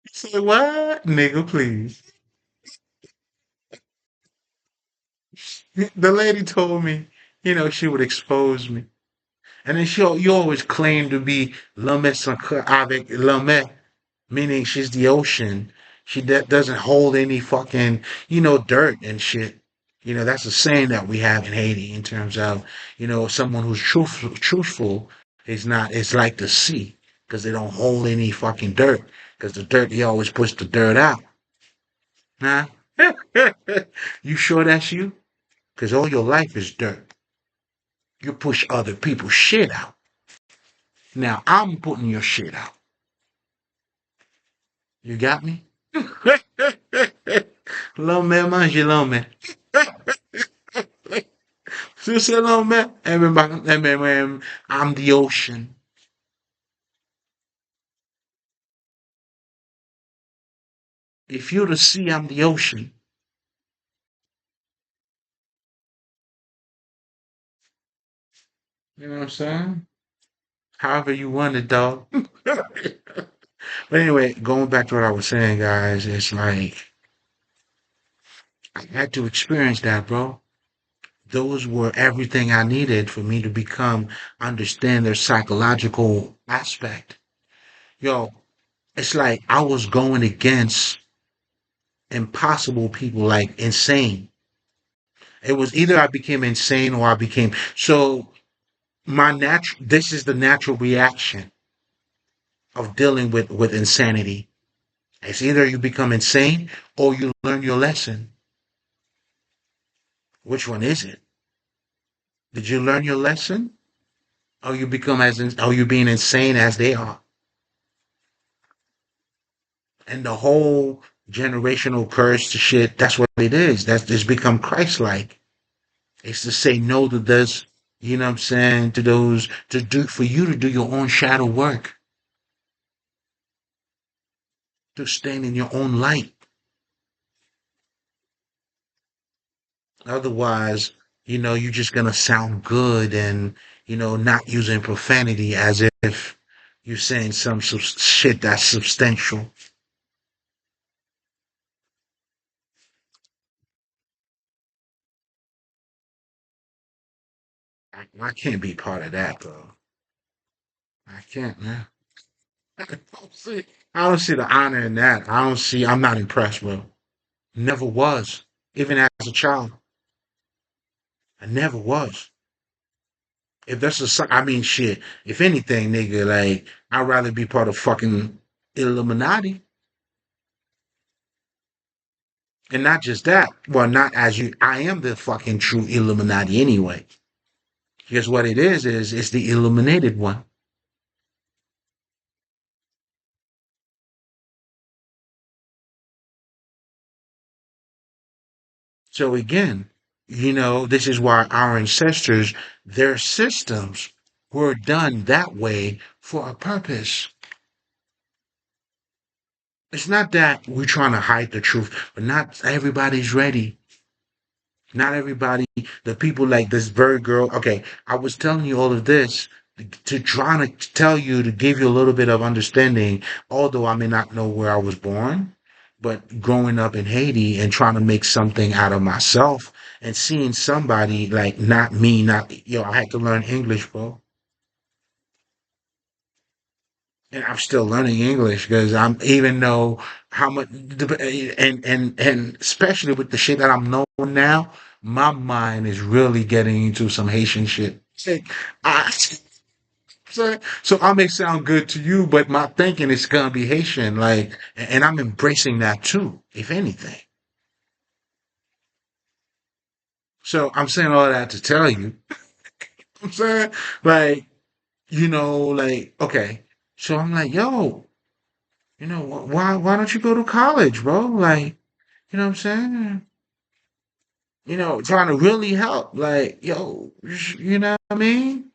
Say what? Nigga, please. The lady told me, she would expose me. And then you always claim to be l'homme sans cœur avec l'homme, meaning she's the ocean. She doesn't hold any fucking, dirt and shit. That's a saying that we have in Haiti in terms of, someone who's truthful is not, it's like the sea because they don't hold any fucking dirt because the dirt, he always puts the dirt out. Huh? You sure that's you? Because all your life is dirt. You push other people's shit out. Now I'm putting your shit out. You got me? L'homme mange l'homme. So say l'homme. I'm the ocean. If you're the sea, I'm the ocean. You know what I'm saying? However you want it, dog. But anyway, going back to what I was saying, guys, it's like I had to experience that, bro. Those were everything I needed for me to understand their psychological aspect. Yo, it's like I was going against impossible people, like insane. It was either I became insane or I became so this is the natural reaction of dealing with insanity. It's either you become insane or you learn your lesson. Which one is it? Did you learn your lesson? Or you become are you being insane as they are? And the whole generational curse to shit, that's what it is. That's just become Christ like. It's to say no to this, you know what I'm saying, to those for you to do your own shadow work, to stand in your own light. Otherwise, you're just gonna sound good and, not using profanity as if you're saying some shit that's substantial. I can't be part of that, bro. I can't, man. I don't see the honor in that. I'm not impressed, bro. Never was. Even as a child. I never was. If I mean, shit. If anything, nigga, like, I'd rather be part of fucking Illuminati. And not just that. Well, not as you, I am the fucking true Illuminati anyway. Because what it is it's the illuminated one. So again, this is why our ancestors, their systems were done that way for a purpose. It's not that we're trying to hide the truth, but not everybody's ready. Not everybody, the people like this bird girl. Okay, I was telling you all of this to try to tell you to give you a little bit of understanding, although I may not know where I was born, but growing up in Haiti and trying to make something out of myself and seeing somebody like not me, not I had to learn English, bro. And I'm still learning English because I'm even though how much and especially with the shit that I'm knowing now, my mind is really getting into some Haitian shit. I, so I may sound good to you, but my thinking is gonna be Haitian, like, and I'm embracing that too, if anything. So I'm saying all that to tell you, I'm saying like, like okay. So I'm like, yo. Why don't you go to college, bro? Like, you know what I'm saying? Trying to really help. Like, yo, you know what I mean?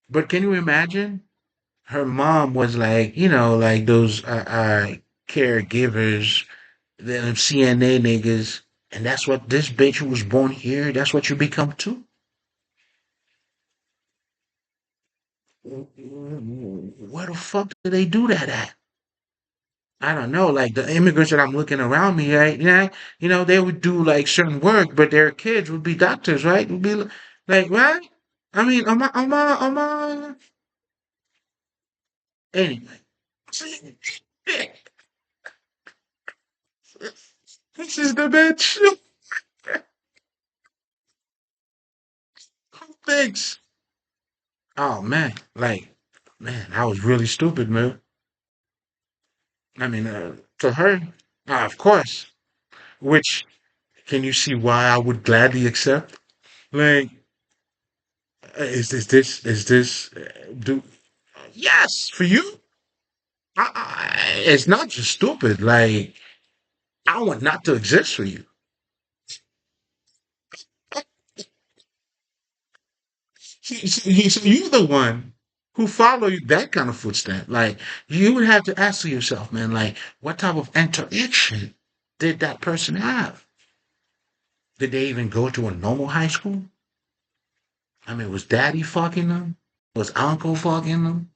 But can you imagine? Her mom was like, like those caregivers, them CNA niggas, and that's what this bitch who was born here, that's what you become too? Where the fuck do they do that at? I don't know. Like the immigrants that I'm looking around me, right? Yeah, they would do like certain work, but their kids would be doctors, right? Would be like, right? I mean, anyway. This is the bitch. Thanks. Oh man, like, man, I was really stupid, man. I mean, to her, of course. Which can you see why I would gladly accept? Like, do yes for you? It's not just stupid. Like, I want not to exist for you. So you're the one who followed that kind of footstep. Like, you would have to ask yourself, man, like, what type of interaction did that person have? Did they even go to a normal high school? I mean, was daddy fucking them? Was uncle fucking them?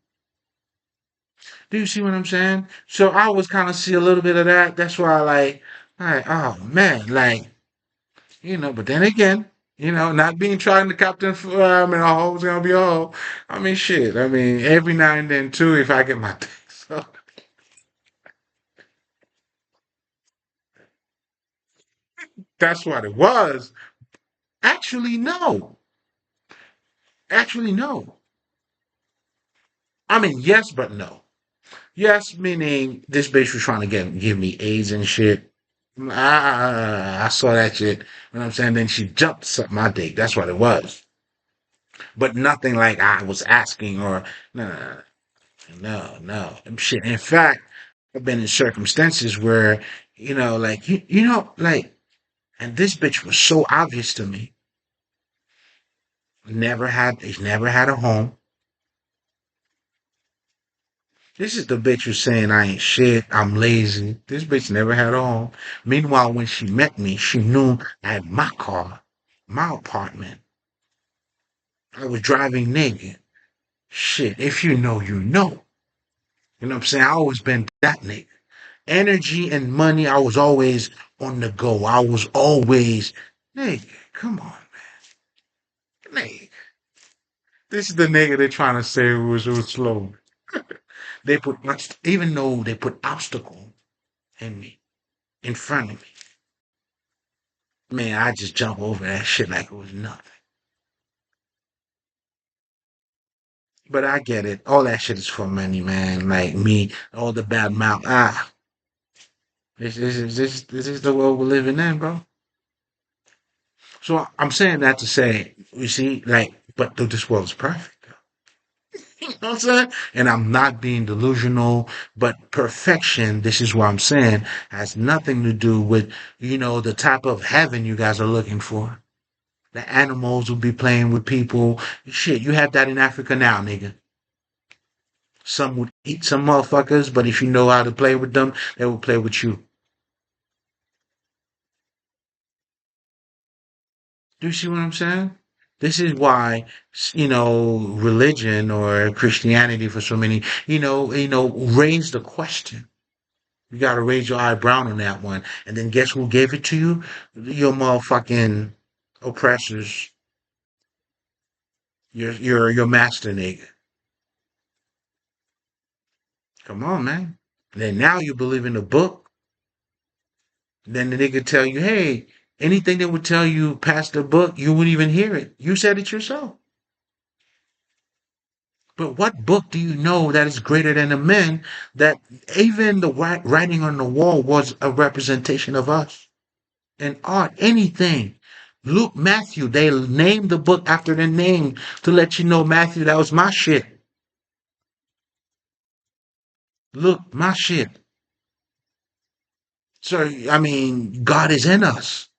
Do you see what I'm saying? So I always kind of see a little bit of that. That's why, like, oh man, like, but then again, not being trying to captain, and a hoe's gonna be a hoe. I mean, shit. I mean, every now and then too, if I get my so that's what it was. Actually, no. Actually, no. I mean, yes, but no. Yes, meaning this bitch was trying to give me AIDS and shit. I saw that shit. You know what I'm saying? Then she jumped suck my dick. That's what it was. But nothing like I was asking or no, no, no. Shit. In fact, I've been in circumstances where, like like, and this bitch was so obvious to me. He's never had a home. This is the bitch who's saying I ain't shit, I'm lazy. This bitch never had a home. Meanwhile, when she met me, she knew I had my car, my apartment. I was driving naked. Shit, if you know, you know. You know what I'm saying? I always been that nigga. Energy and money, I was always on the go. I was always, nigga, come on, man. Nigga. This is the nigga they're trying to say who was slow. Even though they put obstacle in me, in front of me. Man, I just jump over that shit like it was nothing. But I get it. All that shit is for money, man. Like me, all the bad mouth. This is the world we're living in, bro. So I'm saying that to say, you see, like, but this world is perfect. You know what I'm saying? And I'm not being delusional, but perfection, this is what I'm saying, has nothing to do with, the type of heaven you guys are looking for. The animals will be playing with people. Shit, you have that in Africa now, nigga. Some would eat some motherfuckers, but if you know how to play with them, they will play with you. Do you see what I'm saying? This is why, religion or Christianity for so many, raise the question. You got to raise your eyebrow on that one. And then guess who gave it to you? Your motherfucking oppressors. Your master nigga. Come on, man. And then now you believe in the book. Then the nigga tell you, hey, anything that would tell you past the book, you wouldn't even hear it. You said it yourself. But what book do you know that is greater than the men that even the writing on the wall was a representation of us? And art, anything. Luke, Matthew, they named the book after their name to let you know, Matthew, that was my shit. Look, my shit. So, I mean, God is in us.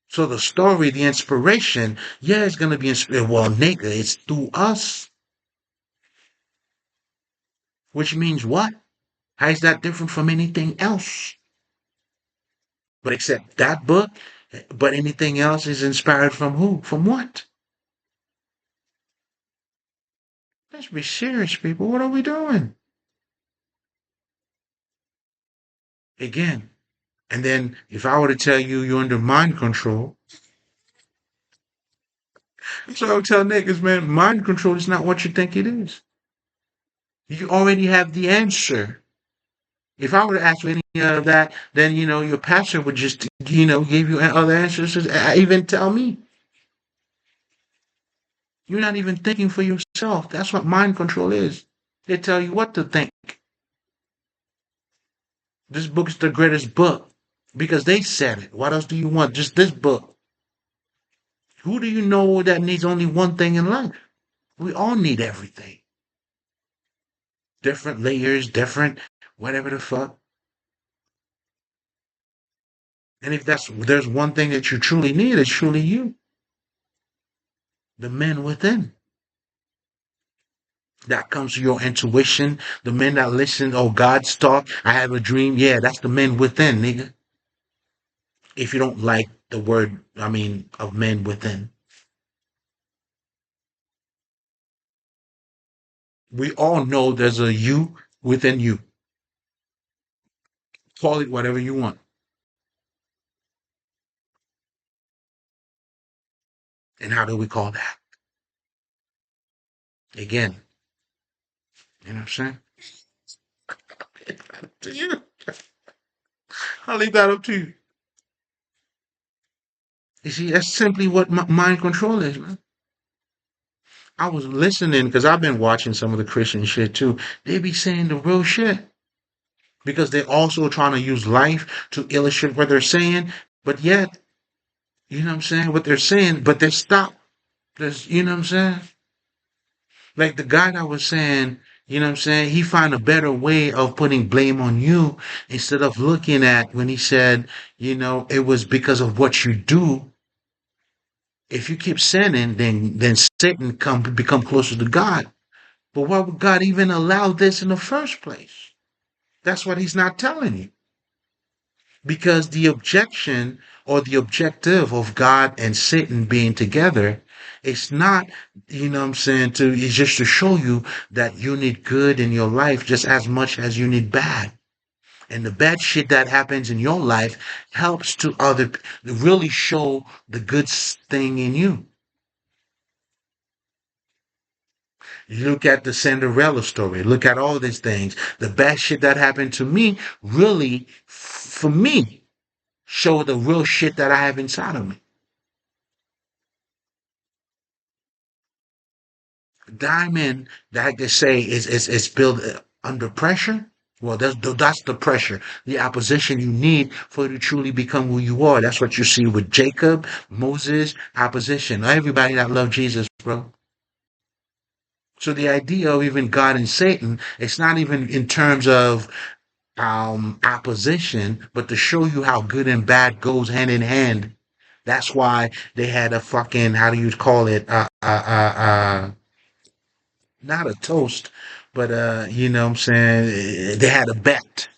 So the story, the inspiration, yeah, it's gonna be inspired. Well, nigga, it's through us, which means what? How is that different from anything else? But except that book, but anything else is inspired from who? From what? Let's be serious, people. What are we doing? Again. And then if I were to tell you you're under mind control, so I would tell niggas, man, mind control is not what you think it is. You already have the answer. If I were to ask you any of that, then your pastor would just give you other answers. Even tell me you're not even thinking for yourself. That's what mind control is. They tell you what to think. This book's the greatest book because they said it. What else do you want? Just this book. Who do you know that needs only one thing in life? We all need everything. Different layers, different whatever the fuck. And if there's one thing that you truly need, it's truly you, the men within. That comes to your intuition. The men that listen, oh, God's talk, I have a dream. Yeah, that's the men within, nigga. If you don't like the word, I mean, of men within. We all know there's a you within you. Call it whatever you want. And how do we call that? Again, you know what I'm saying? To you. I'll leave that up to you. You see, that's simply what mind control is, man. I was listening because I've been watching some of the Christian shit too. They be saying the real shit because they're also trying to use life to illustrate what they're saying, but yet, you know what I'm saying, what they're saying, but they stop. There's, you know what I'm saying? Like the guy that was saying, you know what I'm saying, he found a better way of putting blame on you instead of looking at when he said, it was because of what you do. If you keep sinning, then Satan become closer to God. But why would God even allow this in the first place? That's what he's not telling you. Because the objection or the objective of God and Satan being together, it's not, what I'm saying, it's just to show you that you need good in your life just as much as you need bad. And the bad shit that happens in your life helps to really show the good thing in you. You look at the Cinderella story, look at all these things. The bad shit that happened to me really, for me, show the real shit that I have inside of me. Diamond, like they say, is built under pressure. Well, that's the pressure, the opposition you need for you to truly become who you are. That's what you see with Jacob, Moses, opposition. Everybody that loved Jesus, bro. So the idea of even God and Satan, it's not even in terms of opposition, but to show you how good and bad goes hand in hand. That's why they had a fucking, how do you call it? Not a toast, but what I'm saying, they had a bet.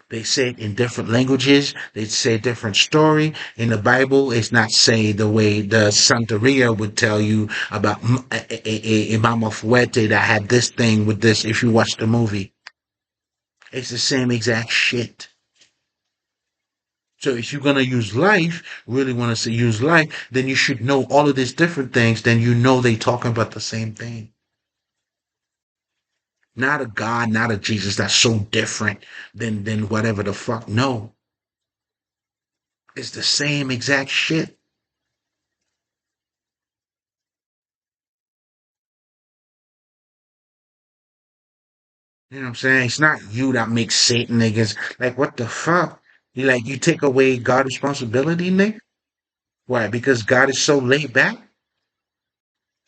They say it in different languages. They say a different story. In the Bible, it's not say the way the Santeria would tell you about Imam Fuerte that had this thing with this if you watch the movie. It's the same exact shit. So if you're gonna use life, really want to say use life, then you should know all of these different things. Then you know they talking about the same thing. Not a God, not a Jesus that's so different than whatever the fuck. No, it's the same exact shit. You know what I'm saying? It's not you that makes Satan niggas. Like what the fuck? You take away God responsibility, nigga? Why? Because God is so laid back?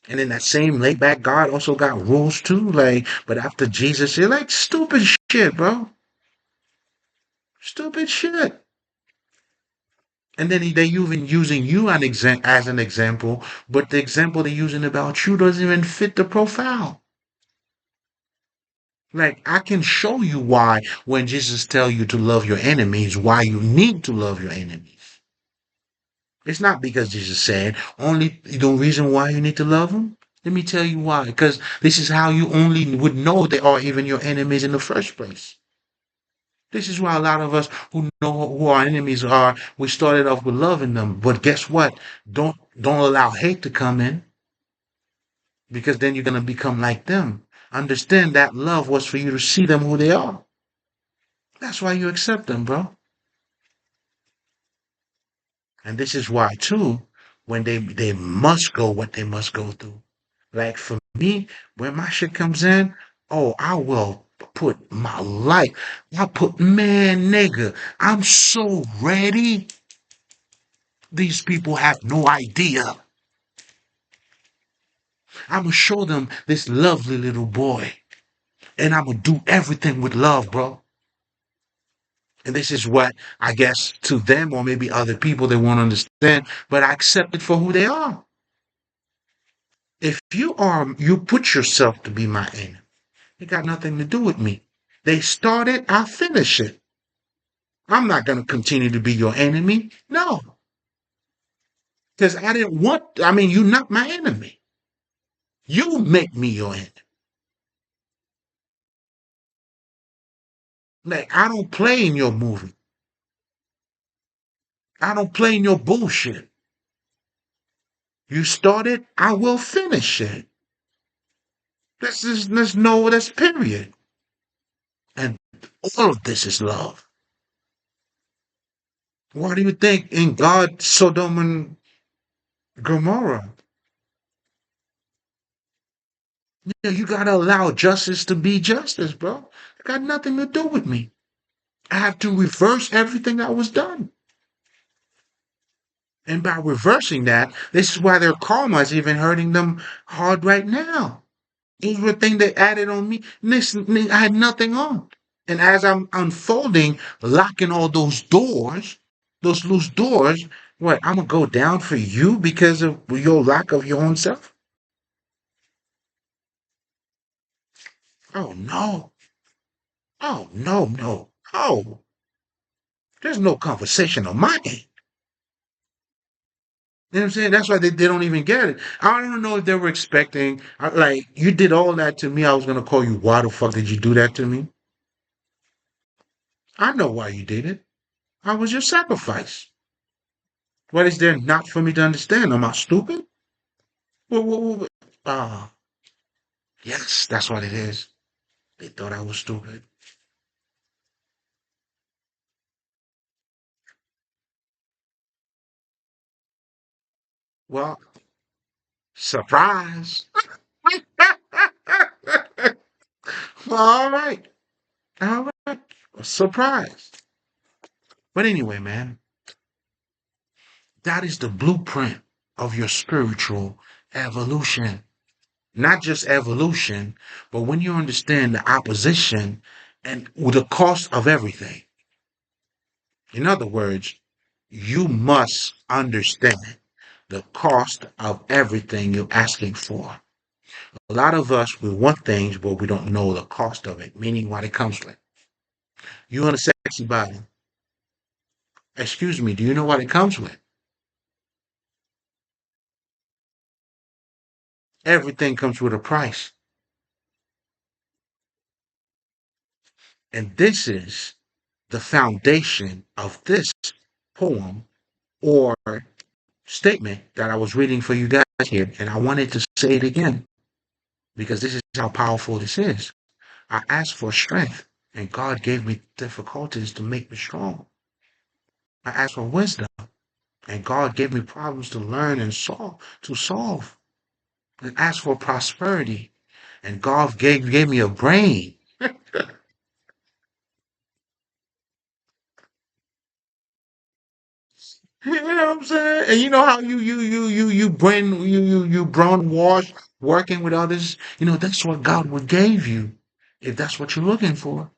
And then that same laid back God also got rules too. Like, but after Jesus, you're like stupid shit, bro. Stupid shit. And then they even using you as an example, but the example they're using about you doesn't even fit the profile. Like I can show you why when Jesus tell you to love your enemies, why you need to love your enemies. It's not because Jesus said only the reason why you need to love them. Let me tell you why. Because this is how you only would know they are even your enemies in the first place. This is why a lot of us who know who our enemies are, we started off with loving them. But guess what? Don't allow hate to come in because then you're gonna become like them. Understand that love was for you to see them who they are. That's why you accept them, bro. And this is why too, when they must go what they must go through. Like for me, when my shit comes in, oh, I will put my life. I put man, nigga. I'm so ready. These people have no idea. I'm gonna show them this lovely little boy, and I'm gonna do everything with love, bro. And this is what I guess to them or maybe other people they won't understand, but I accept it for who they are. If you put yourself to be my enemy. It got nothing to do with me. They started, I finish it. I'm not going to continue to be your enemy. No, because I didn't want, I mean, you're not my enemy. You make me your enemy. Like, I don't play in your movie. I don't play in your bullshit. You started, I will finish it. There's no, that's period. And all of this is love. Why do you think in God, Sodom and Gomorrah? Yeah, you gotta allow justice to be justice, bro. It got nothing to do with me. I have to reverse everything that was done. And by reversing that, this is why their karma is even hurting them hard right now. Those were things they added on me. Listen, I had nothing on. And as I'm unfolding, locking all those doors, those loose doors, what, I'm gonna go down for you because of your lack of your own self? Oh no. Oh no, no. Oh, there's no conversation on my end. You know what I'm saying? That's why they don't even get it. I don't know if they were expecting, like, you did all that to me. I was going to call you, why the fuck did you do that to me? I know why you did it. I was your sacrifice. What is there not for me to understand? Am I stupid? Ah, yes, that's what it is. They thought I was stupid. Well, surprise. All right. All right. Surprise. But anyway, man, that is the blueprint of your spiritual evolution. Not just evolution, but when you understand the opposition and the cost of everything. In other words, you must understand the cost of everything you're asking for. A lot of us, we want things, but we don't know the cost of it, meaning what it comes with. You want a sexy body. Excuse me, do you know what it comes with? Everything comes with a price. And this is the foundation of this poem or statement that I was reading for you guys here. And I wanted to say it again because this is how powerful this is. I asked for strength and God gave me difficulties to make me strong. I asked for wisdom and God gave me problems to learn and solve. I asked for prosperity and God gave me a brain. You know what I'm saying? And you know how you brain wash working with others. You know that's what God would gave you if that's what you're looking for,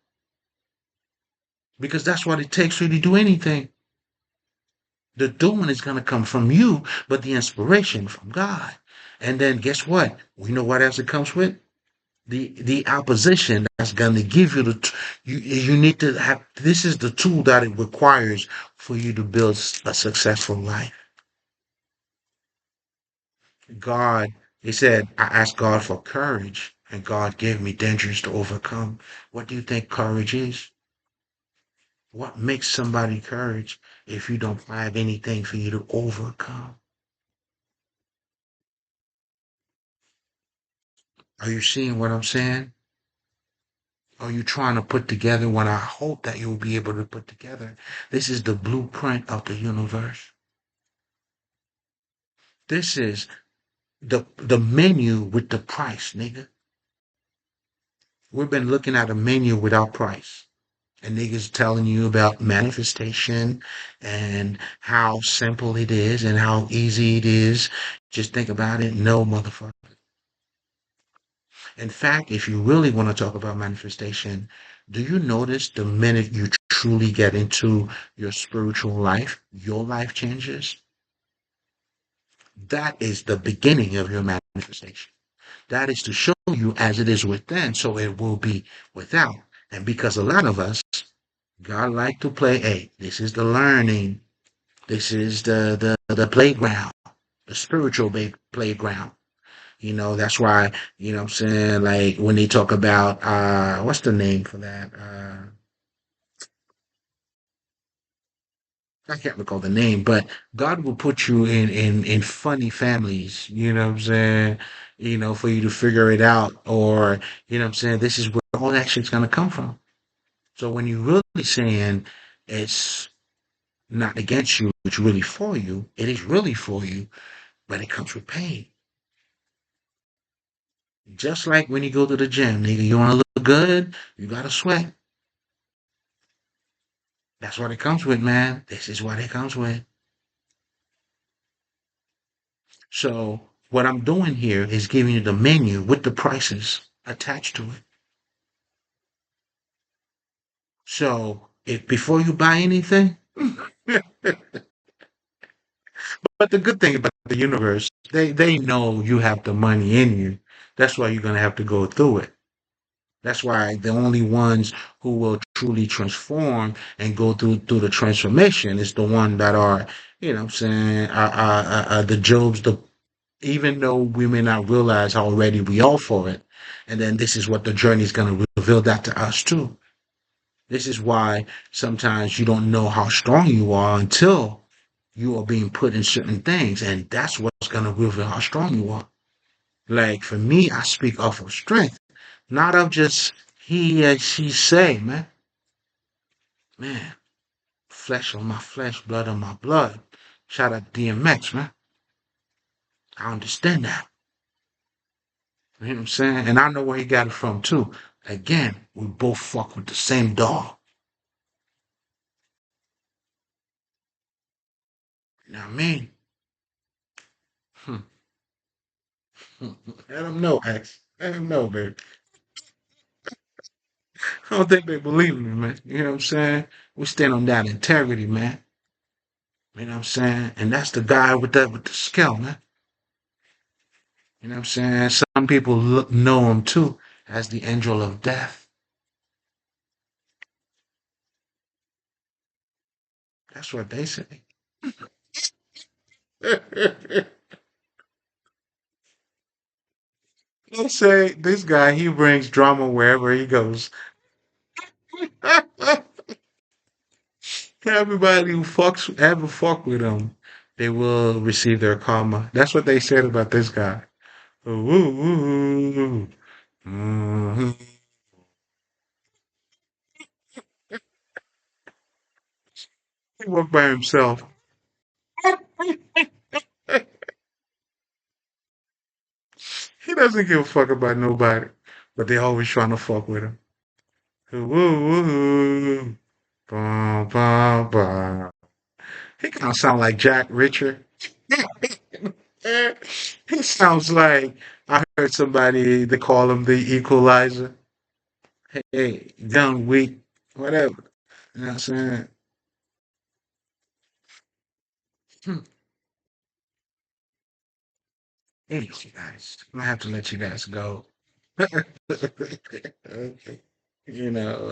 because that's what it takes for you to do anything. The doing is gonna come from you, but the inspiration from God. And then guess what? We know what else it comes with? The opposition that's going to give you you need to have, this is the tool that it requires for you to build a successful life. God, he said, I asked God for courage, and God gave me dangers to overcome. What do you think courage is? What makes somebody courage if you don't have anything for you to overcome? Are you seeing what I'm saying? Are you trying to put together what I hope that you'll be able to put together? This is the blueprint of the universe. This is the menu with the price, nigga. We've been looking at a menu without price. And niggas telling you about manifestation and how simple it is and how easy it is. Just think about it. No, motherfucker. In fact, if you really want to talk about manifestation, do you notice the minute you truly get into your spiritual life, your life changes? That is the beginning of your manifestation. That is to show you as it is within, so it will be without. And because a lot of us, God like to play, hey, this is the learning. This is the playground, the spiritual playground. You know, that's why, you know what I'm saying, like when they talk about what's the name for that? I can't recall the name, but God will put you in funny families, you know what I'm saying? You know, for you to figure it out, or you know what I'm saying, this is where all that shit's gonna come from. So when you're really saying it's not against you, it's really for you, it is really for you, but it comes with pain. Just like when you go to the gym, nigga, you wanna look good, you gotta sweat. That's what it comes with, man. This is what it comes with. So what I'm doing here is giving you the menu with the prices attached to it. So if before you buy anything, but the good thing about the universe, they know you have the money in you. That's why you're gonna have to go through it. That's why the only ones who will truly transform and go through the transformation is the one that are, you know what I'm saying, the Jobs, the even though we may not realize how ready we are for it. And then this is what the journey is going to reveal that to us too. This is why sometimes you don't know how strong you are until you are being put in certain things. And that's what's going to reveal how strong you are. Like for me, I speak off of strength, not of just he and she say, man. Man, flesh on my flesh, blood on my blood. Shout out DMX, man. I understand that. You know what I'm saying? And I know where he got it from too. Again, we both fuck with the same dog. You know what I mean? Hmm. Let them know, X. Let them know, baby. I don't think they believe me, man. You know what I'm saying? We stand on that integrity, man. You know what I'm saying? And that's the guy with the skill, man. You know what I'm saying? Some people know him too as the angel of death. That's what they say. They say this guy, he brings drama wherever he goes. Everybody who ever fuck with him, they will receive their karma. That's what they said about this guy. Ooh, ooh, ooh, mhm. He worked by himself. He doesn't give a fuck about nobody, but they always trying to fuck with him. Ooh, ooh, ooh, bah, bah, bah. He kind of sound like Jack Richard. He sounds like I heard somebody they call him the equalizer. Hey, young, weak, whatever. You know what I'm saying? Hmm. Anyway, guys, I'm gonna have to let you guys go. You know,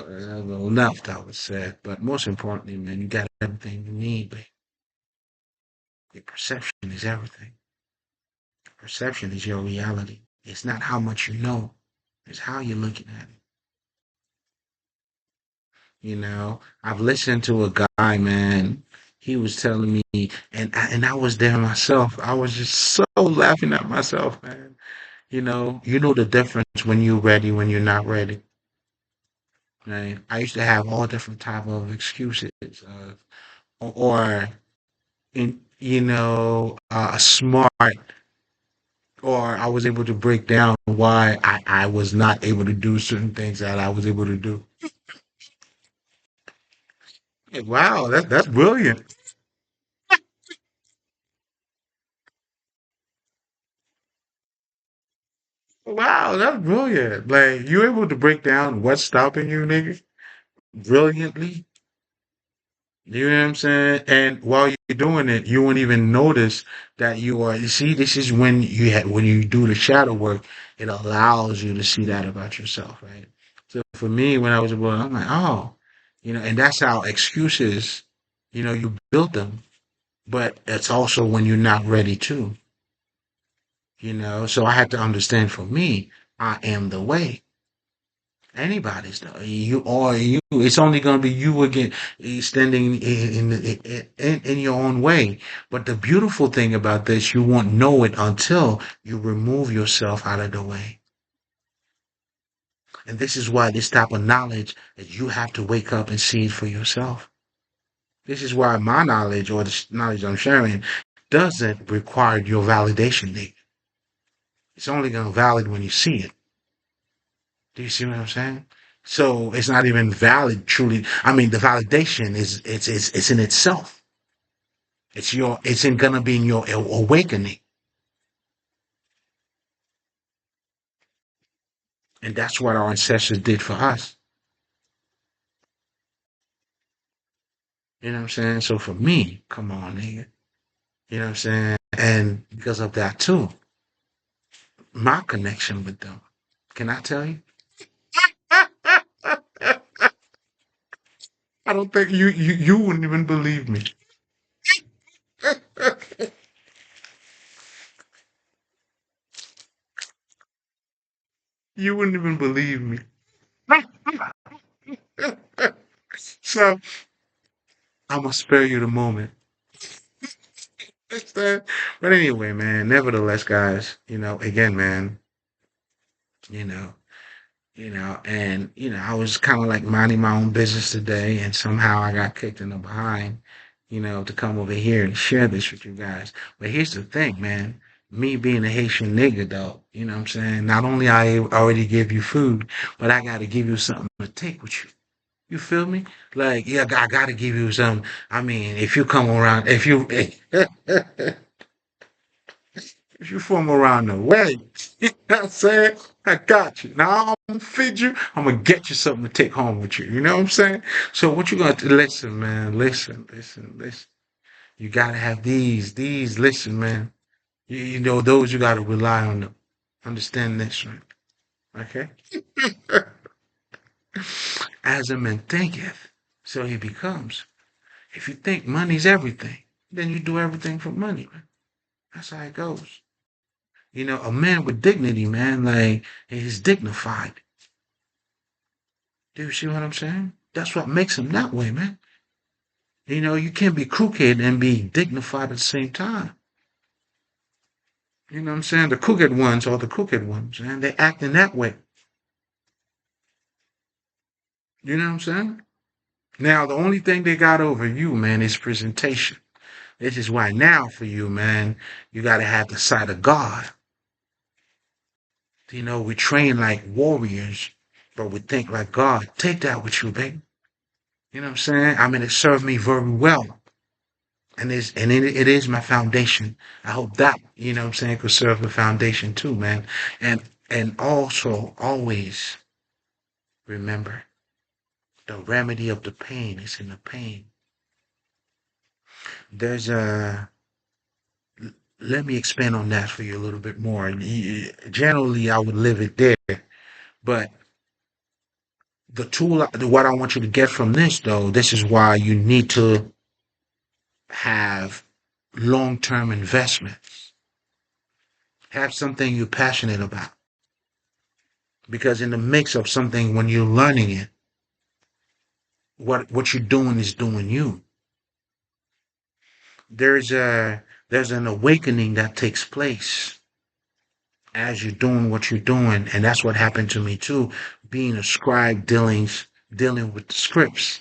enough that was said. But most importantly, man, you got everything you need, but your perception is everything. Perception is your reality. It's not how much you know, it's how you're looking at it. You know, I've listened to a guy, man. He was telling me, and I was there myself. I was just so laughing at myself, man. You know the difference when you're ready, when you're not ready. Right? I used to have all different type of excuses, or smart, or I was able to break down why I was not able to do certain things that I was able to do. Hey, wow, that's brilliant. Wow, that's brilliant. Like you able to break down what's stopping you, nigga, brilliantly. You know what I'm saying? And while you're doing it, you won't even notice that you are. You see, this is when you do the shadow work, it allows you to see that about yourself, right? So for me, when I was a boy, I'm like, oh, and that's how excuses, you build them, but it's also when you're not ready to, So I had to understand for me, I am the way. Anybody's though. You are you. It's only going to be you again, standing in your own way. But the beautiful thing about this, you won't know it until you remove yourself out of the way. And this is why this type of knowledge that you have to wake up and see it for yourself. This is why my knowledge or the knowledge I'm sharing doesn't require your validation, Nick. It's only going to valid when you see it. Do you see what I'm saying? So it's not even valid truly. I mean, the validation is it's in itself. It's in gonna be in your awakening, and that's what our ancestors did for us. You know what I'm saying? So for me, come on, nigga. You know what I'm saying? And because of that too, my connection with them. Can I tell you? I don't think you wouldn't even believe me. You wouldn't even believe me. So I'm gonna spare you the moment. Understand? But anyway, man, nevertheless, guys, again, man, you know, I was kind of like minding my own business today, and somehow I got kicked in the behind, to come over here and share this with you guys. But here's the thing, man. Me being a Haitian nigga, though, you know what I'm saying? Not only I already give you food, but I got to give you something to take with you. You feel me? Like, yeah, I got to give you some. I mean, if you come around, if you from around the way, you know what I'm saying? I got you. Now I'm gonna feed you. I'm gonna get you something to take home with you. You know what I'm saying? So what you gonna listen, man? Listen, listen, listen. You gotta have these. Listen, man. You know those you gotta rely on them. Understand this, right? Okay. As a man thinketh, so he becomes. If you think money's everything, then you do everything for money, man. That's how it goes. A man with dignity, man, like he's dignified. Do you see what I'm saying? That's what makes him that way, man. You can't be crooked and be dignified at the same time. You know what I'm saying? The crooked ones are the crooked ones, and they act in that way. You know what I'm saying? Now, the only thing they got over you, man, is presentation. This is why now for you, man, you got to have the sight of God. We train like warriors, but we think like God. Take that with you, baby. You know what I'm saying? I mean, it served me very well. And it is my foundation. I hope that, what I'm saying, could serve a foundation too, man. And also always remember the remedy of the pain is in the pain. There's a Let me expand on that for you a little bit more. Generally, I would live it there, but what I want you to get from this, though, this is why you need to have long-term investments. Have something you're passionate about, because in the mix of something, when you're learning it, what you're doing is doing you. There's a there's an awakening that takes place as you're doing what you're doing, and that's what happened to me too. Being a scribe, dealing with the scripts.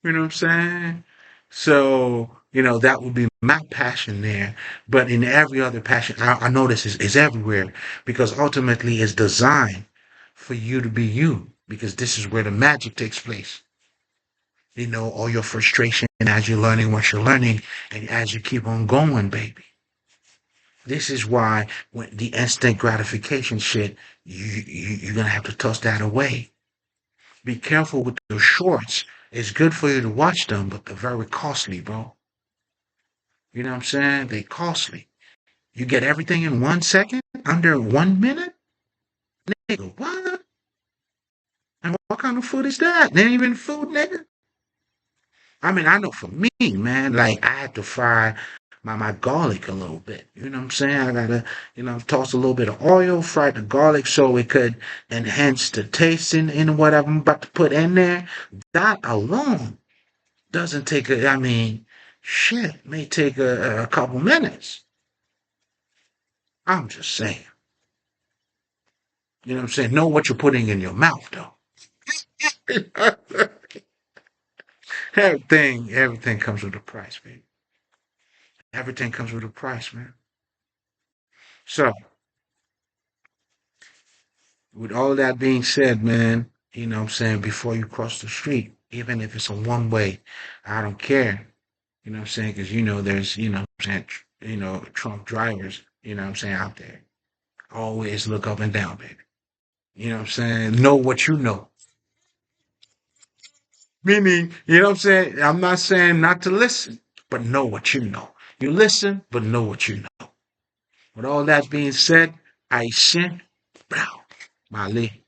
You know what I'm saying? So, that would be my passion there. But in every other passion, I know this is everywhere, because ultimately it's designed for you to be you, because this is where the magic takes place. All your frustration as you're learning what you're learning, and as you keep on going, baby. This is why when the instant gratification shit, you're gonna have to toss that away. Be careful with the shorts. It's good for you to watch them, but they're very costly, bro. You know what I'm saying? They costly. You get everything in 1 second, under 1 minute? Nigga, what? And what kind of food is that? There ain't even food, nigga. I mean, I know for me, man, like I had to fry my garlic a little bit. You know what I'm saying? I gotta, toss a little bit of oil, fry the garlic so it could enhance the taste in what I'm about to put in there. That alone doesn't take I mean, shit, may take a couple minutes. I'm just saying. You know what I'm saying? Know what you're putting in your mouth, though. everything comes with a price, baby. Everything comes with a price, man. So, with all that being said, man, what I'm saying, before you cross the street, even if it's a one way, I don't care. You know what I'm saying? Because, there's, what I'm saying, Trump drivers, what I'm saying, out there. Always look up and down, baby. You know what I'm saying? Know what you know. Meaning, you know what I'm saying? I'm not saying not to listen, but know what you know. You listen, but know what you know. With all that being said, I sent, Brown, Mali.